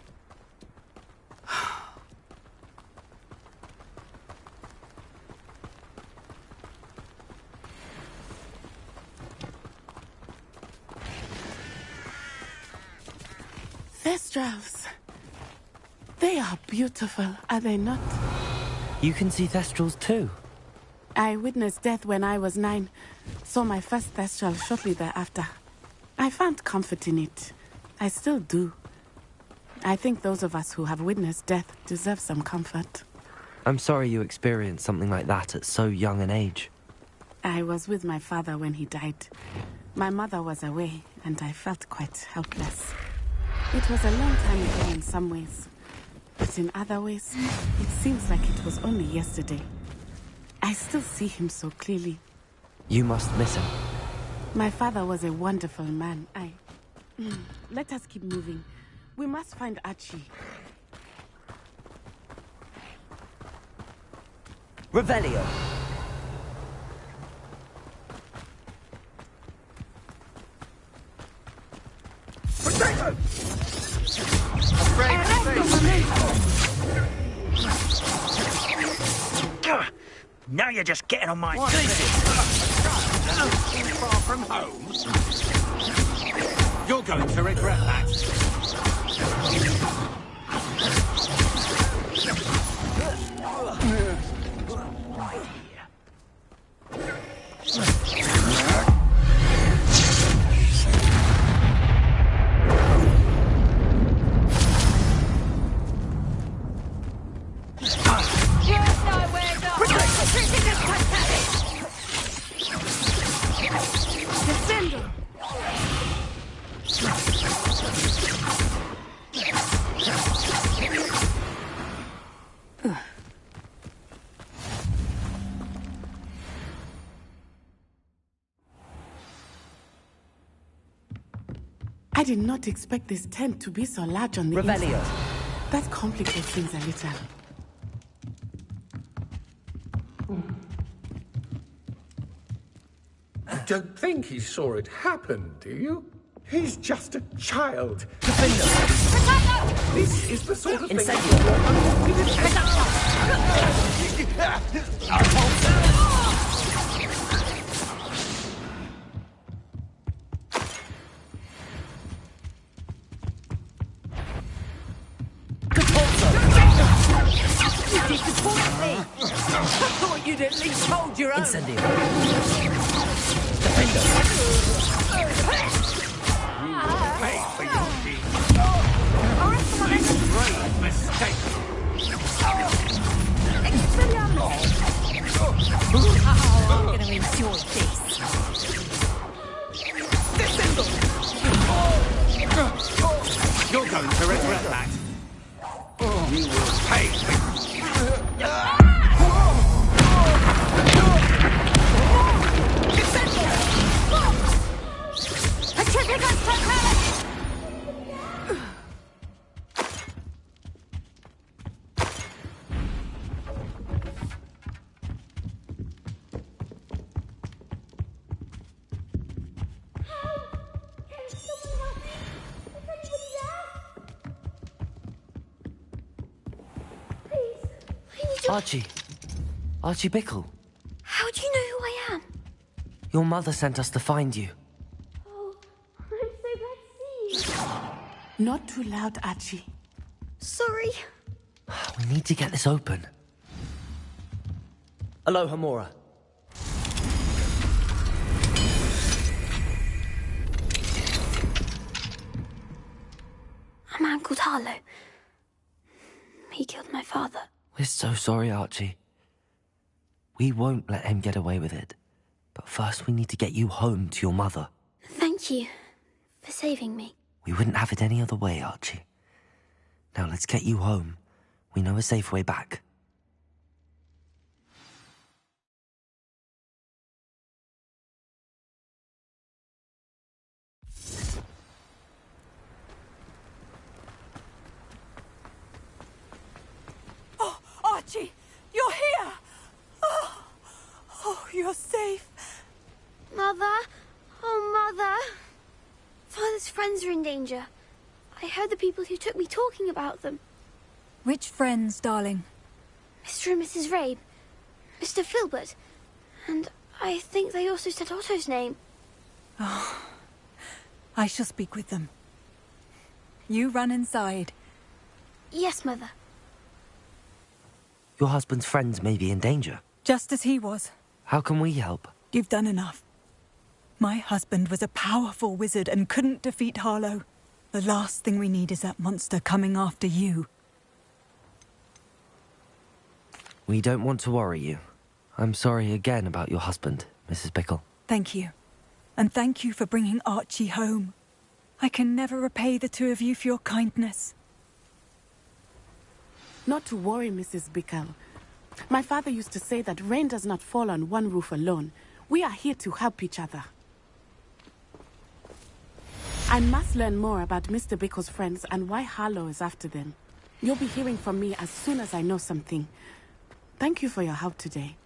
Thestrals. They are beautiful, are they not? You can see Thestrals too. I witnessed death when I was 9. Saw my first Thestral shortly thereafter. I found comfort in it. I still do. I think those of us who have witnessed death deserve some comfort. I'm sorry you experienced something like that at so young an age. I was with my father when he died. My mother was away, and I felt quite helpless. It was a long time ago in some ways. But in other ways, it seems like it was only yesterday. I still see him so clearly. You must miss him. My father was a wonderful man. Let us keep moving. We must find Archie. Revelio. Potato! Now you're just getting on my nerves. Far from home. You're going to regret that. I did not expect this tent to be so large on the Revelio. inside. That complicates things a little. You don't think he saw it happen, do you? He's just a child. This is the sort of thing... I thought you'd at least hold your own. Incendio. Pay for your deeds. Great mistake. I'm going to enjoy this. You're going to regret that. You will pay. Archie. Archie Bickle. How do you know who I am? Your mother sent us to find you. Oh, I'm so glad to see you. Not too loud, Archie. Sorry. We need to get this open. Aloha, Mora. A man called Harlow. He killed my father. We're so sorry, Archie. We won't let him get away with it. But first we need to get you home to your mother. Thank you for saving me. We wouldn't have it any other way, Archie. Now let's get you home. We know a safe way back. Oh, Archie, you're here! Oh, you're safe. Mother? Oh, Mother. Father's friends are in danger. I heard the people who took me talking about them. Which friends, darling? Mr. and Mrs. Rabe. Mr. Filbert. And I think they also said Otto's name. Oh, I shall speak with them. You run inside. Yes, Mother. Your husband's friends may be in danger. Just as he was. How can we help? You've done enough. My husband was a powerful wizard and couldn't defeat Harlow. The last thing we need is that monster coming after you. We don't want to worry you. I'm sorry again about your husband, Mrs. Bickle. Thank you. And thank you for bringing Archie home. I can never repay the two of you for your kindness. Not to worry, Mrs. Bickle. My father used to say that rain does not fall on one roof alone. We are here to help each other. I must learn more about Mr. Bickle's friends and why Harlow is after them. You'll be hearing from me as soon as I know something. Thank you for your help today.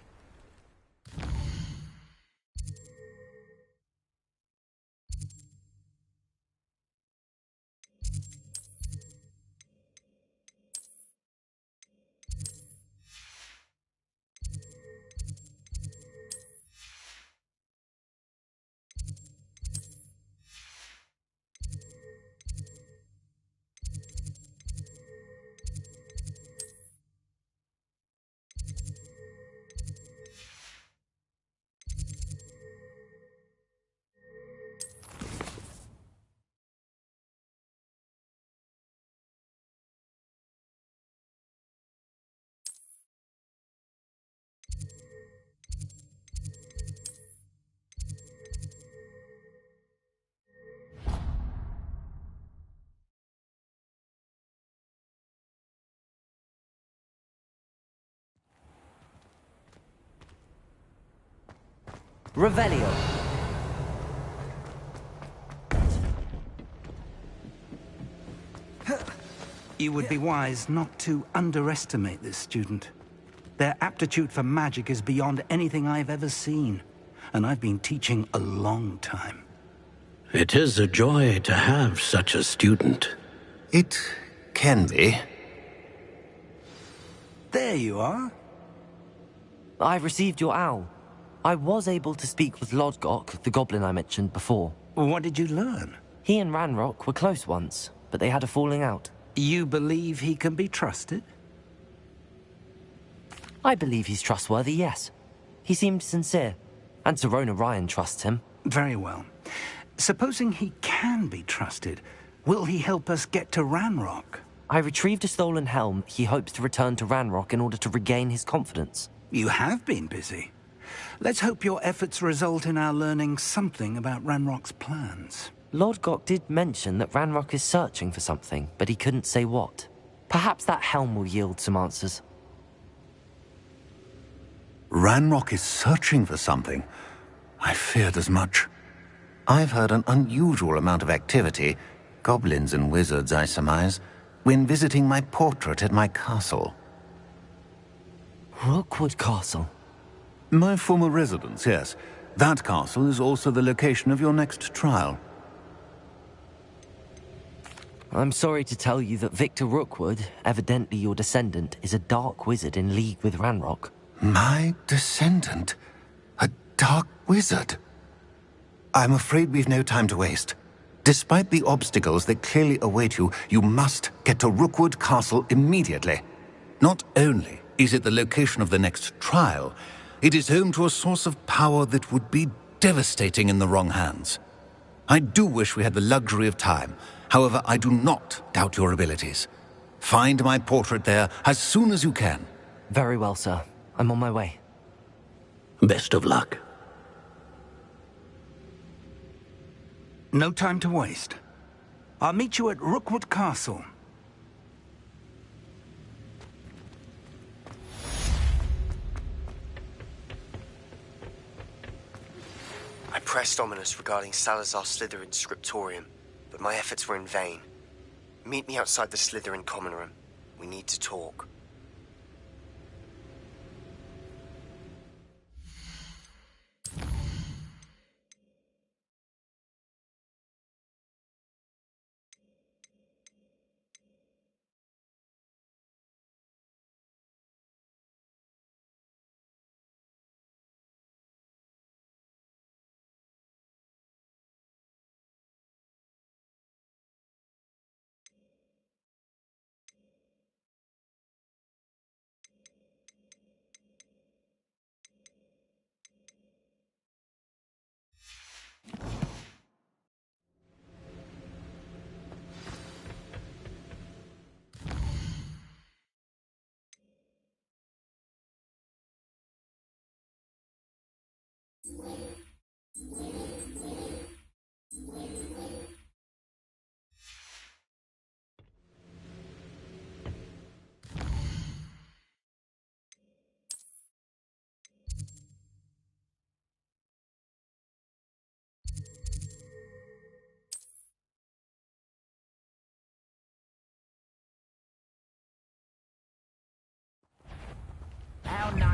Revelio. You would be wise not to underestimate this student. Their aptitude for magic is beyond anything I've ever seen, and I've been teaching a long time. It is a joy to have such a student. It can be. There you are. I've received your owl. I was able to speak with Lodgok, the goblin I mentioned before. What did you learn? He and Ranrock were close once, but they had a falling out. You believe he can be trusted? I believe he's trustworthy, yes. He seemed sincere, and Serona Ryan trusts him. Very well. Supposing he can be trusted, will he help us get to Ranrock? I retrieved a stolen helm. He hopes to return to Ranrock in order to regain his confidence. You have been busy. Let's hope your efforts result in our learning something about Ranrock's plans. Lodgok did mention that Ranrock is searching for something, but he couldn't say what. Perhaps that helm will yield some answers. Ranrock is searching for something. I feared as much. I've heard an unusual amount of activity, goblins and wizards, I surmise, when visiting my portrait at my castle. Rookwood Castle? My former residence, yes. That castle is also the location of your next trial. I'm sorry to tell you that Victor Rookwood, evidently your descendant, is a dark wizard in league with Ranrock. My descendant? A dark wizard? I'm afraid we've no time to waste. Despite the obstacles that clearly await you, you must get to Rookwood Castle immediately. Not only is it the location of the next trial, it is home to a source of power that would be devastating in the wrong hands. I do wish we had the luxury of time. However, I do not doubt your abilities. Find my portrait there as soon as you can. Very well, sir. I'm on my way. Best of luck. No time to waste. I'll meet you at Rookwood Castle. I pressed Ominous regarding Salazar Slytherin's scriptorium, but my efforts were in vain. Meet me outside the Slytherin common room. We need to talk.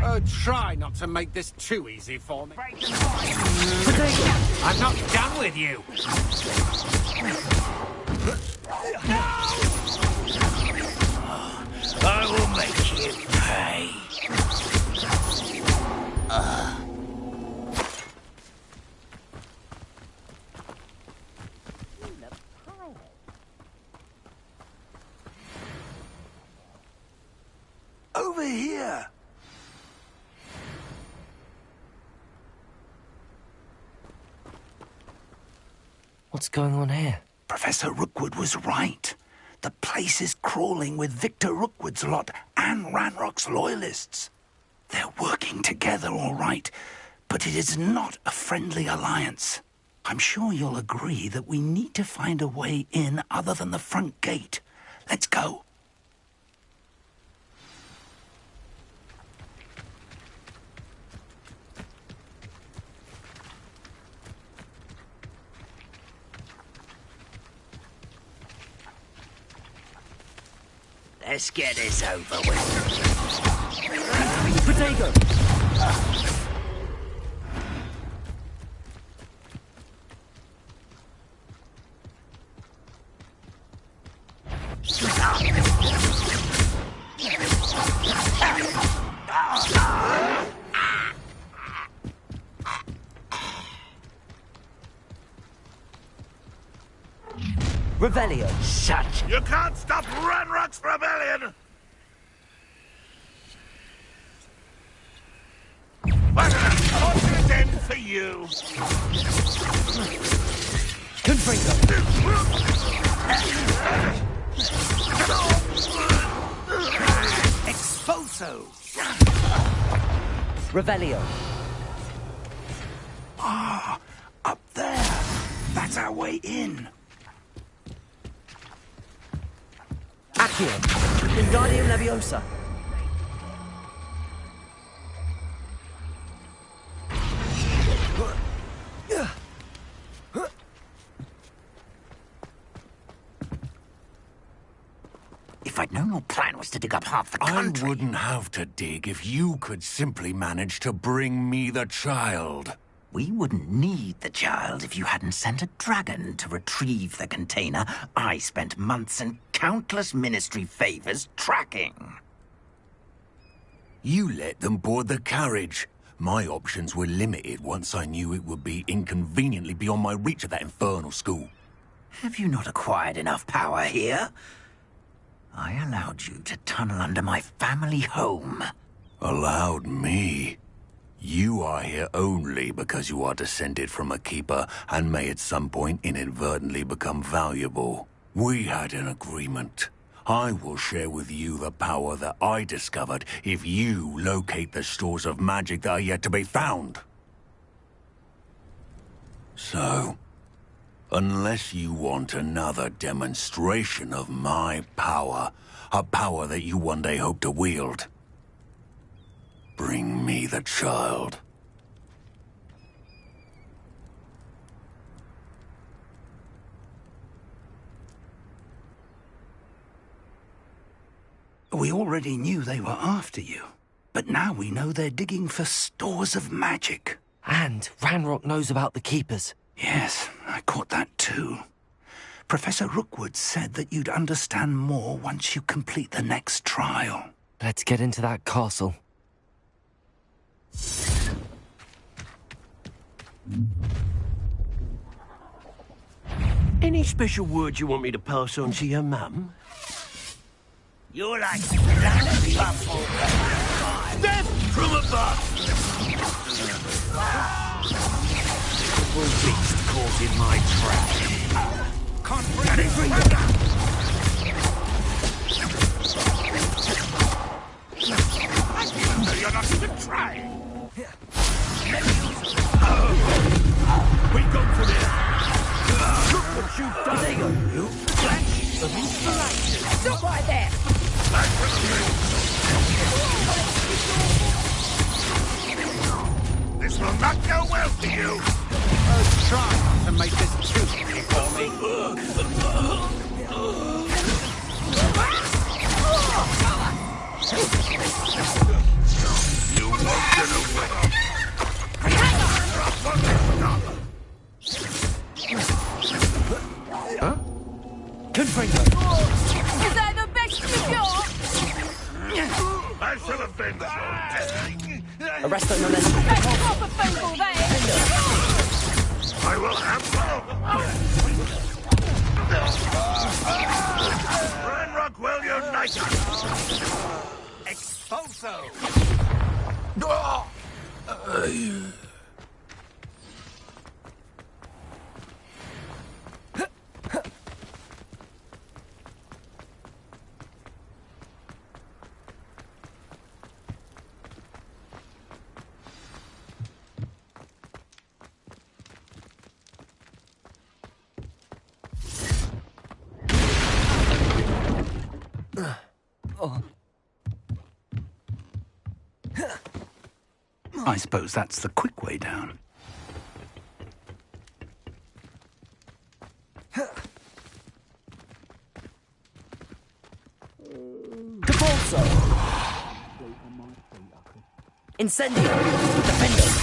Oh, try not to make this too easy for me. I'm not done with you. I will make you pay. Over here! What's going on here? Professor Rookwood was right. The place is crawling with Victor Rookwood's lot and Ranrock's loyalists. They're working together, all right, but it is not a friendly alliance. I'm sure you'll agree that we need to find a way in other than the front gate. Let's go. Let's get this over with. Potato! Revelio. Shut. You can't stop Ranrock's rebellion! What's an end for you? Expulso! Revelio. Ah, up there. That's our way in. Accio. Wingardium Leviosa. If I'd known your plan was to dig up half the country... I wouldn't have to dig if you could simply manage to bring me the child. We wouldn't need the child if you hadn't sent a dragon to retrieve the container I spent months and countless ministry favors tracking. You let them board the carriage. My options were limited once I knew it would be inconveniently beyond my reach at that infernal school. Have you not acquired enough power here? I allowed you to tunnel under my family home. Allowed me? You are here only because you are descended from a keeper and may at some point inadvertently become valuable. We had an agreement. I will share with you the power that I discovered if you locate the stores of magic that are yet to be found. So, unless you want another demonstration of my power, a power that you one day hope to wield, bring me the child. We already knew they were after you, but now we know they're digging for stores of magic. And Ranrock knows about the Keepers. Yes, I caught that too. Professor Rookwood said that you'd understand more once you complete the next trial. Let's get into that castle. Any special words you want me to pass on to your mum? You're like planet buffalo. Death from above! Will beast caught in my trap. Can't bring it You're not even trying. We go for this. Look what you've done. There you go. Flash of inspiration. Stop right there! This will not go well for you. Try not to make this too easy for me. You won't get away. Huh? Confringo. Is that the best you got? I should have been so deadly. Arresto no less. That's proper fumble there! I will handle. Ranrock will unite us. Expulso. I suppose that's the quick way down. Capulso! Incendio! Defendo!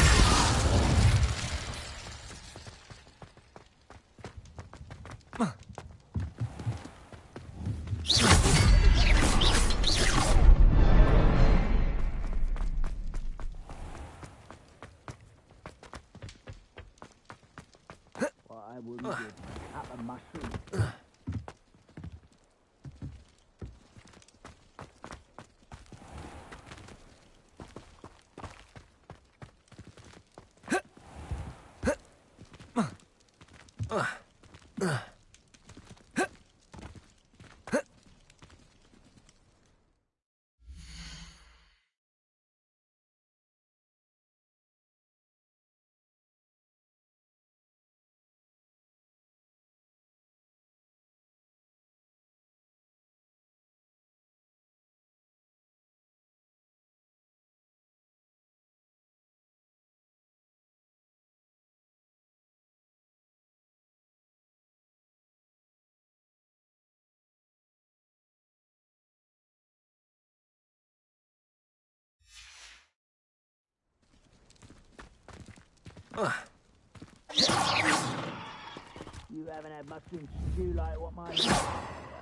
You haven't had mushroom stew like what mine is at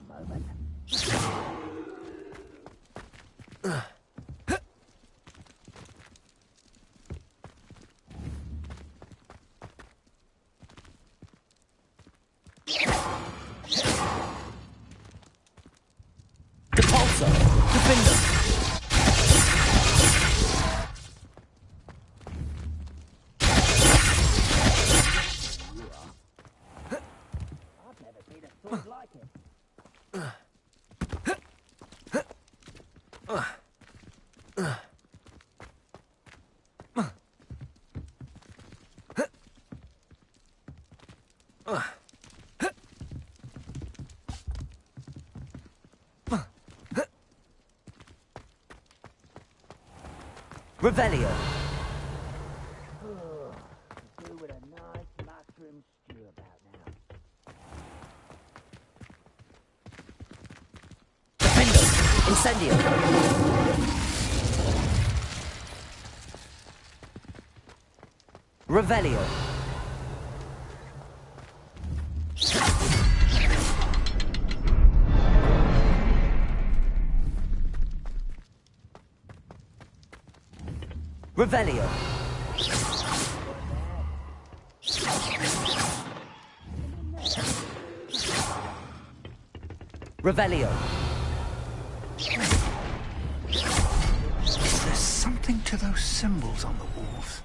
the moment. Leviosa! Defender! Revelio. Do with a nice mushroom stew about now. Defender! Incendio! Revelio. Revelio. Revelio. There's something to those symbols on the walls.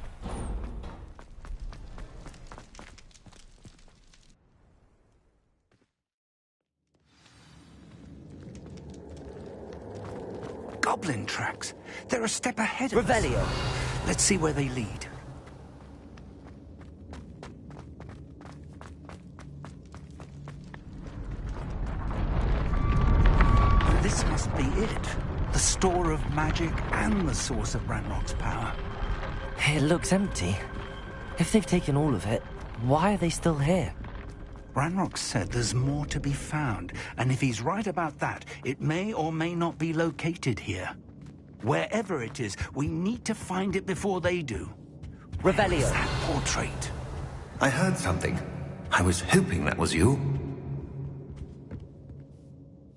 Goblin tracks. They're a step ahead of us. Revelio. Let's see where they lead. This must be it. The store of magic and the source of Ranrock's power. It looks empty. If they've taken all of it, why are they still here? Ranrock said there's more to be found, and if he's right about that, it may or may not be located here. Wherever it is, we need to find it before they do. Revelio. That portrait. I heard something. I was hoping that was you.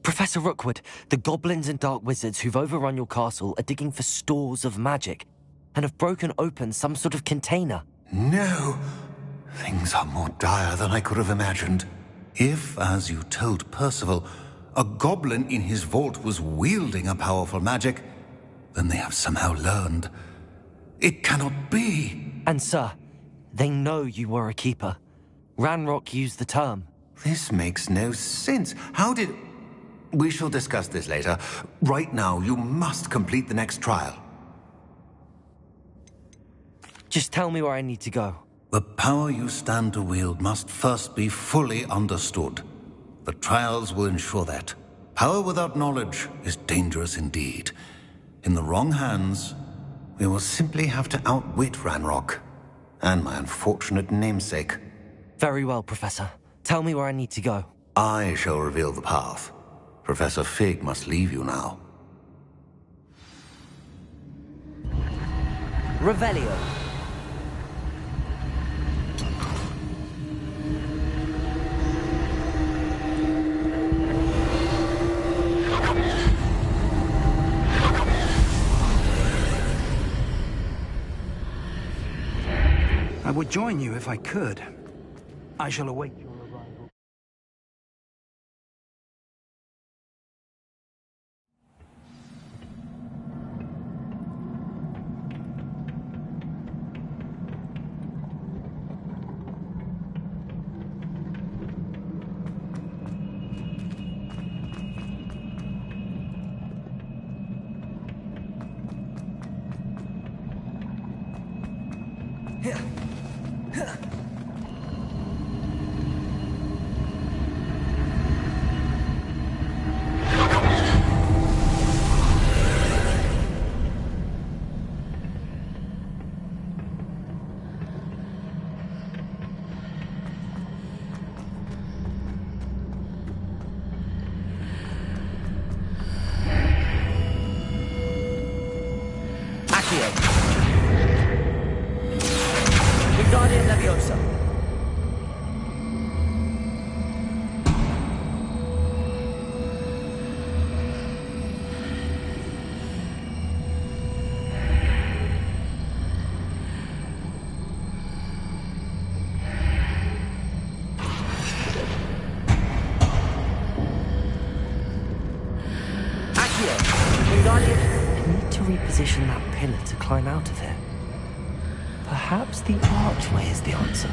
Professor Rookwood, the goblins and dark wizards who've overrun your castle are digging for stores of magic and have broken open some sort of container. No. Things are more dire than I could have imagined. If, as you told Percival, a goblin in his vault was wielding a powerful magic, then they have somehow learned. It cannot be. And sir, they know you were a keeper. Ranrock used the term. This makes no sense. How did... We shall discuss this later. Right now, you must complete the next trial. Just tell me where I need to go. The power you stand to wield must first be fully understood. The trials will ensure that. Power without knowledge is dangerous indeed. In the wrong hands, we will simply have to outwit Ranrock and my unfortunate namesake. Very well, Professor. Tell me where I need to go. I shall reveal the path. Professor Fig must leave you now. Revelio. I would join you if I could. I shall await your arrival. Wingardium Leviosa. Accio! Wingardium... I need to reposition that pillar to climb out of it. Perhaps the archway is the answer.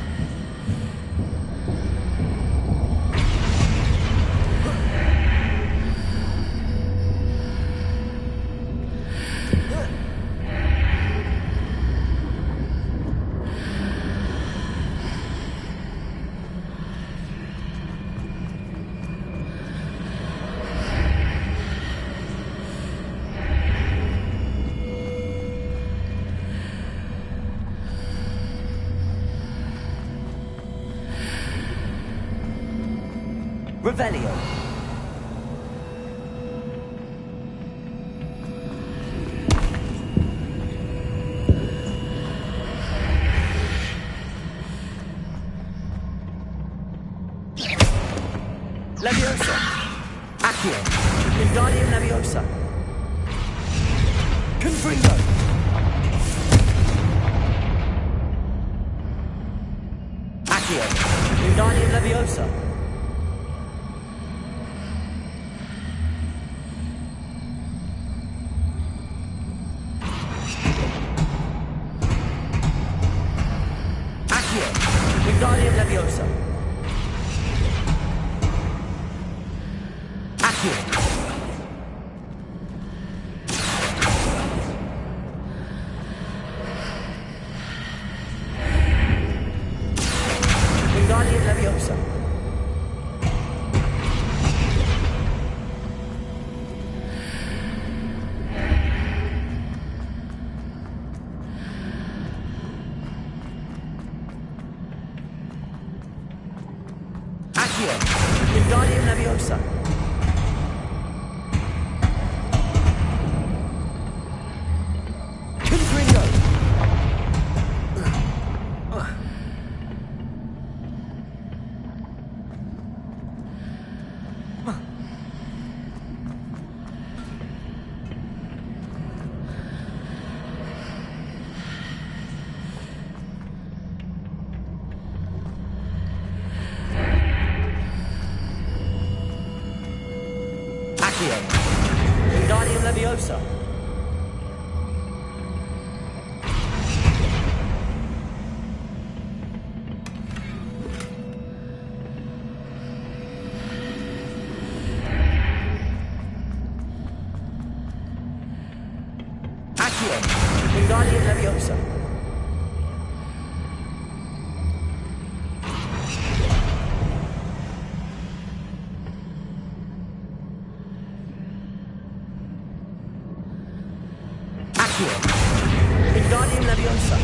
Revelio. Leviosa. Accio. Wingardium Leviosa. Confringo. Accio. Wingardium Leviosa. Wingardium Leviosa. Accio. Wingardium Leviosa. Accio. Wingardium Leviosa. Confringo. Accio. Wingardium Leviosa. Accio. Wingardium Leviosa. Accio. Wingardium Leviosa.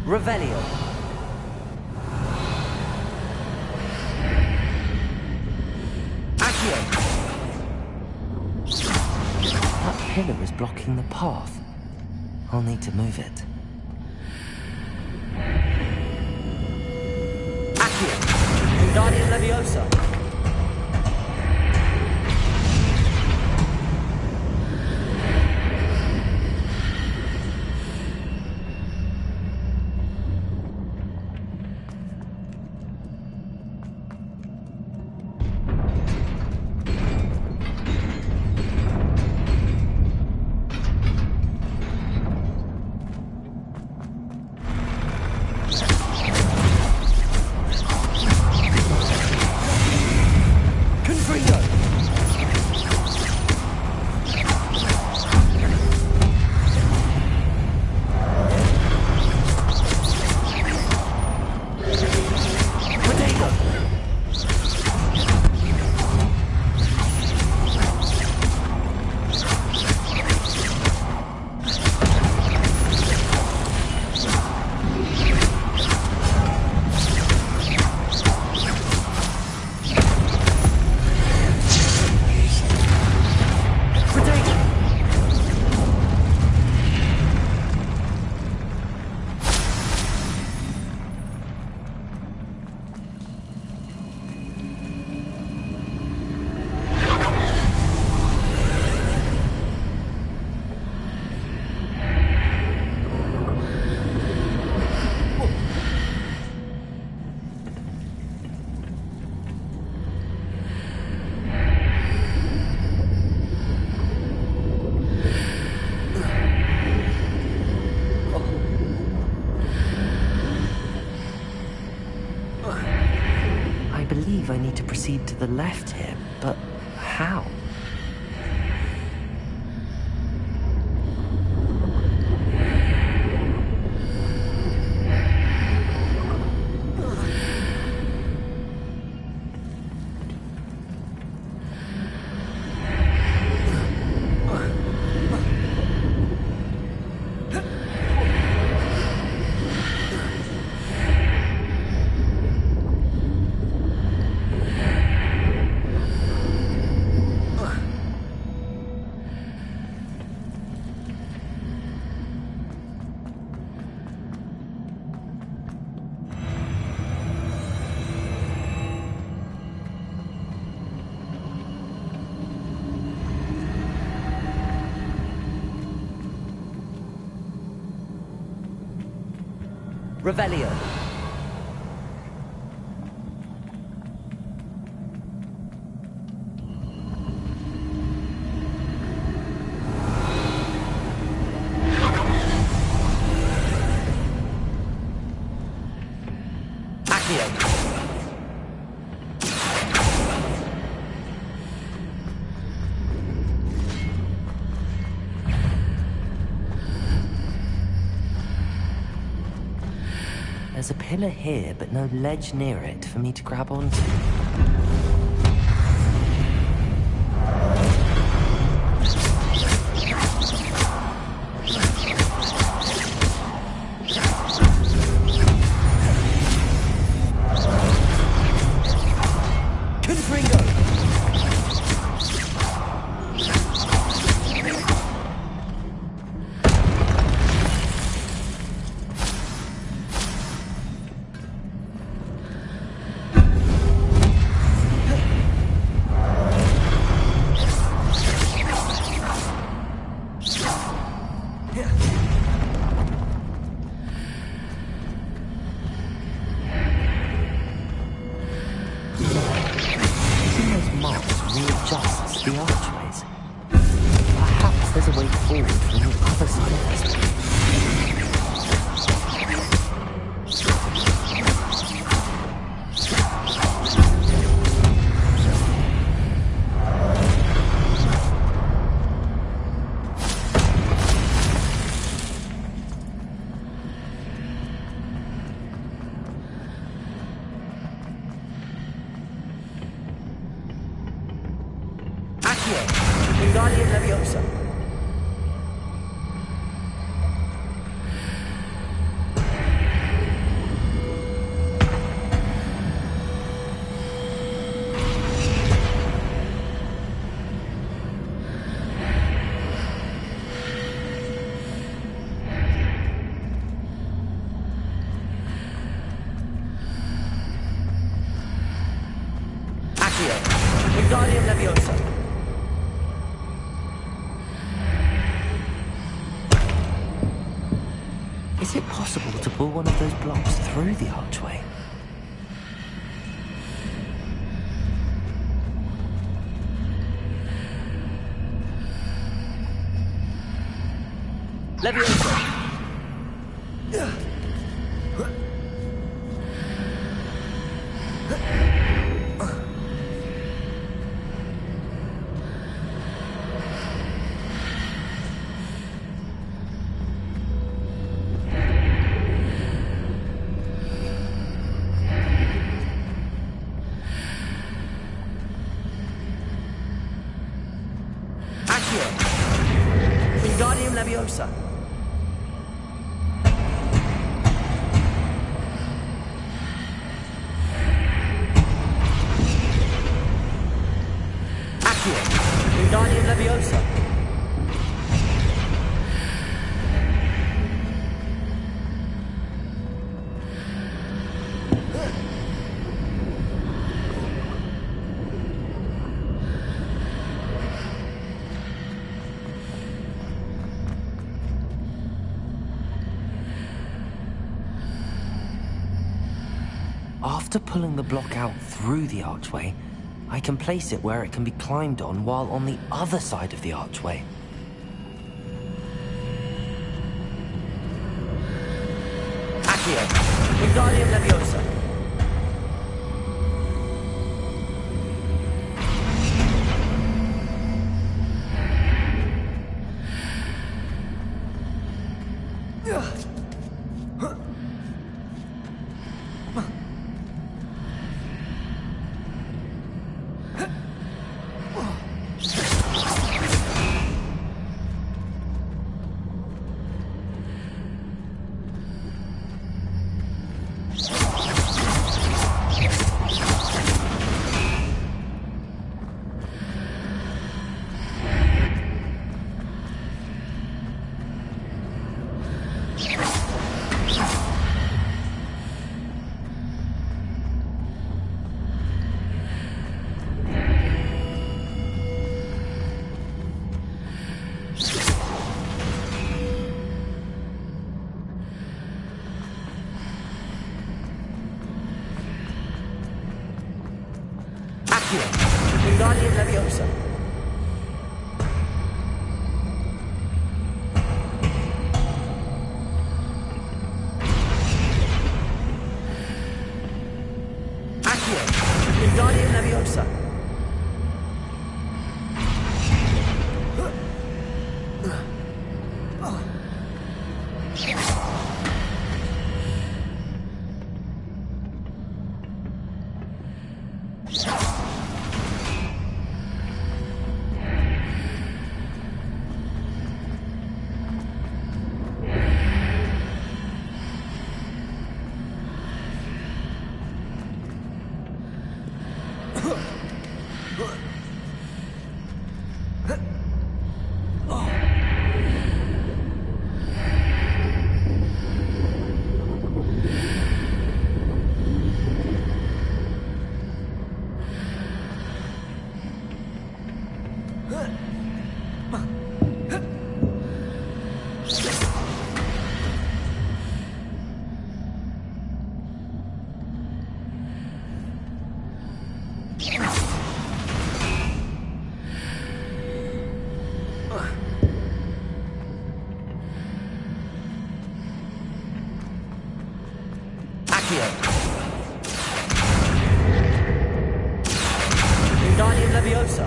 Revelio. Accio. That pillar is blocking the path. I'll need to move it. Accio. Wingardium Leviosa. proceed to the left here, but how? Revelio. There's a pillar here, but no ledge near it for me to grab onto. Is it possible to pull one of those blocks through the archway? Leviosa! Leviosa. Accio. Wingardium Leviosa. After pulling the block out through the archway, I can place it where it can be climbed on while on the other side of the archway. Accio. Wingardium Leviosa. Wingardium Leviosa. Accio. Wingardium Leviosa. Wingardium Leviosa.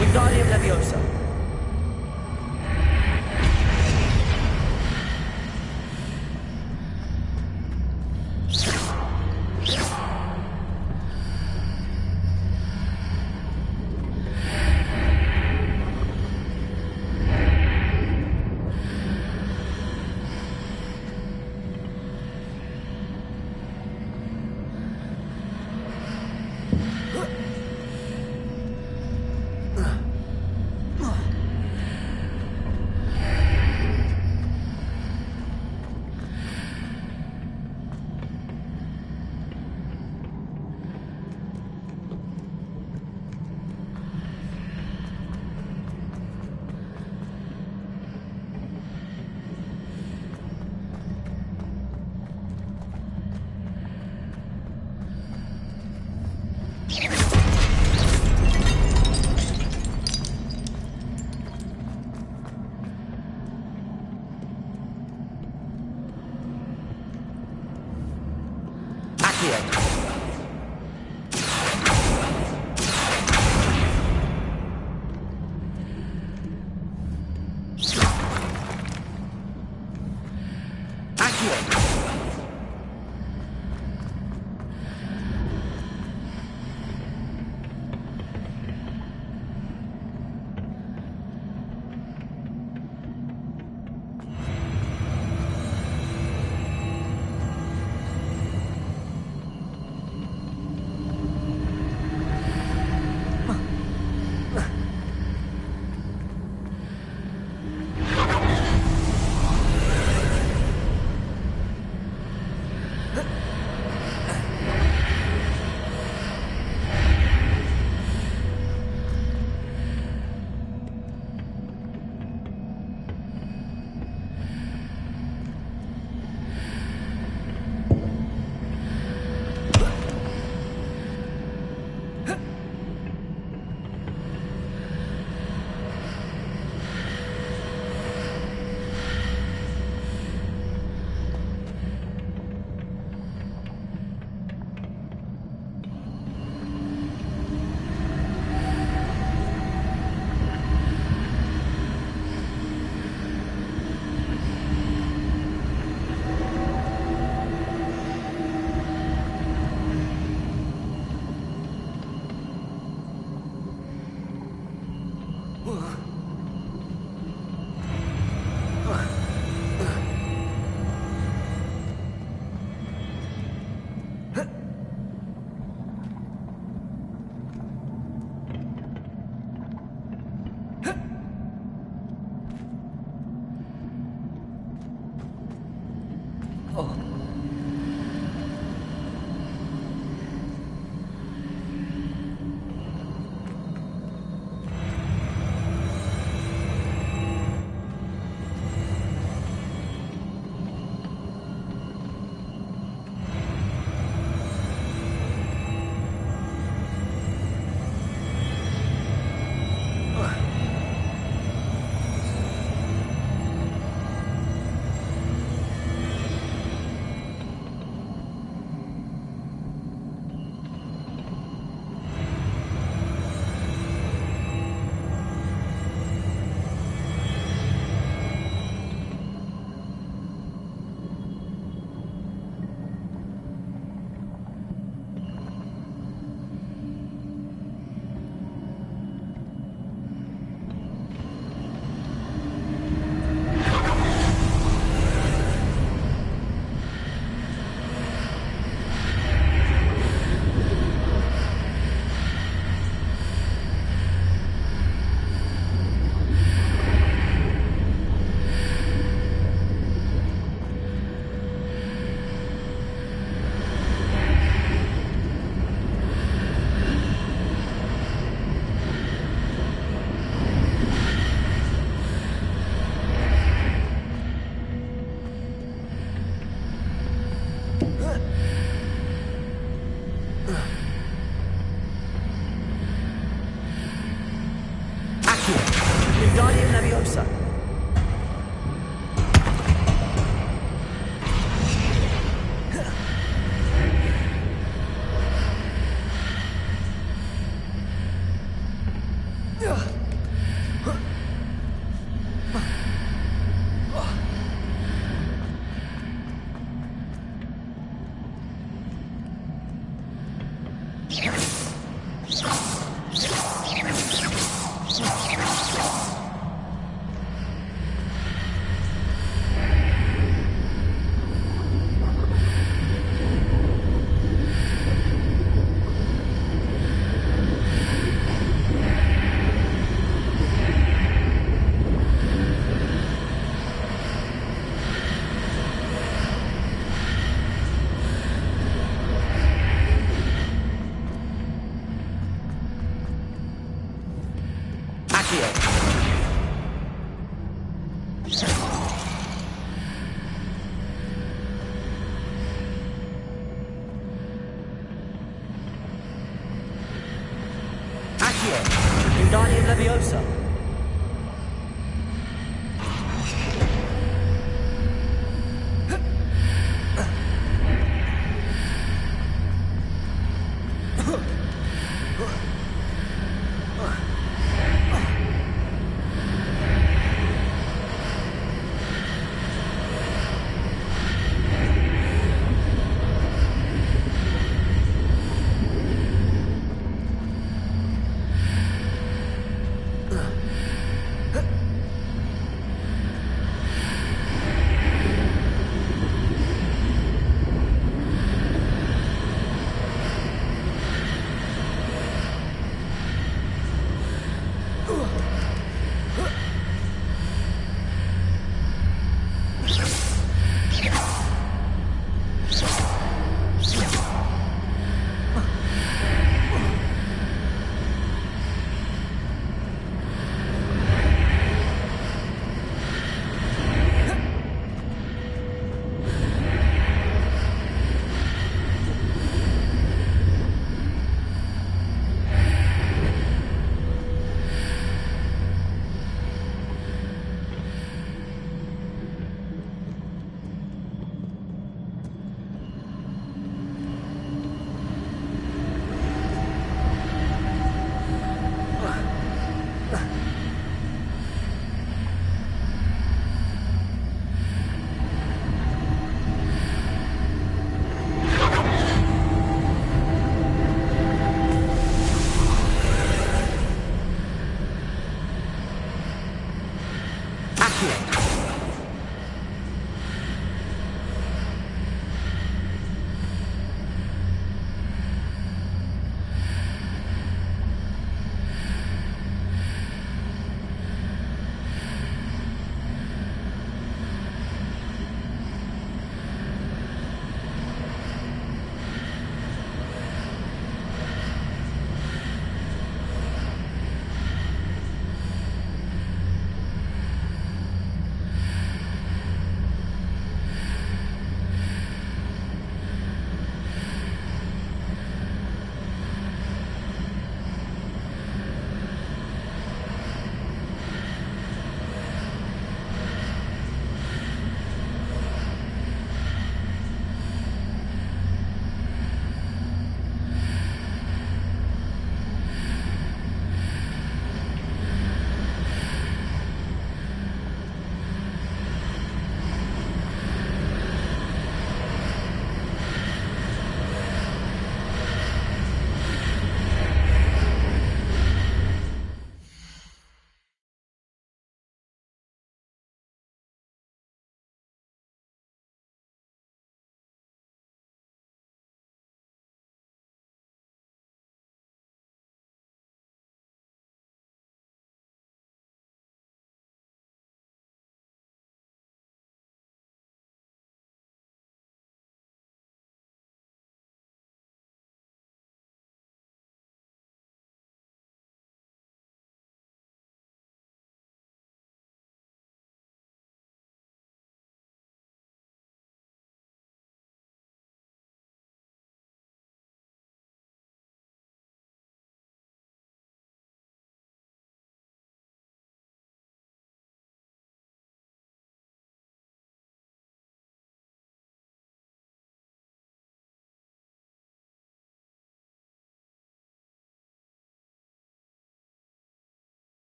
Wingardium Leviosa. Accio! Wingardium Leviosa! Wingardium Leviosa!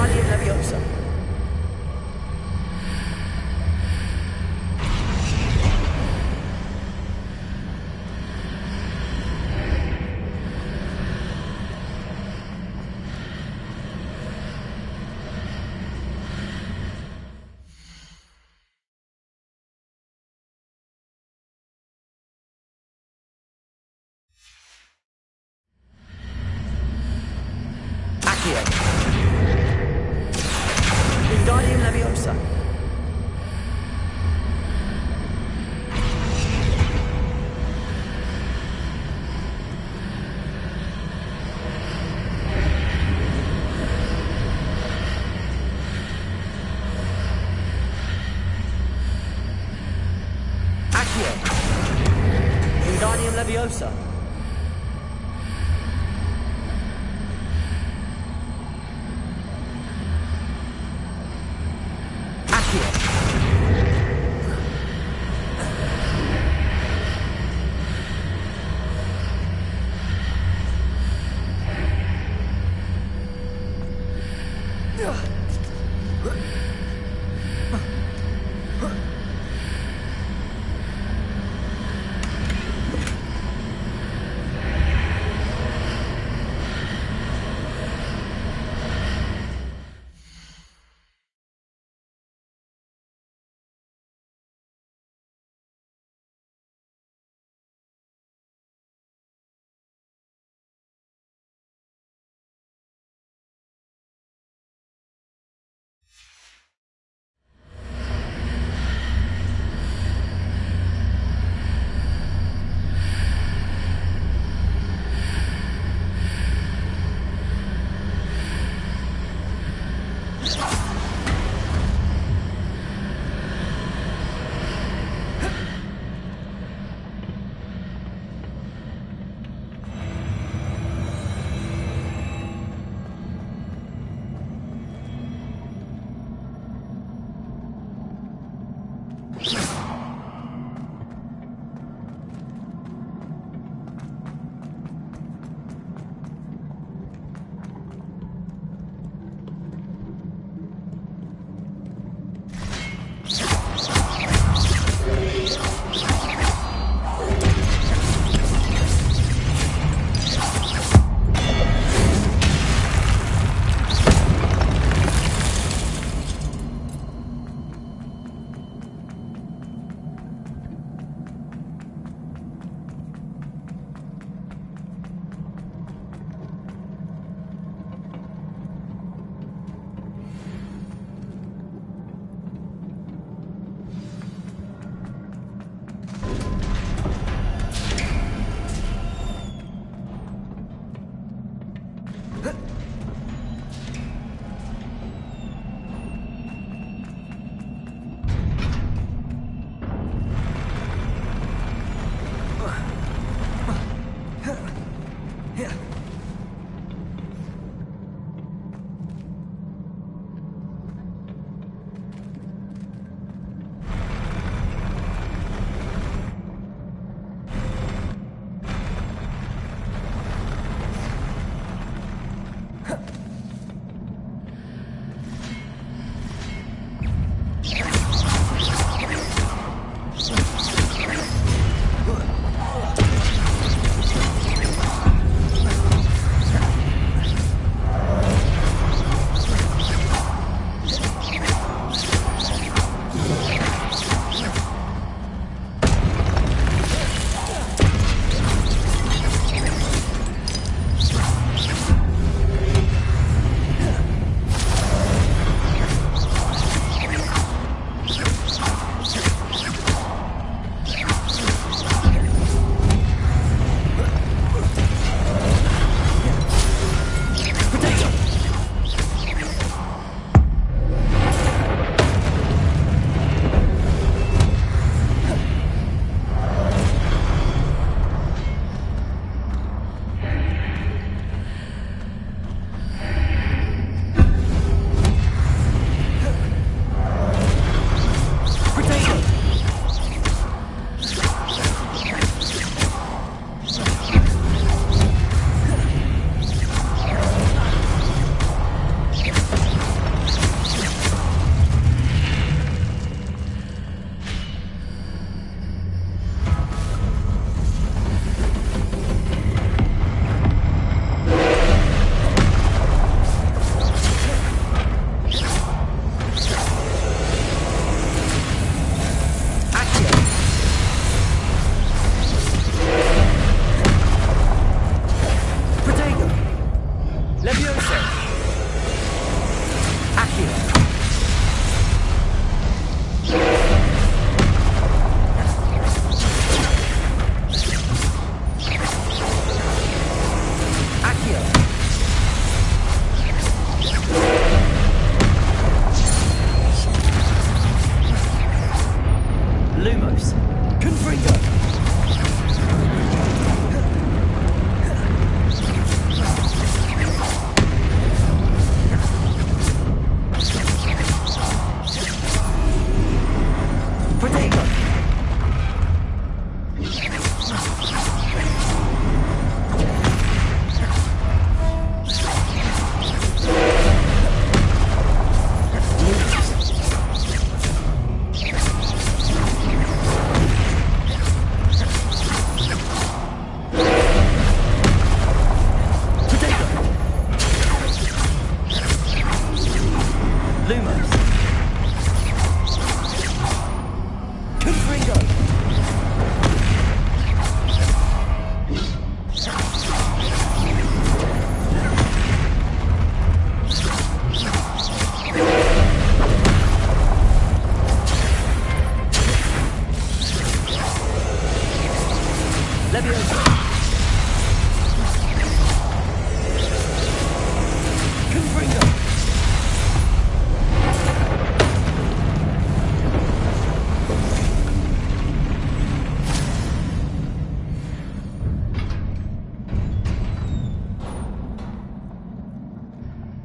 Wingardium Leviosa. Accio. Wingardium Leviosa. Accio. Wingardium Leviosa.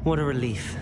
What a relief.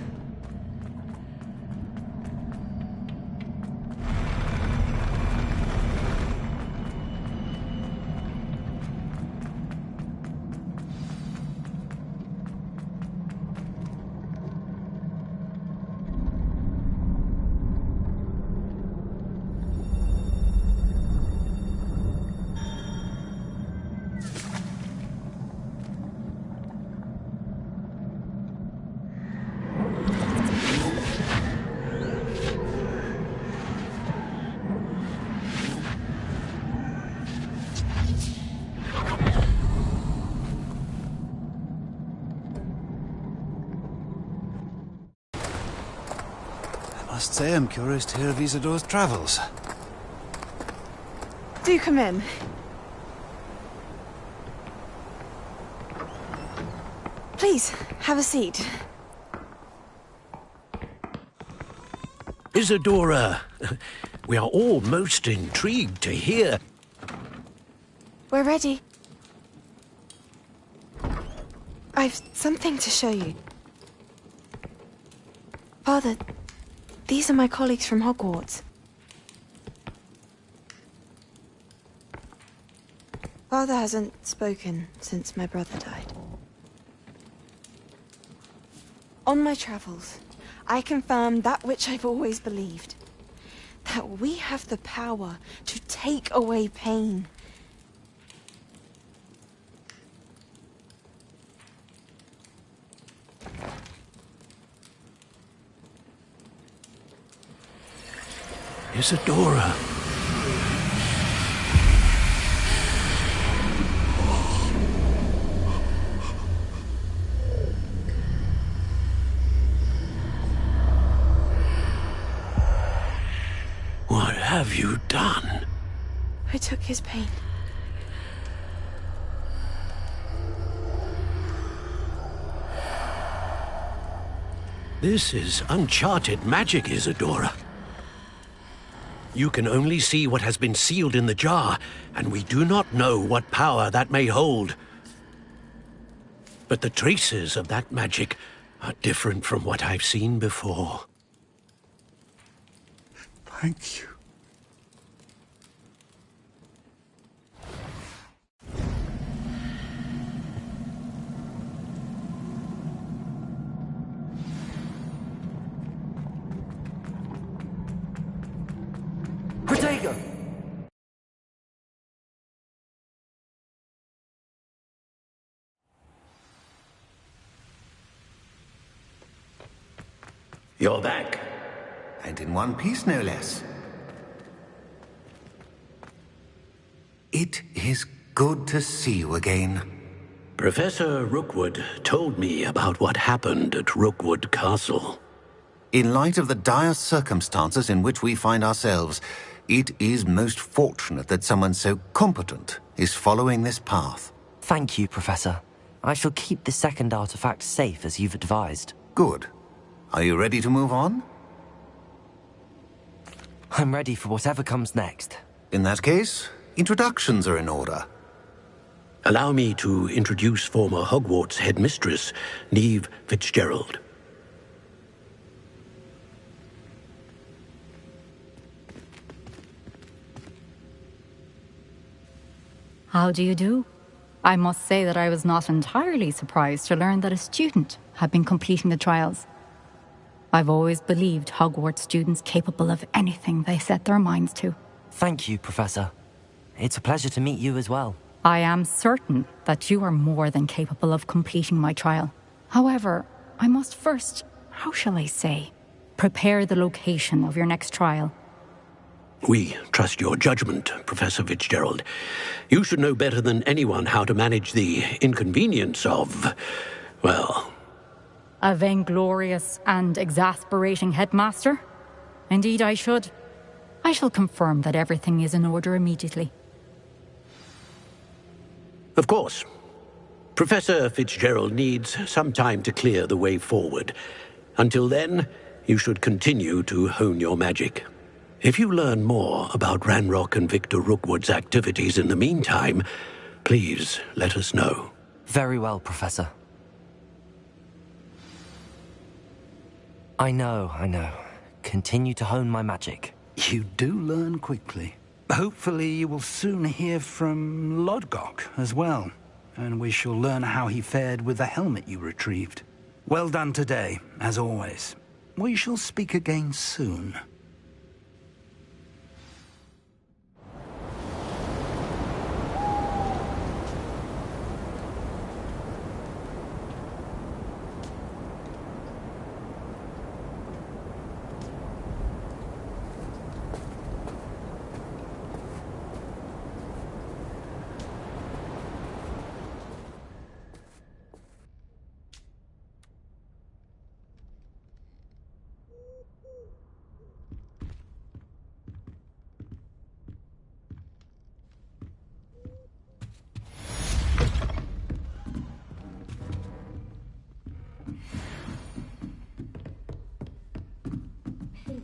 I must say I'm curious to hear of Isadore's travels. Do come in. Please, have a seat. Isadora, we are all most intrigued to hear. We're ready. I've something to show you. Father, these are my colleagues from Hogwarts. Father hasn't spoken since my brother died. On my travels, I confirmed that which I've always believed. That we have the power to take away pain. Isadora. What have you done? I took his pain. This is uncharted magic, Isadora. You can only see what has been sealed in the jar, and we do not know what power that may hold. But the traces of that magic are different from what I've seen before. Thank you. Protego! You're back. And in one piece, no less. It is good to see you again. Professor Rookwood told me about what happened at Rookwood Castle. In light of the dire circumstances in which we find ourselves, it is most fortunate that someone so competent is following this path. Thank you, Professor. I shall keep the second artifact safe as you've advised. Good. Are you ready to move on? I'm ready for whatever comes next. In that case, introductions are in order. Allow me to introduce former Hogwarts headmistress, Neve Fitzgerald. How do you do? I must say that I was not entirely surprised to learn that a student had been completing the trials. I've always believed Hogwarts students capable of anything they set their minds to. Thank you, Professor. It's a pleasure to meet you as well. I am certain that you are more than capable of completing my trial. However, I must first, how shall I say, prepare the location of your next trial. We trust your judgment, Professor Fitzgerald. You should know better than anyone how to manage the inconvenience of, well... A vainglorious and exasperating headmaster? Indeed I should. I shall confirm that everything is in order immediately. Of course. Professor Fitzgerald needs some time to clear the way forward. Until then, you should continue to hone your magic. If you learn more about Ranrock and Victor Rookwood's activities in the meantime, please let us know. Very well, Professor. I know. Continue to hone my magic. You do learn quickly. Hopefully you will soon hear from Lodgok as well, and we shall learn how he fared with the helmet you retrieved. Well done today, as always. We shall speak again soon.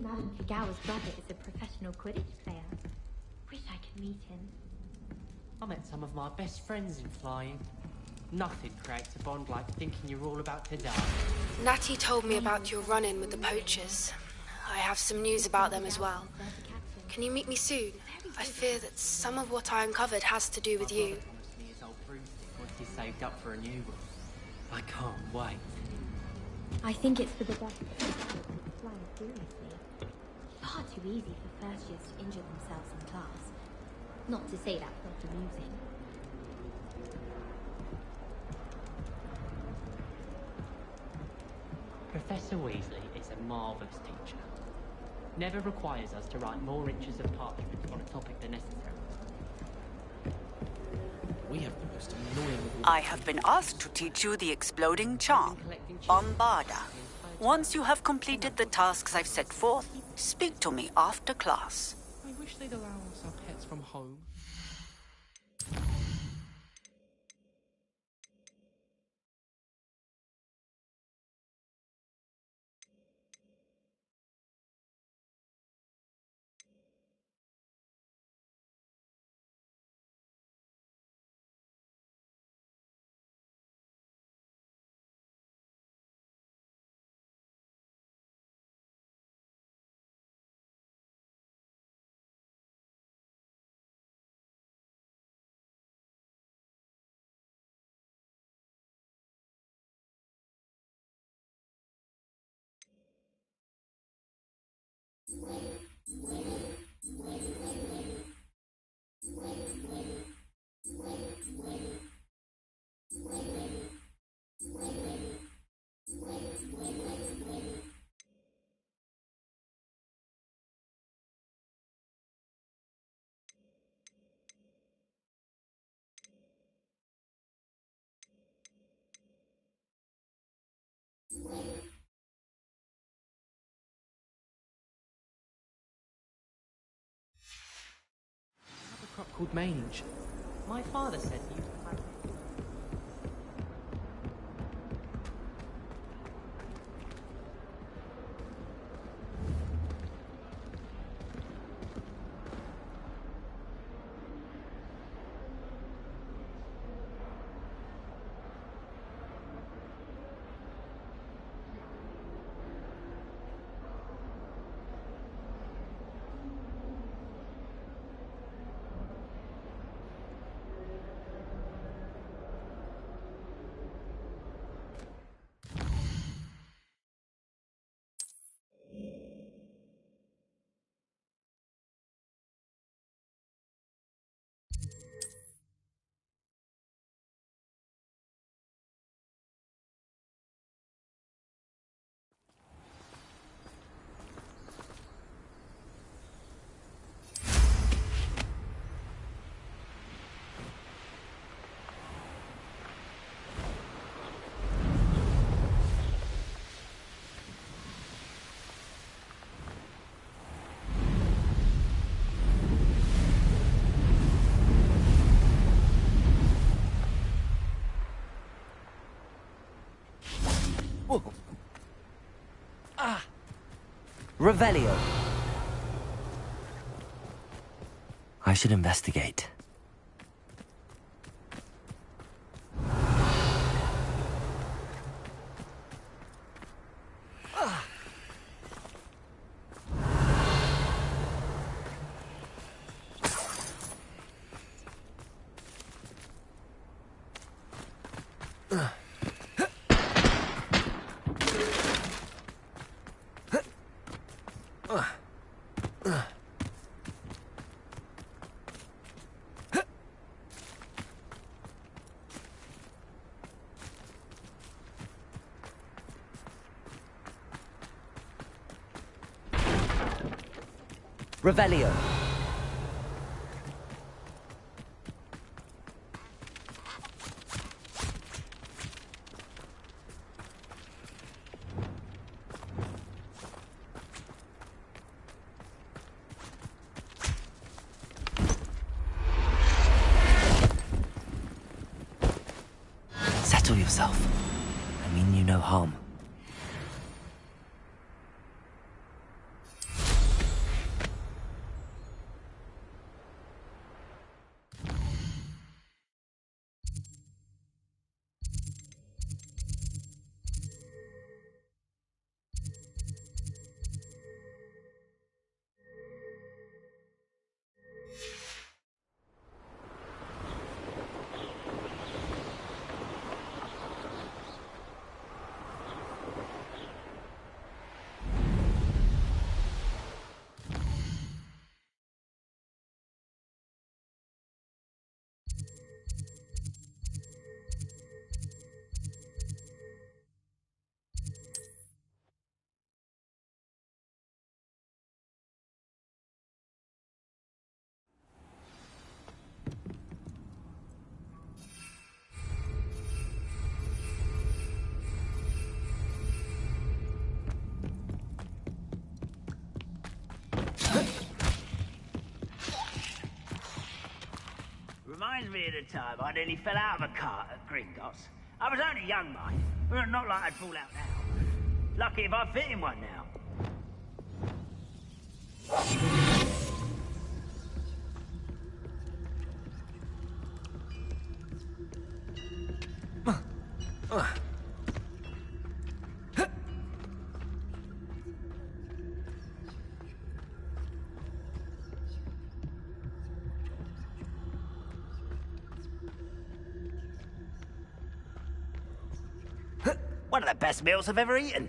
Madame Kugawa's brother is a professional Quidditch player. Wish I could meet him. I met some of my best friends in flying. Nothing creates a bond like thinking you're all about to die. Natty told me about your run-in with the poachers. I have some news about them as well. Can you meet me soon? I fear that some of what I uncovered has to do with you. His old broomstick once he's saved up for a new one. I can't wait. I think it's for the best that flying seriously. Far too easy for first years to injure themselves in class. Not to say that's not amusing. Professor Weasley is a marvellous teacher. Never requires us to write more inches of parchment on a topic than necessary. We have the most annoying... I have been asked to teach you the exploding charm, Bombarda. Once you have completed the tasks I've set forth, speak to me after class. I wish they'd allow us our pets from home. Crop called mange. My father said you... Whoa. Ah! Revelio. I should investigate. Revelio. Settle yourself. I mean you no harm. Reminds me of the time I nearly fell out of a cart at Gringotts. I was only young, mind. Not like I'd fall out now. Lucky if I fit in one now. One of the best meals I've ever eaten.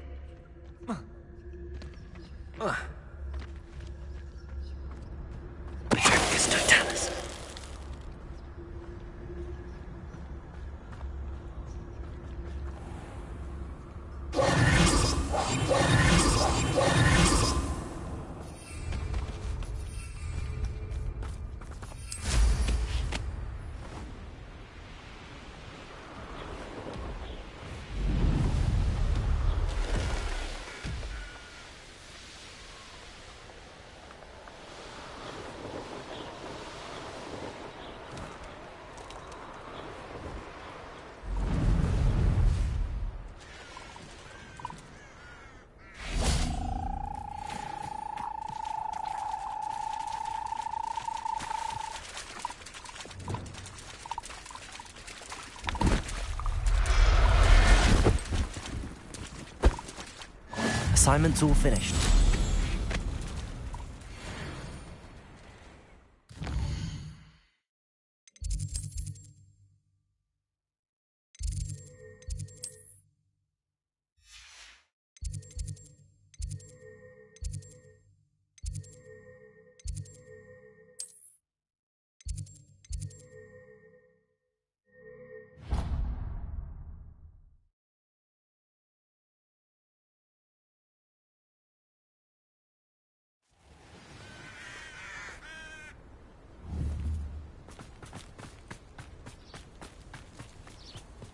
Assignment's all finished.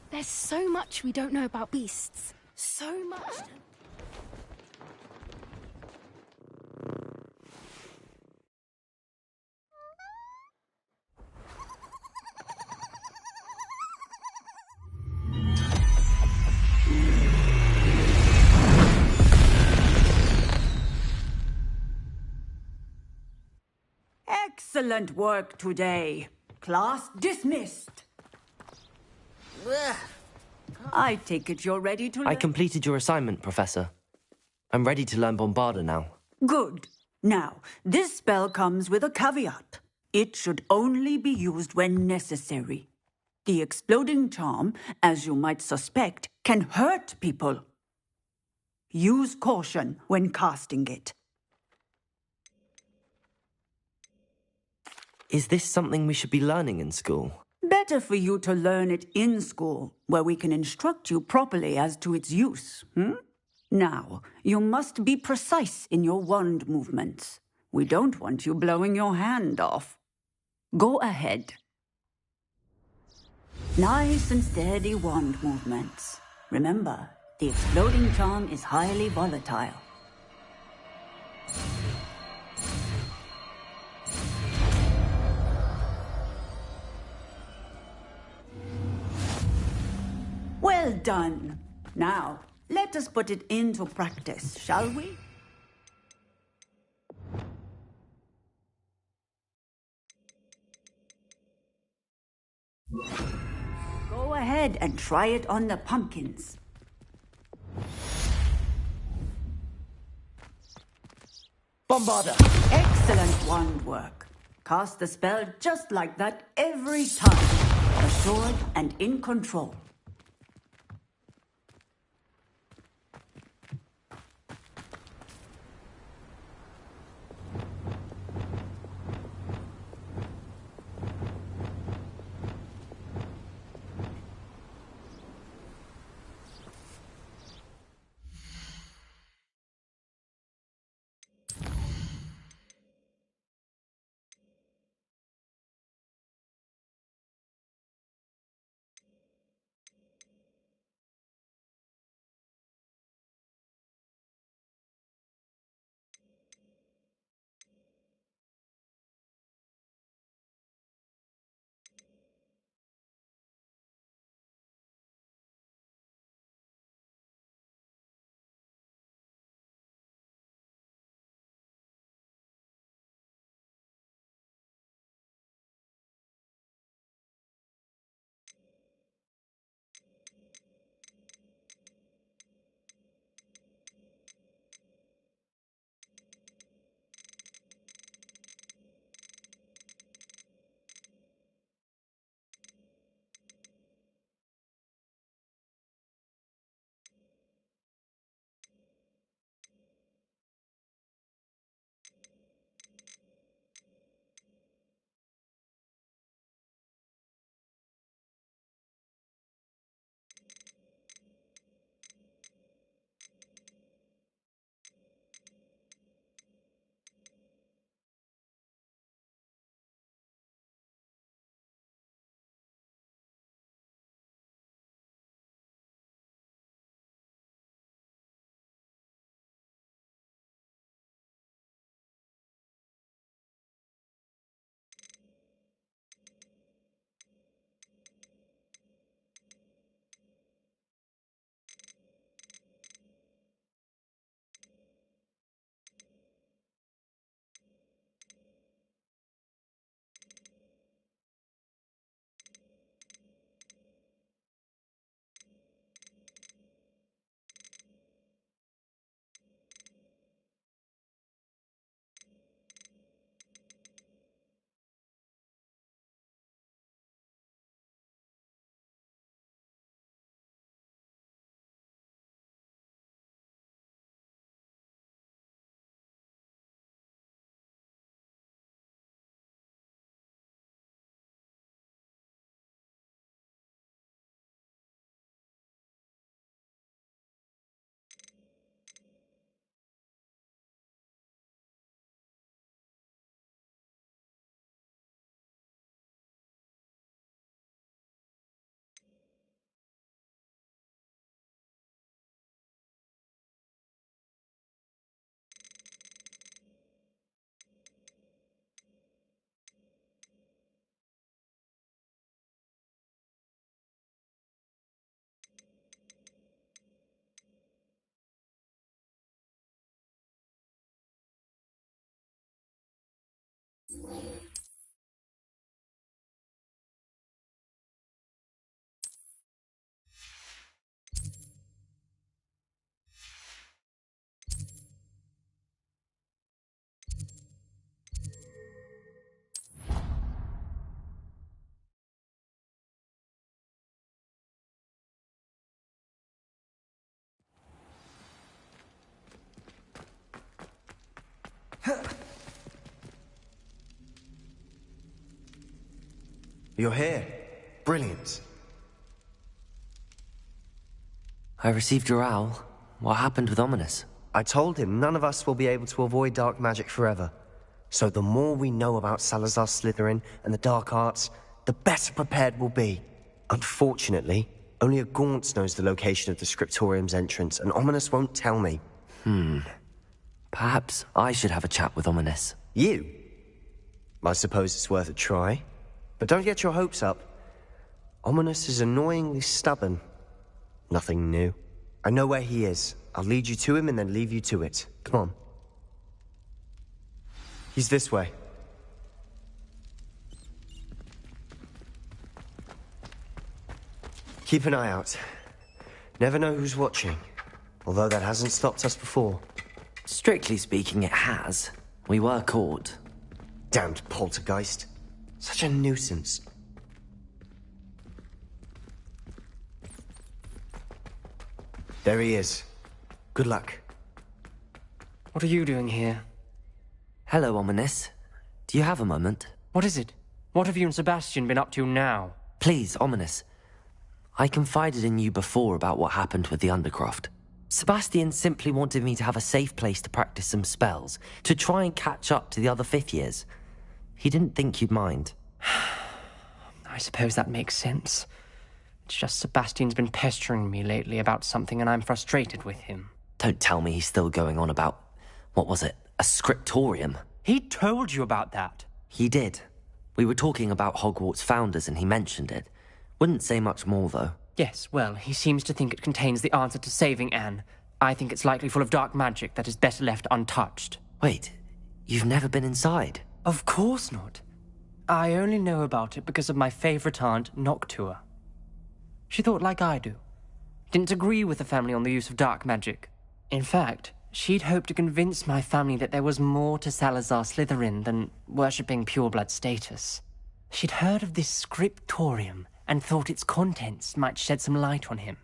There's so much we don't know about beasts. So much. Excellent work today. Class dismissed. I take it you're ready to I completed your assignment, Professor. I'm ready to learn Bombarda now. Good. Now, this spell comes with a caveat. It should only be used when necessary. The exploding charm, as you might suspect, can hurt people. Use caution when casting it. Is this something we should be learning in school? Better for you to learn it in school, where we can instruct you properly as to its use. Now, you must be precise in your wand movements. We don't want you blowing your hand off. Go ahead. Nice and steady wand movements. Remember, the exploding charm is highly volatile. Well done. Now, let us put it into practice, shall we? Go ahead and try it on the pumpkins. Bombarda! Excellent wand work. Cast the spell just like that every time. Assured and in control. You're here. Brilliant. I received your owl. What happened with Ominous? I told him none of us will be able to avoid dark magic forever. So the more we know about Salazar Slytherin and the dark arts, the better prepared we'll be. Unfortunately, only a Gaunt knows the location of the Scriptorium's entrance, and Ominous won't tell me. Perhaps I should have a chat with Ominous. You? I suppose it's worth a try. But don't get your hopes up. Ominous is annoyingly stubborn. Nothing new. I know where he is. I'll lead you to him and then leave you to it. Come on. He's this way. Keep an eye out. Never know who's watching. Although that hasn't stopped us before. Strictly speaking, it has. We were caught. Damned poltergeist. Such a nuisance. There he is. Good luck. What are you doing here? Hello, Ominous. Do you have a moment? What is it? What have you and Sebastian been up to now? Please, Ominous. I confided in you before about what happened with the Undercroft. Sebastian simply wanted me to have a safe place to practice some spells, to try and catch up to the other fifth years. He didn't think you'd mind. I suppose that makes sense. It's just Sebastian's been pestering me lately about something and I'm frustrated with him. Don't tell me he's still going on about, what was it, a scriptorium? He told you about that? He did. We were talking about Hogwarts founders and he mentioned it. Wouldn't say much more, though. Yes, well, he seems to think it contains the answer to saving Anne. I think it's likely full of dark magic that is better left untouched. Wait, you've never been inside? Of course not. I only know about it because of my favourite aunt, Noctua. She thought like I do. Didn't agree with the family on the use of dark magic. In fact, she'd hoped to convince my family that there was more to Salazar Slytherin than worshipping pureblood status. She'd heard of this scriptorium and thought its contents might shed some light on him.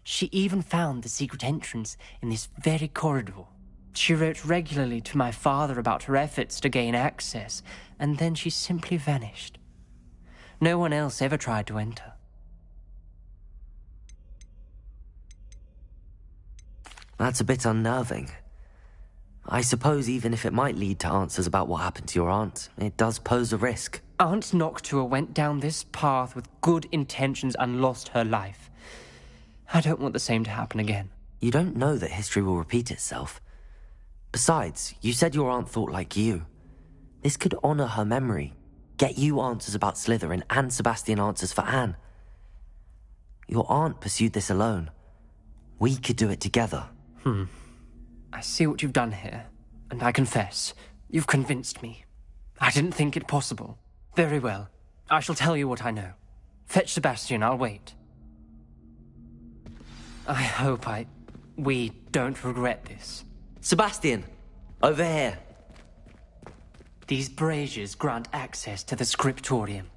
She even found the secret entrance in this very corridor. She wrote regularly to my father about her efforts to gain access, and then she simply vanished. No one else ever tried to enter. That's a bit unnerving. I suppose even if it might lead to answers about what happened to your aunt, it does pose a risk. Aunt Noctua went down this path with good intentions and lost her life. I don't want the same to happen again. You don't know that history will repeat itself. Besides, you said your aunt thought like you. This could honor her memory, get you answers about Slytherin and Sebastian answers for Anne. Your aunt pursued this alone. We could do it together. I see what you've done here, and I confess, you've convinced me. I didn't think it possible. Very well. I shall tell you what I know. Fetch Sebastian, I'll wait. I hope we don't regret this. Sebastian! Over here! These braziers grant access to the scriptorium.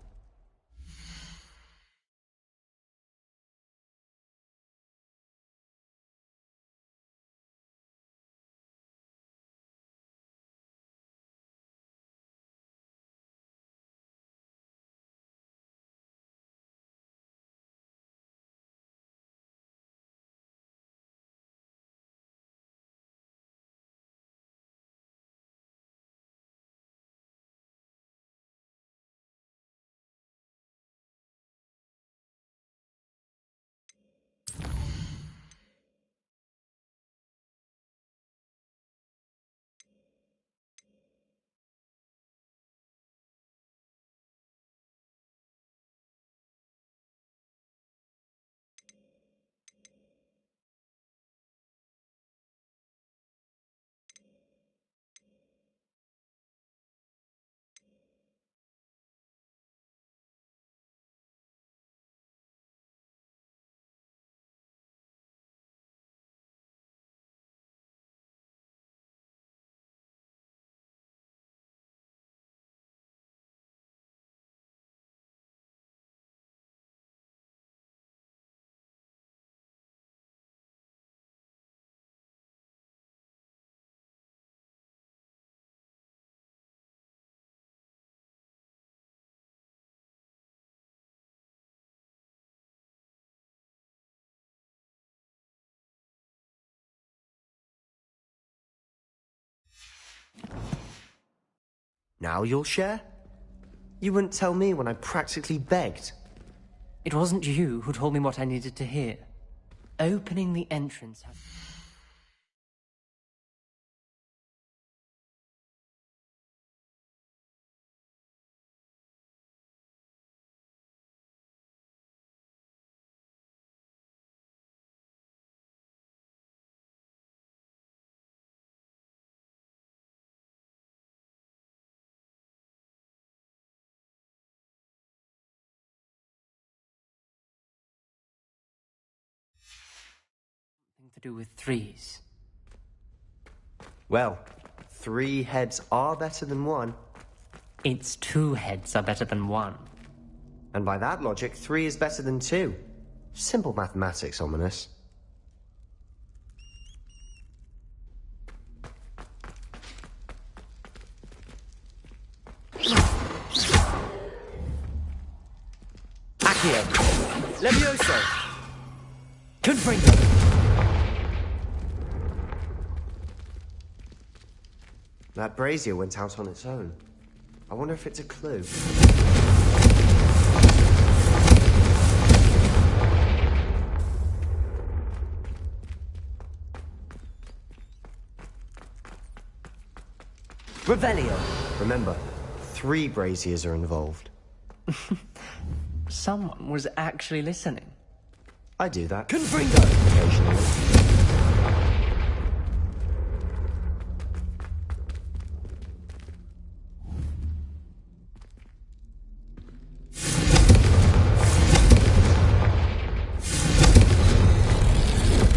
Now you'll share? You wouldn't tell me when I practically begged. It wasn't you who told me what I needed to hear. Opening the entrance has... to do with threes. Well, 3 heads are better than 1. It's 2 heads are better than 1. And by that logic, 3 is better than 2. Simple mathematics, Ominous. Accio! Levioso! Confringo! That brazier went out on its own. I wonder if it's a clue. Revelio! Remember, 3 braziers are involved. Someone was actually listening. I do that. Confringo! Occasionally.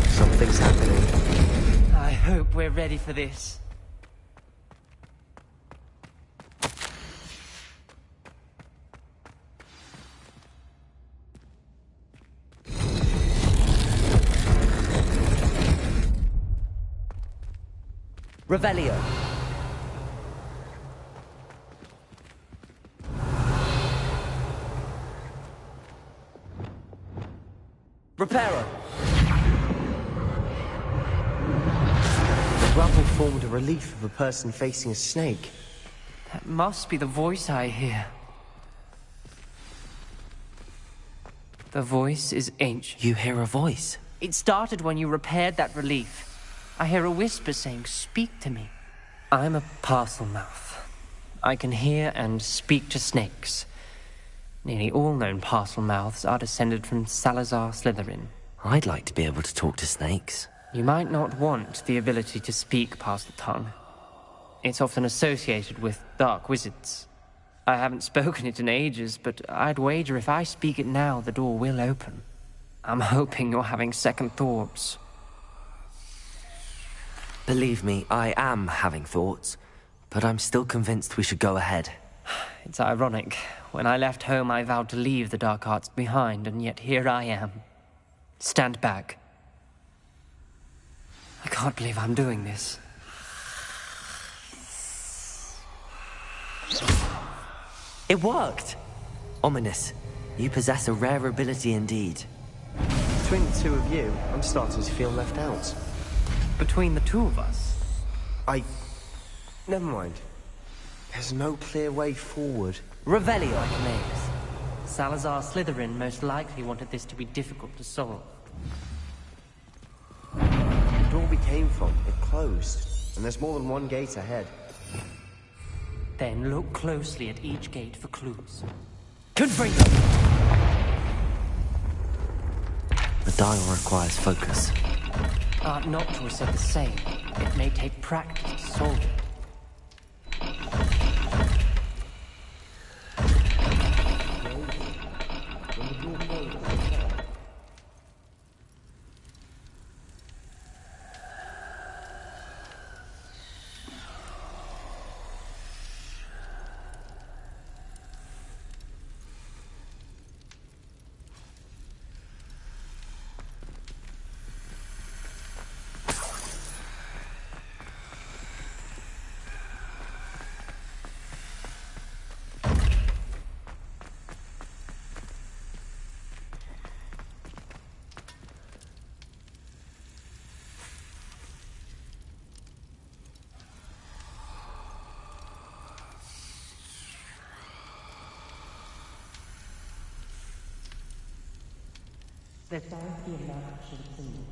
Something's happening. I hope we're ready for this. Revelio! Reparo! The rubble formed a relief of a person facing a snake. That must be the voice I hear. The voice is ancient. You hear a voice? It started when you repaired that relief. I hear a whisper saying, "Speak to me." I'm a parcel mouth. I can hear and speak to snakes. Nearly all known parcel mouths are descended from Salazar Slytherin. I'd like to be able to talk to snakes. You might not want the ability to speak parcel tongue. It's often associated with dark wizards. I haven't spoken it in ages, but I'd wager if I speak it now, the door will open. I'm hoping you're having second thoughts. Believe me, I am having thoughts, but I'm still convinced we should go ahead. It's ironic. When I left home, I vowed to leave the dark arts behind, and yet here I am. Stand back. I can't believe I'm doing this. It worked! Ominous, you possess a rare ability indeed. Between the 2 of you, I'm starting to feel left out. Between the 2 of us? Never mind. There's no clear way forward. Revelio! Maze. Salazar Slytherin most likely wanted this to be difficult to solve. The door we came from, it closed. And there's more than 1 gate ahead. Then look closely at each gate for clues. Confringo! The dial requires focus. Art Noctua said the same. It may take practice to solve it. There's bound to be a map of shapes and names.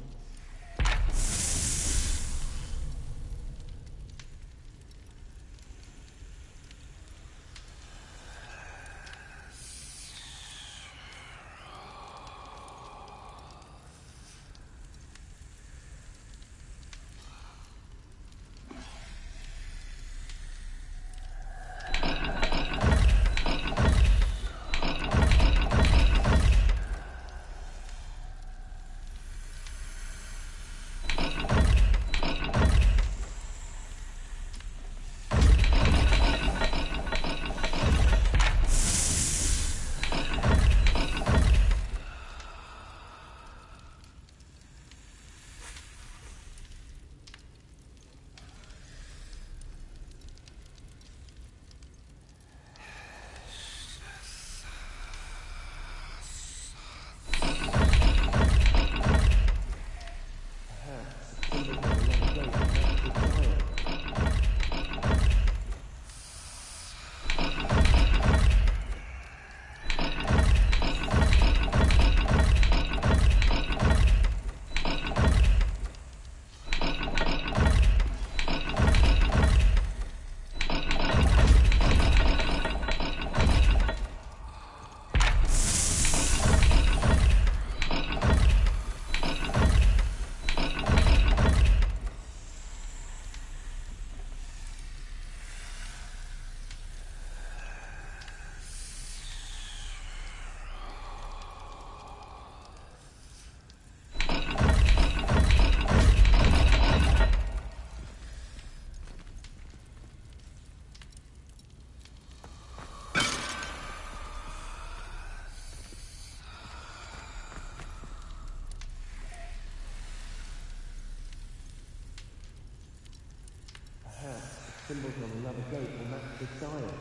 Symbols on another gate will match the style.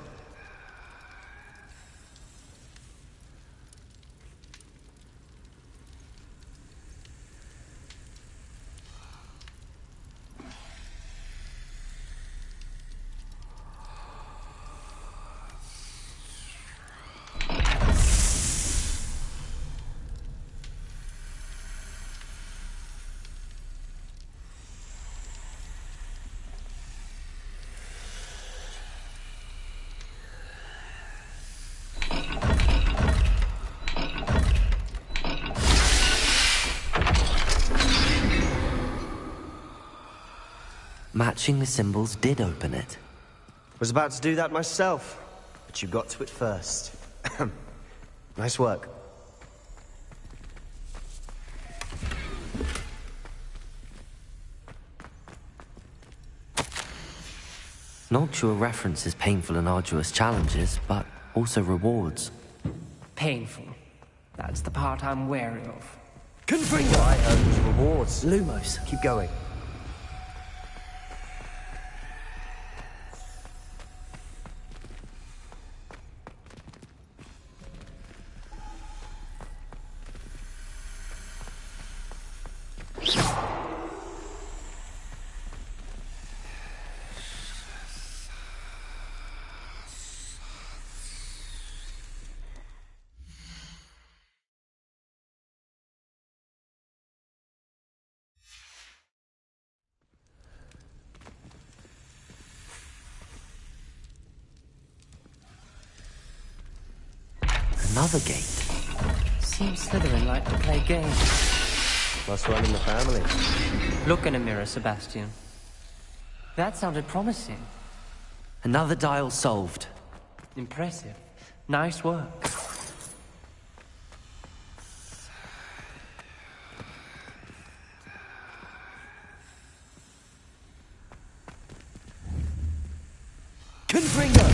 Matching the symbols did open it. Was about to do that myself, but you got to it first. Nice work. Noctua references painful and arduous challenges, but also rewards. Painful. That's the part I'm wary of. Confringo! I heard was rewards. Lumos. Keep going. Another gate. Seems Slytherin like to play games. Must run in the family. Look in a mirror, Sebastian. That sounded promising. Another dial solved. Impressive. Nice work. Confringo!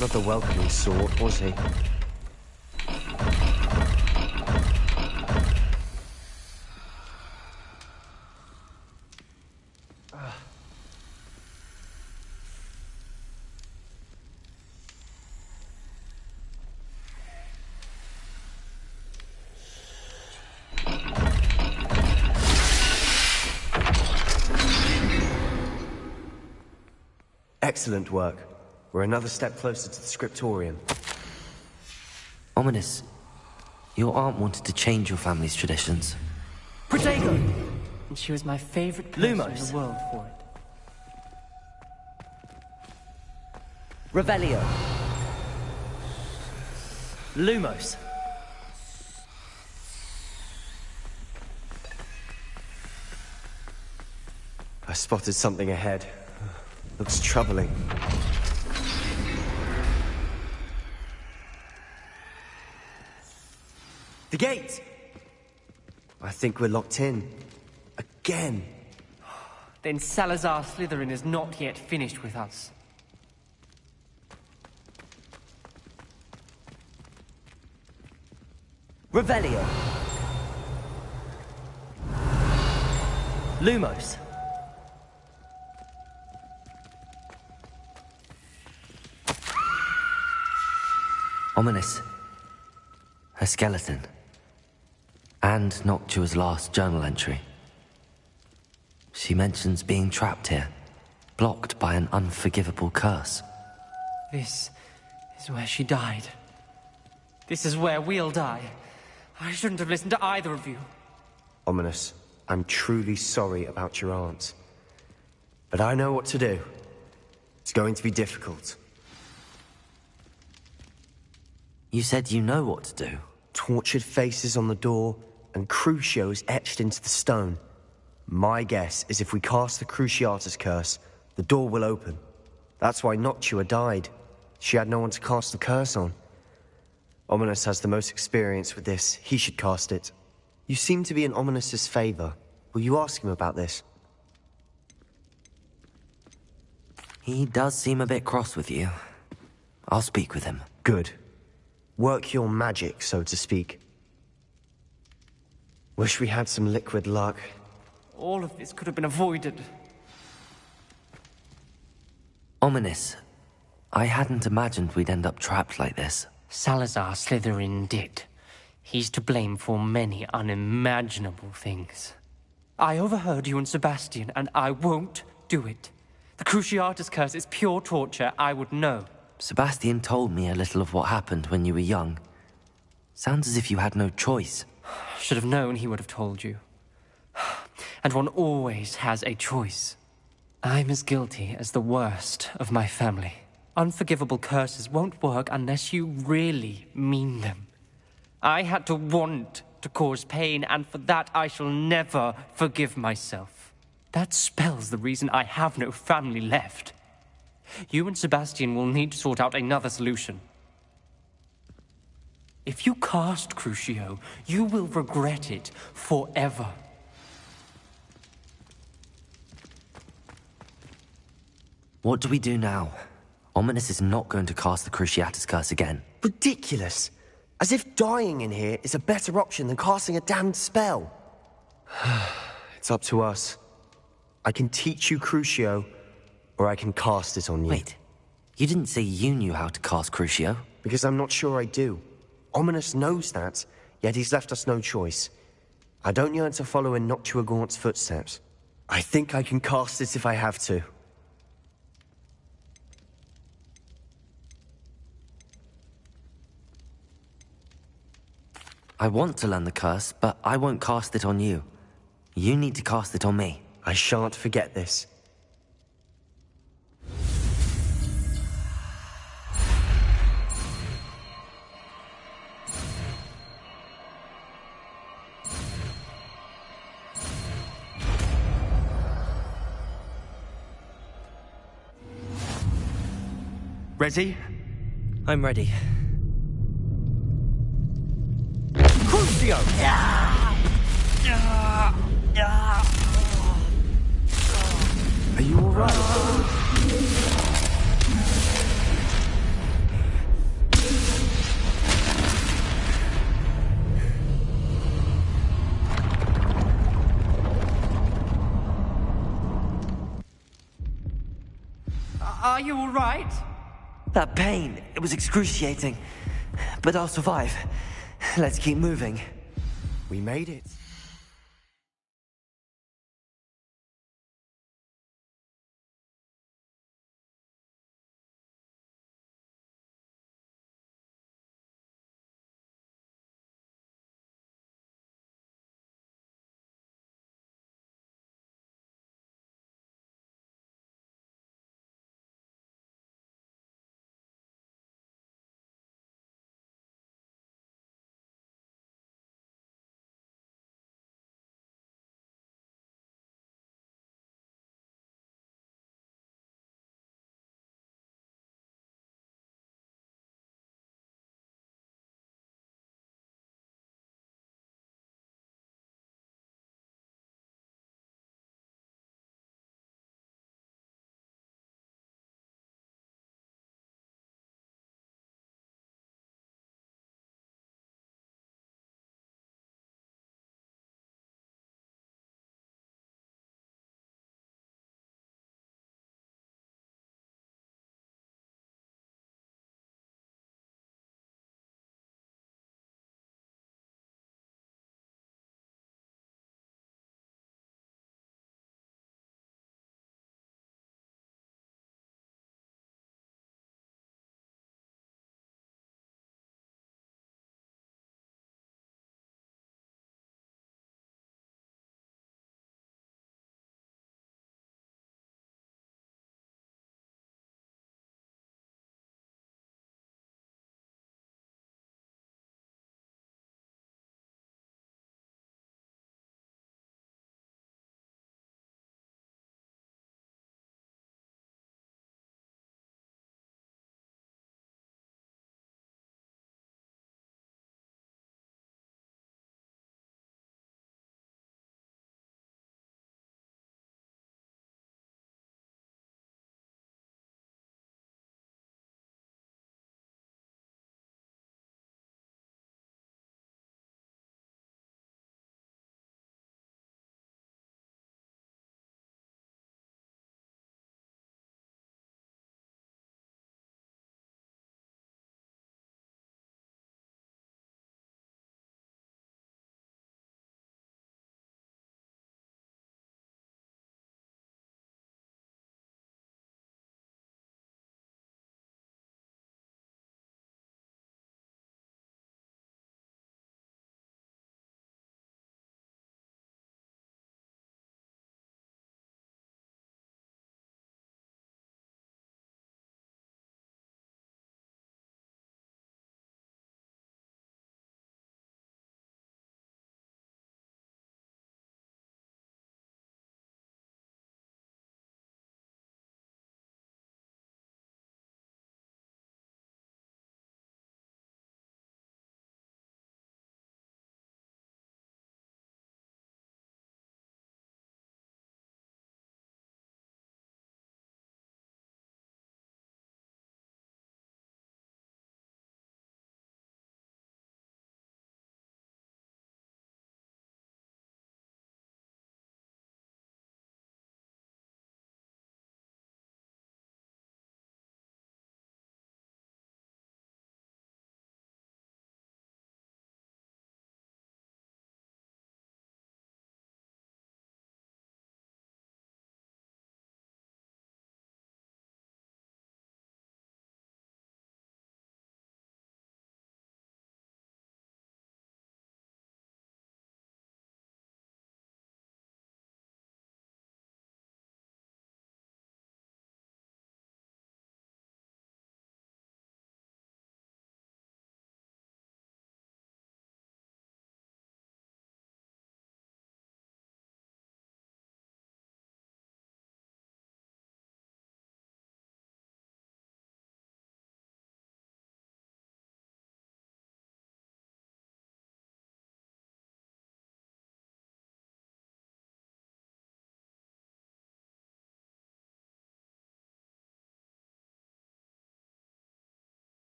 Not the welcoming sort, was he? Excellent work. We're another step closer to the scriptorium. Ominous, your aunt wanted to change your family's traditions. Protego! And she was my favorite person in the world for it. Revelio. Lumos. I spotted something ahead. Looks troubling. The gate! I think we're locked in. Again. Then Salazar Slytherin is not yet finished with us. Revelio. Lumos. Ominous. Her skeleton. And Noctua's last journal entry. She mentions being trapped here, blocked by an unforgivable curse. This is where she died. This is where we'll die. I shouldn't have listened to either of you. Ominous, I'm truly sorry about your aunt. But I know what to do. It's going to be difficult. You said you know what to do. Tortured faces on the door, and Crucios etched into the stone. My guess is if we cast the Cruciatus curse, the door will open. That's why Noctua died. She had no one to cast the curse on. Ominous has the most experience with this. He should cast it. You seem to be in Ominous's favor. Will you ask him about this? He does seem a bit cross with you. I'll speak with him. Good. Work your magic, so to speak. Wish we had some liquid luck. All of this could have been avoided. Ominous. I hadn't imagined we'd end up trapped like this. Salazar Slytherin did. He's to blame for many unimaginable things. I overheard you and Sebastian, and I won't do it. The Cruciatus curse is pure torture. I would know. Sebastian told me a little of what happened when you were young. Sounds as if you had no choice. Should have known he would have told you. And one always has a choice. I'm as guilty as the worst of my family. Unforgivable curses won't work unless you really mean them. I had to want to cause pain, and for that I shall never forgive myself. That spells the reason I have no family left. You and Sebastian will need to sort out another solution. If you cast Crucio, you will regret it forever. What do we do now? Ominous is not going to cast the Cruciatus curse again. Ridiculous! As if dying in here is a better option than casting a damned spell. It's up to us. I can teach you Crucio, or I can cast it on you. Wait, you didn't say you knew how to cast Crucio? Because I'm not sure I do. Ominous knows that, yet he's left us no choice. I don't yearn to follow in Noctua Gaunt's footsteps. I think I can cast it if I have to. I want to learn the curse, but I won't cast it on you. You need to cast it on me. I shan't forget this. Ready? I'm ready. Crucio! Are you alright? all right? That pain, it was excruciating. But I'll survive. Let's keep moving. We made it.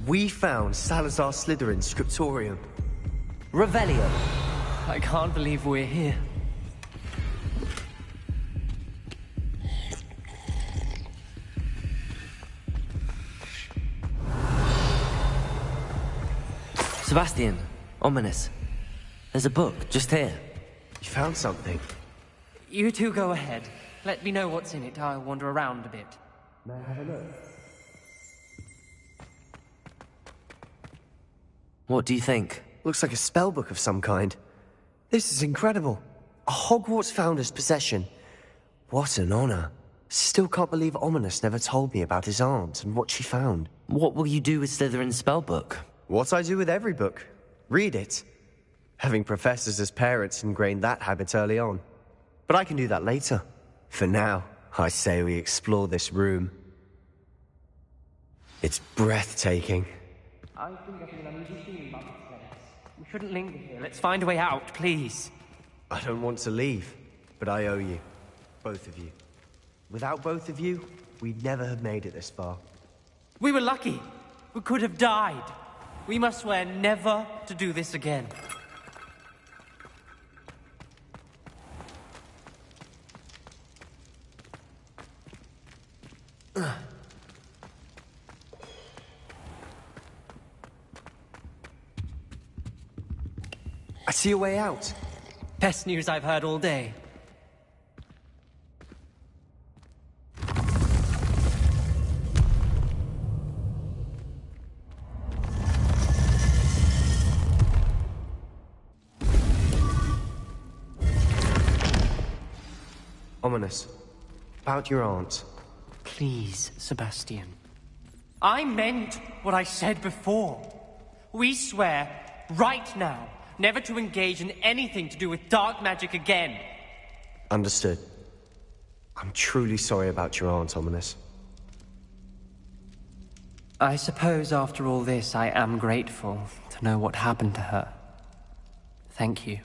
We found Salazar Slytherin's scriptorium. Revelio. I can't believe we're here. Sebastian, ominous. There's a book just here. You found something? You two go ahead. Let me know what's in it. I'll wander around a bit. May I have a look? What do you think? Looks like a spell book of some kind. This is incredible. A Hogwarts founder's possession. What an honor. Still can't believe Ominous never told me about his aunt and what she found. What will you do with Slytherin's spellbook? What I do with every book. Read it. Having professors as parents ingrained that habit early on. But I can do that later. For now, I say we explore this room. It's breathtaking. I think I feel an uneasy feeling about this place. We shouldn't linger here. Let's find a way out, please. I don't want to leave, but I owe you. Both of you. Without both of you, we'd never have made it this far. We were lucky. We could have died. We must swear never to do this again. I see a way out. Best news I've heard all day. Ominous. About your aunt. Please, Sebastian. I meant what I said before. We swear, right now, never to engage in anything to do with dark magic again. Understood. I'm truly sorry about your aunt, Ominous. I suppose after all this, I am grateful to know what happened to her. Thank you.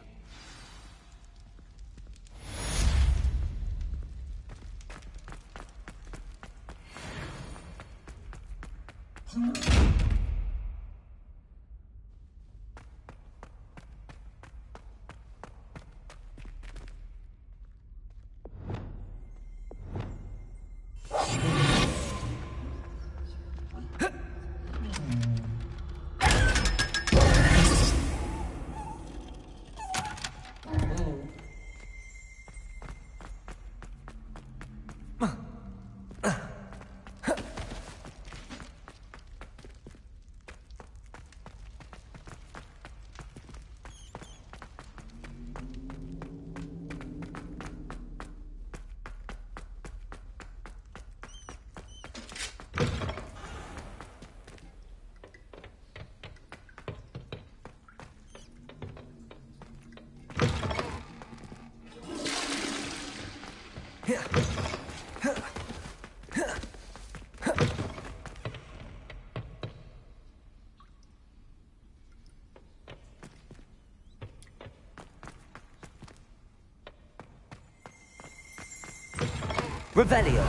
Revelio.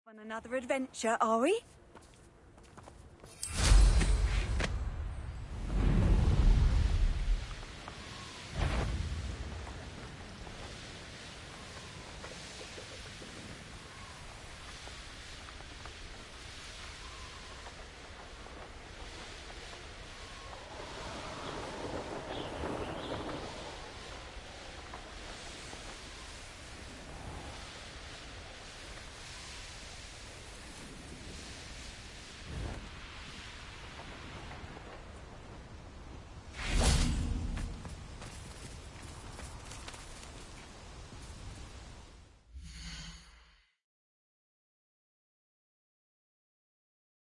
On another adventure, are we?